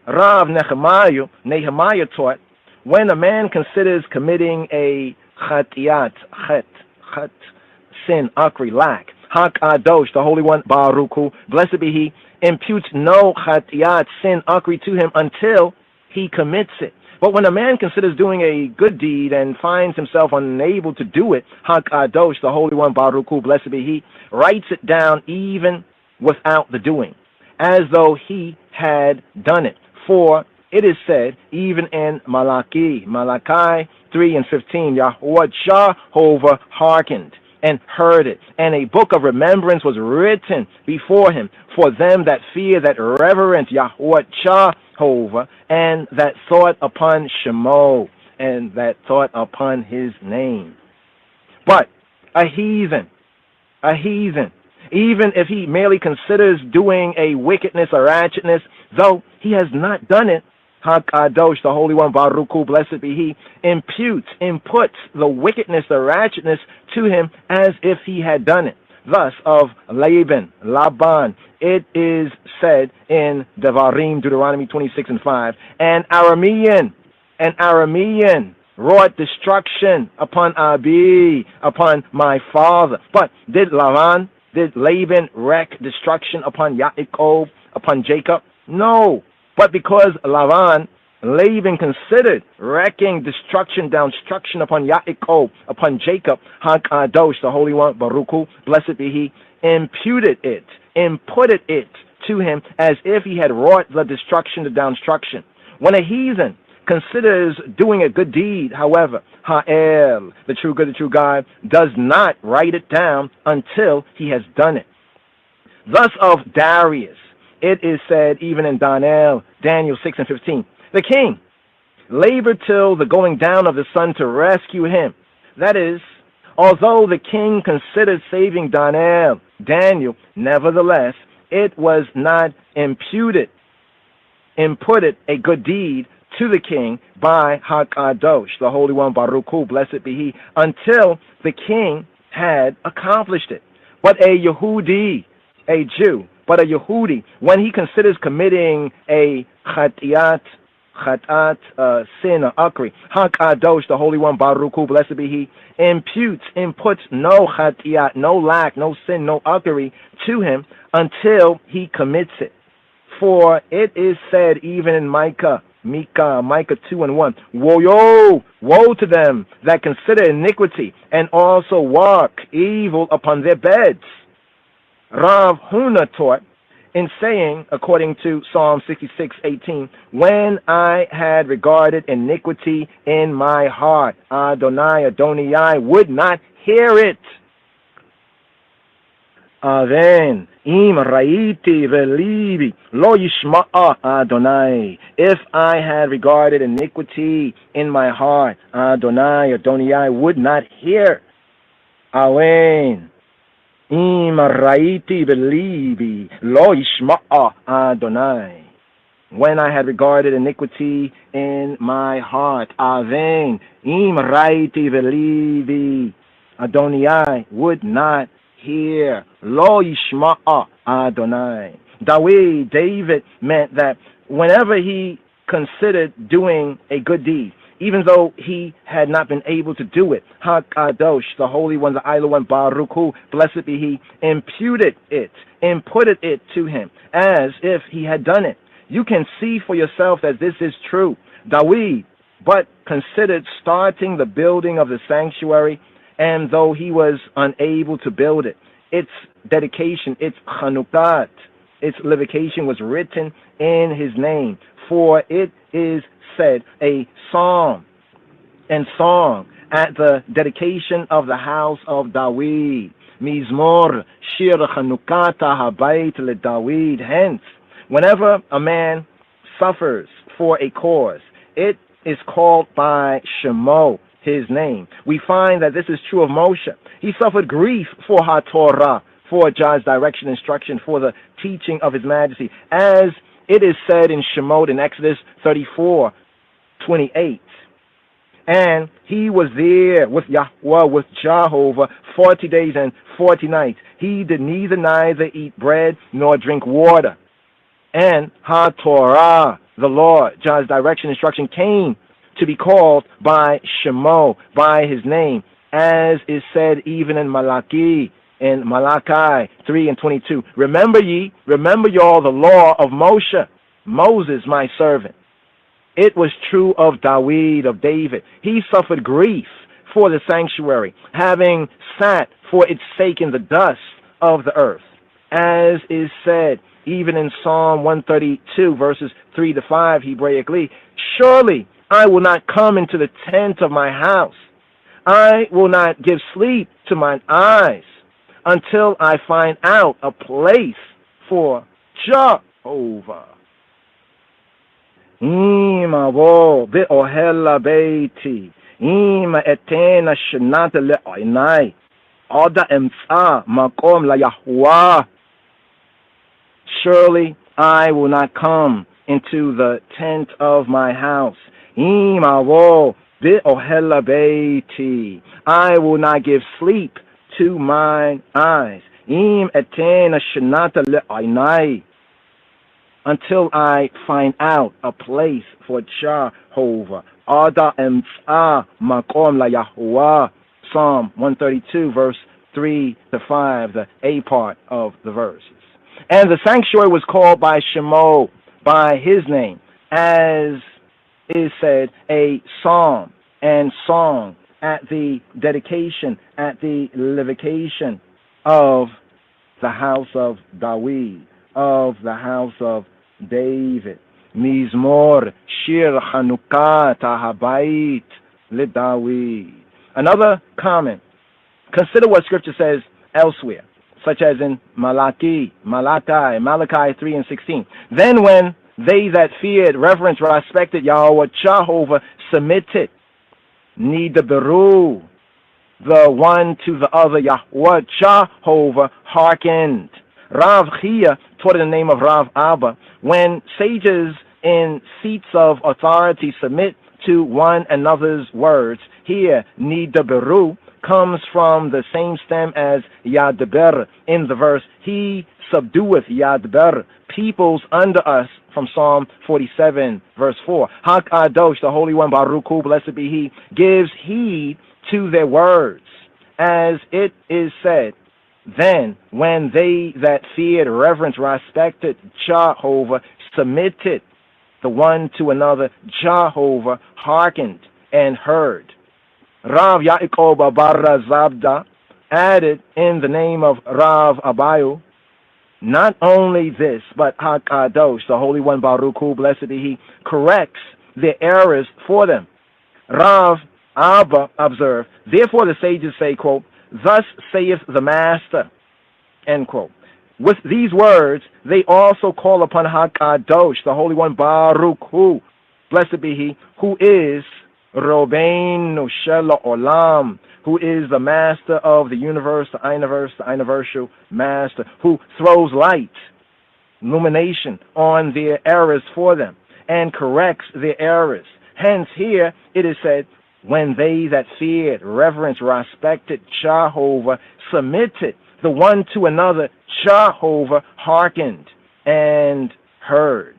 Rav Nehemiah taught, when a man considers committing a chatiyat, sin, akri, lack, HaKadosh, the Holy One, Baruch Hu, blessed be He, imputes no chatiyat, sin, akri to him until he commits it. But when a man considers doing a good deed and finds himself unable to do it, HaKadosh, the Holy One, Baruch Hu, blessed be He, writes it down even without the doing, as though he had done it. For it is said, even in Malachi 3 and 15, Yahweh Jehovah hearkened and heard it, and a book of remembrance was written before him for them that fear, that reverence Yahweh Jehovah, and that thought upon Shemo, and that thought upon His name. But a heathen, even if he merely considers doing a wickedness or ratchetness, though he has not done it, HaKadosh, the Holy One, Baruch Hu, blessed be He, inputs the wickedness, the ratchetness to him as if he had done it. Thus, of Laban, it is said in Devarim, Deuteronomy 26 and 5, an Aramean wrought destruction upon Abi, upon my father. But did Laban wreak destruction upon Yaakov, upon Jacob? No. But because Laban considered wrecking destruction upon Yaakov, upon Jacob, HaKadosh, the Holy One, Baruch Hu, blessed be He, imputed it to him as if he had wrought the destruction, the downstruction. When a heathen considers doing a good deed, however, Ha'el, the true good, the true God, does not write it down until he has done it. Thus of Darius, it is said even in Daniel 6 and 15, the king labored till the going down of the sun to rescue him. That is, although the king considered saving Daniel, nevertheless, it was not imputed a good deed to the king by HaKadosh, the Holy One, Baruch Hu, blessed be He, until the king had accomplished it. But a Yehudi, a Jew, when he considers committing a chatiyat, sin or akri, HaKadosh, the Holy One, Baruch Hu, blessed be He, inputs no chatiyat, no lack, no sin, no akri to him until he commits it. For it is said even in Micah 2 and 1, woe to them that consider iniquity and also walk evil upon their beds. Rav Huna taught in saying, according to Psalm 66:18, when I had regarded iniquity in my heart, Adonai would not hear it. Then, im raiti velibi lo yishma'a Adonai. If I had regarded iniquity in my heart, Adonai would not hear. Awen. Im raiti velibi lo yishma'a Adonai. When I had regarded iniquity in my heart, Aven. Im raiti velibi Adonai would not hear. Lo yishma'a Adonai. David meant that whenever he considered doing a good deed, even though he had not been able to do it, HaKadosh, the Holy One, the Idol One, Baruch Hu, blessed be He, imputed it, imputed it to him, as if he had done it. You can see for yourself that this is true. David but considered starting the building of the sanctuary, and though he was unable to build it, its dedication, its Chanukat, its livocation was written in his name, for it is said, a psalm and song at the dedication of the house of David. Mizmor Shir Chanukata Habayit le David. Hence, whenever a man suffers for a cause, it is called by Shemo, his name. We find that this is true of Moshe. He suffered grief for HaTorah, for God's direction, instruction, for the teaching of his majesty, as it is said in Shemot in Exodus 34:28. And he was there with Yahweh, with Jehovah, 40 days and 40 nights. He did neither eat bread nor drink water. And HaTorah, the Lord, God's direction, instruction, came to be called by Shemo, by his name, as is said even in Malachi 3:22. Remember y'all the law of Moses, my servant. It was true of David. He suffered grief for the sanctuary, having sat for its sake in the dust of the earth, as is said even in Psalm 132, verses 3-5, Hebraically, surely I will not come into the tent of my house. I will not give sleep to mine eyes until I find out a place for Jehovah. Ima vo be'ohela beiti, ima etena shenata le'oinai, oda emtsa makom la Yahuwah. Surely I will not come into the tent of my house. Ima vo be'ohela beiti, I will not give sleep to mine eyes. Im etena shenata le'oinai, until I find out a place for Jehovah. Ada emtsa makom la Yahuwah. Psalm 132, verse 3-5, the A part of the verses. And the sanctuary was called by Shemo, by his name, as is said, a psalm and song at the dedication, at the livocation of the house of David, of the house of David. Mizmor Shir Chanukat Habayit le David. Another comment. Consider what Scripture says elsewhere, such as in Malachi 3:16. Then when they that feared, reverenced, respected Yahweh Jehovah, submitted, Nidaberu, the one to the other, Yahweh Jehovah hearkened. Rav Chia taught in the name of Rav Abba, when sages in seats of authority submit to one another's words, here Nidaberu comes from the same stem as Yadber in the verse, he subdueth Yadber, peoples under us, from Psalm 47, verse 4. HaKadosh, the Holy One, Baruch Hu, blessed be He, gives heed to their words, as it is said, then when they that feared, reverenced, respected Jehovah, submitted the one to another, Jehovah hearkened and heard. Rav Yaakov Bar Zabda added in the name of Rav Abayu, not only this, but HaKadosh, the Holy One, Baruch Hu, blessed be He, corrects their errors for them. Rav Abba observed, therefore the sages say, quote, thus saith the Master, end quote. With these words, they also call upon HaKadosh, the Holy One, Baruch Hu, blessed be He, who is Robeinu Shel Olam, who is the Master of the universe, the universal Master, who throws light, illumination on their errors for them, and corrects their errors. Hence here it is said, when they that feared, reverenced, respected Jehovah, submitted the one to another, Jehovah hearkened and heard.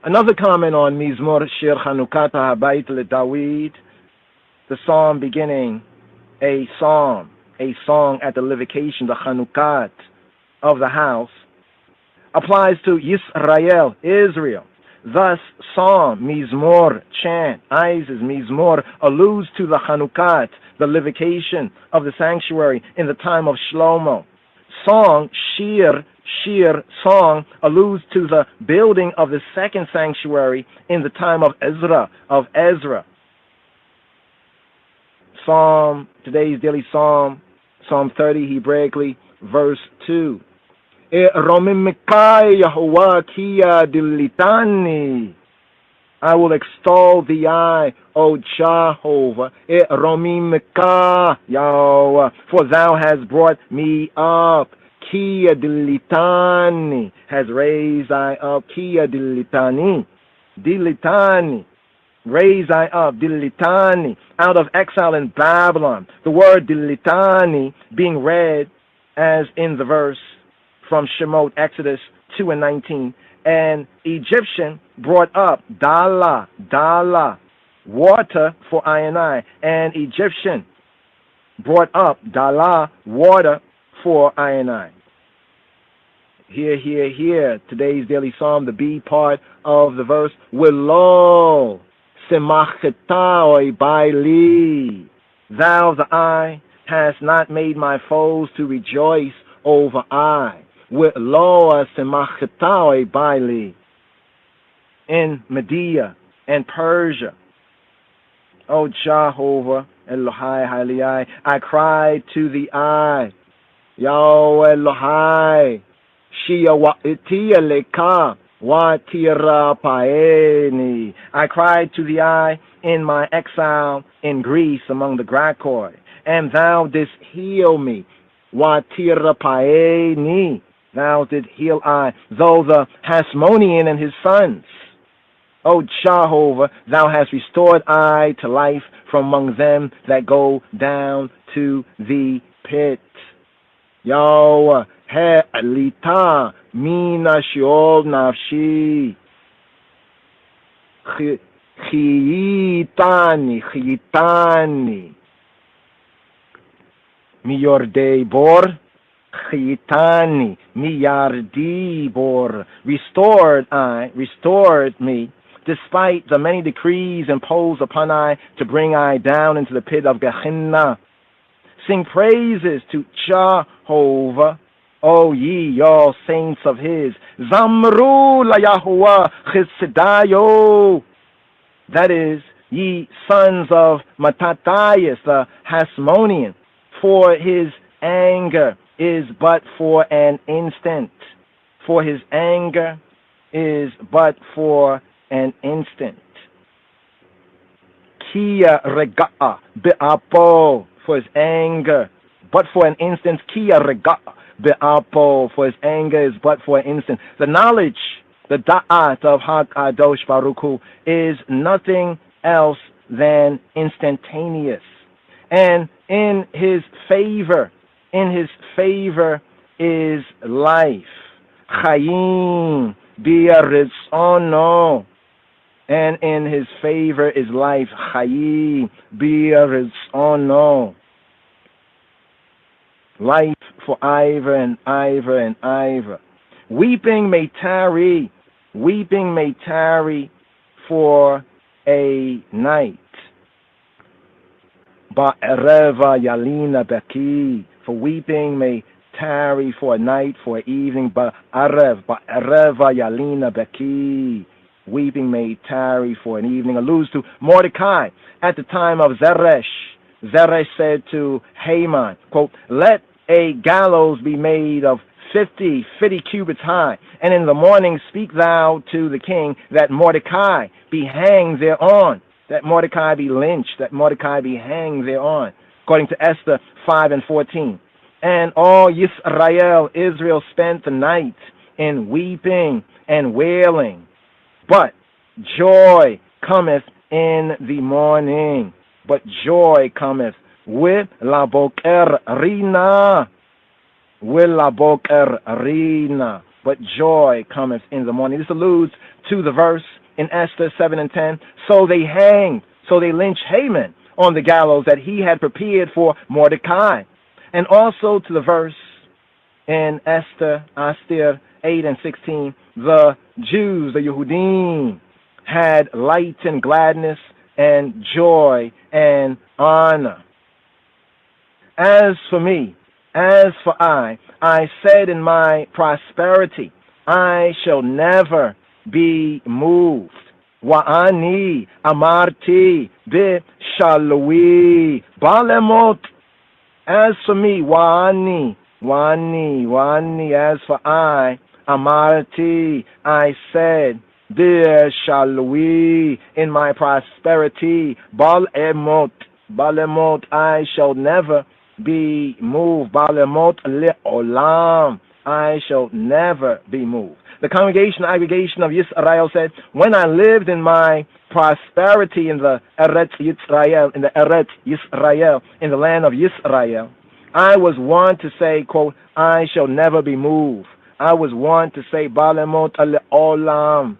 Another comment on Mizmor Shir Chanukat HaBait LeDavid, the psalm beginning, a song at the livocation, the Chanukat of the house, applies to Yisrael, Israel. Thus, psalm, Mizmor, chant, Isis, Mizmor, alludes to the Chanukat, the livocation of the sanctuary in the time of Shlomo. Song, Shir, song, alludes to the building of the second sanctuary in the time of Ezra. Psalm, today's daily psalm, Psalm 30, Hebraically, verse 2. I will extol thee, O Jehovah, for thou hast brought me up. Kia dilitani, has raised I up. Kia dilitani, raise I up, dilitani, out of exile in Babylon. The word dilitani being read as in the verse from Shemot, Exodus 2:19. An Egyptian brought up dala, water for I and I. An Egyptian brought up dala, water for I and I. Here, today's daily psalm, the B part of the verse, Willo semachetao baili. Thou, the I, hast not made my foes to rejoice over I. Willo semachetao baili. In Media and Persia, O Jehovah, Elohai, Haliyai, I cried to the I, Yahweh Elohai, Shia Wa'itia Leka, Watira Paeni. I cried to the I in my exile in Greece among the Grakoi, and thou didst heal me. Watira Paeni, thou didst heal I, though the Hasmonean and his sons. O Jehovah, thou hast restored I to life from among them that go down to the pit. Yahweh, He'alita, Mina Sheol Nafshi. Chiyitani. Miyordei bor. Chiyitani. Miyardi bor. Restored me, despite the many decrees imposed upon I to bring I down into the pit of Gehenna. Sing praises to Jehovah, O ye all saints of his. Zamru la Yahuwah Chisidayo. That is, ye sons of Mattathias, the Hasmonean, for his anger is but for an instant. For his anger is but for an instant. Kia rega'a be'apo, for his anger, but for an instant. Kia rega'a be'apo, for his anger is but for an instant. The knowledge, the da'at of HaKadosh Baruch Hu is nothing else than instantaneous. And in his favor is life. Chayim bi'aritzono. And in his favor is life. Chayim bi'aritzono. Life for Ivor and Ivor and Ivor. Weeping may tarry for a night. Ba'ereva yalina beki. For weeping may tarry for a night, for an evening. Ba'ereva yalina beki. Weeping may tarry for an evening. Alludes to Mordecai at the time of Zeresh. Zeresh said to Haman, quote, let a gallows be made of 50 cubits high, and in the morning speak thou to the king that Mordecai be hanged thereon, that Mordecai be lynched, that Mordecai be hanged thereon, according to Esther 5:14. And all Israel spent the night in weeping and wailing, but joy cometh in the morning. But joy cometh with la boker rina. With la boker rina. but joy cometh in the morning. This alludes to the verse in Esther 7 and 10. So they lynched Haman on the gallows that he had prepared for Mordecai. And also to the verse in Esther 8 and 16, the Jews, the Yehudim, had light and gladness and joy and honor. As for me, as for I said in my prosperity, I shall never be moved. Wa'ani amarti bishalui balemot. As for me, wa'ani, as for I, amarti, I said, bishalui, in my prosperity, balemot, I shall never be moved. Balemot le'olam, I shall never be moved. The aggregation of Yisrael said, when I lived in my prosperity in the Eretz Yisrael, in the land of Yisrael, I was one to say, quote, I shall never be moved. I was one to say, Balemot le'olam,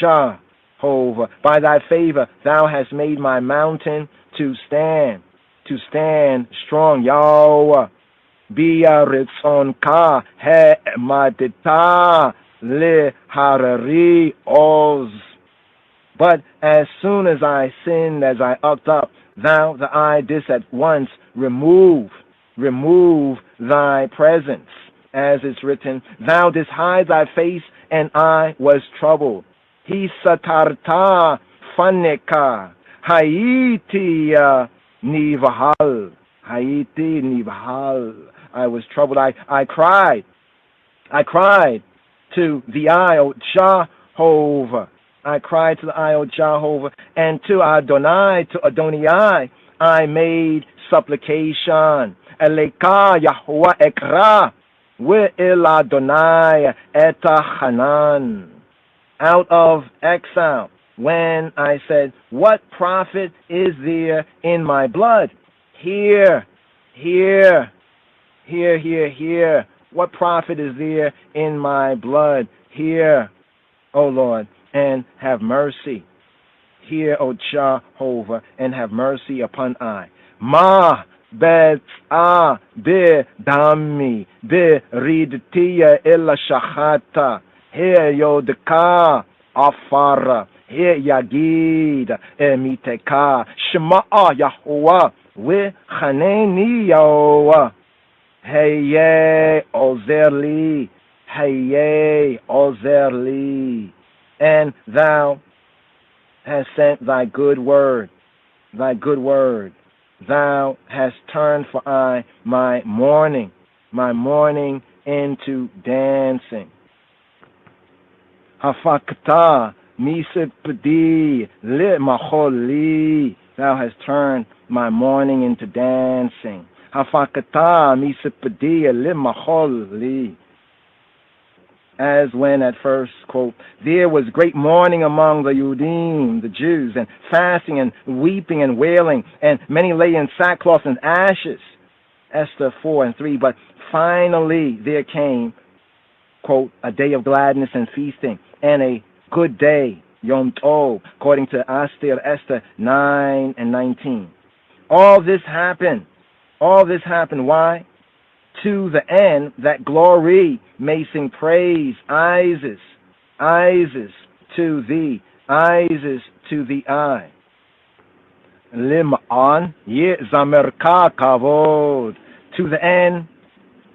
Jehovah, by thy favor thou hast made my mountain to stand strong. Yahweh, bi'aritzonka he'madita leharari oz. But as soon as I sinned, as I upped up, thou, the I, didst at once remove thy presence, as it's written, thou didst hide thy face, and I was troubled. He satarta faneka haiti nivahal. I was troubled. I cried to the eye, O Jehovah. I cried to the eye, O Jehovah, and to Adonai, I made supplication. Eleka Yahweh ekra ve'el Adonai etachanan. Out of exile, when I said, what profit is there in my blood? Here. What profit is there in my blood? Hear, O Lord, and have mercy. Hear, O Jehovah, and have mercy upon I. Ma bet'a be dami be ridtiya illa shachata. Hear yodka afara. Hear yagid emiteka. Shema'a Yahuwah we chaneni Yahuwah. Heye ozerli, and thou hast sent thy good word. Thou hast turned for I my mourning into dancing. Hafakta misipdi li macholi, thou hast turned my mourning into dancing. Hafakata misipdi li macholi. As when at first, quote, there was great mourning among the Yudim, the Jews, and fasting and weeping and wailing, and many lay in sackcloth and ashes. Esther 4 and 3. But finally there came, quote, a day of gladness and feasting, and a good day, Yom Tov, according to Esther 9 and 19. All this happened. Why? To the end that glory may sing praise, Isis to thee, Isis to the eye. Lim'an ye zamerka kavod, to the end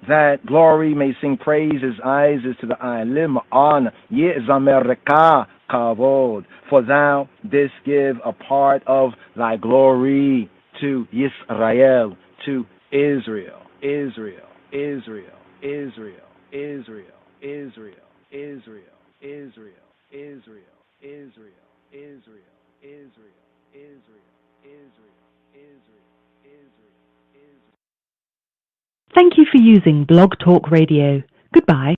that glory may sing praises, Isis to the eye. Lim'an ye zamerka kavod, for thou didst give a part of thy glory to Yisrael, to Israel. Thank you for using Blog Talk Radio. Goodbye.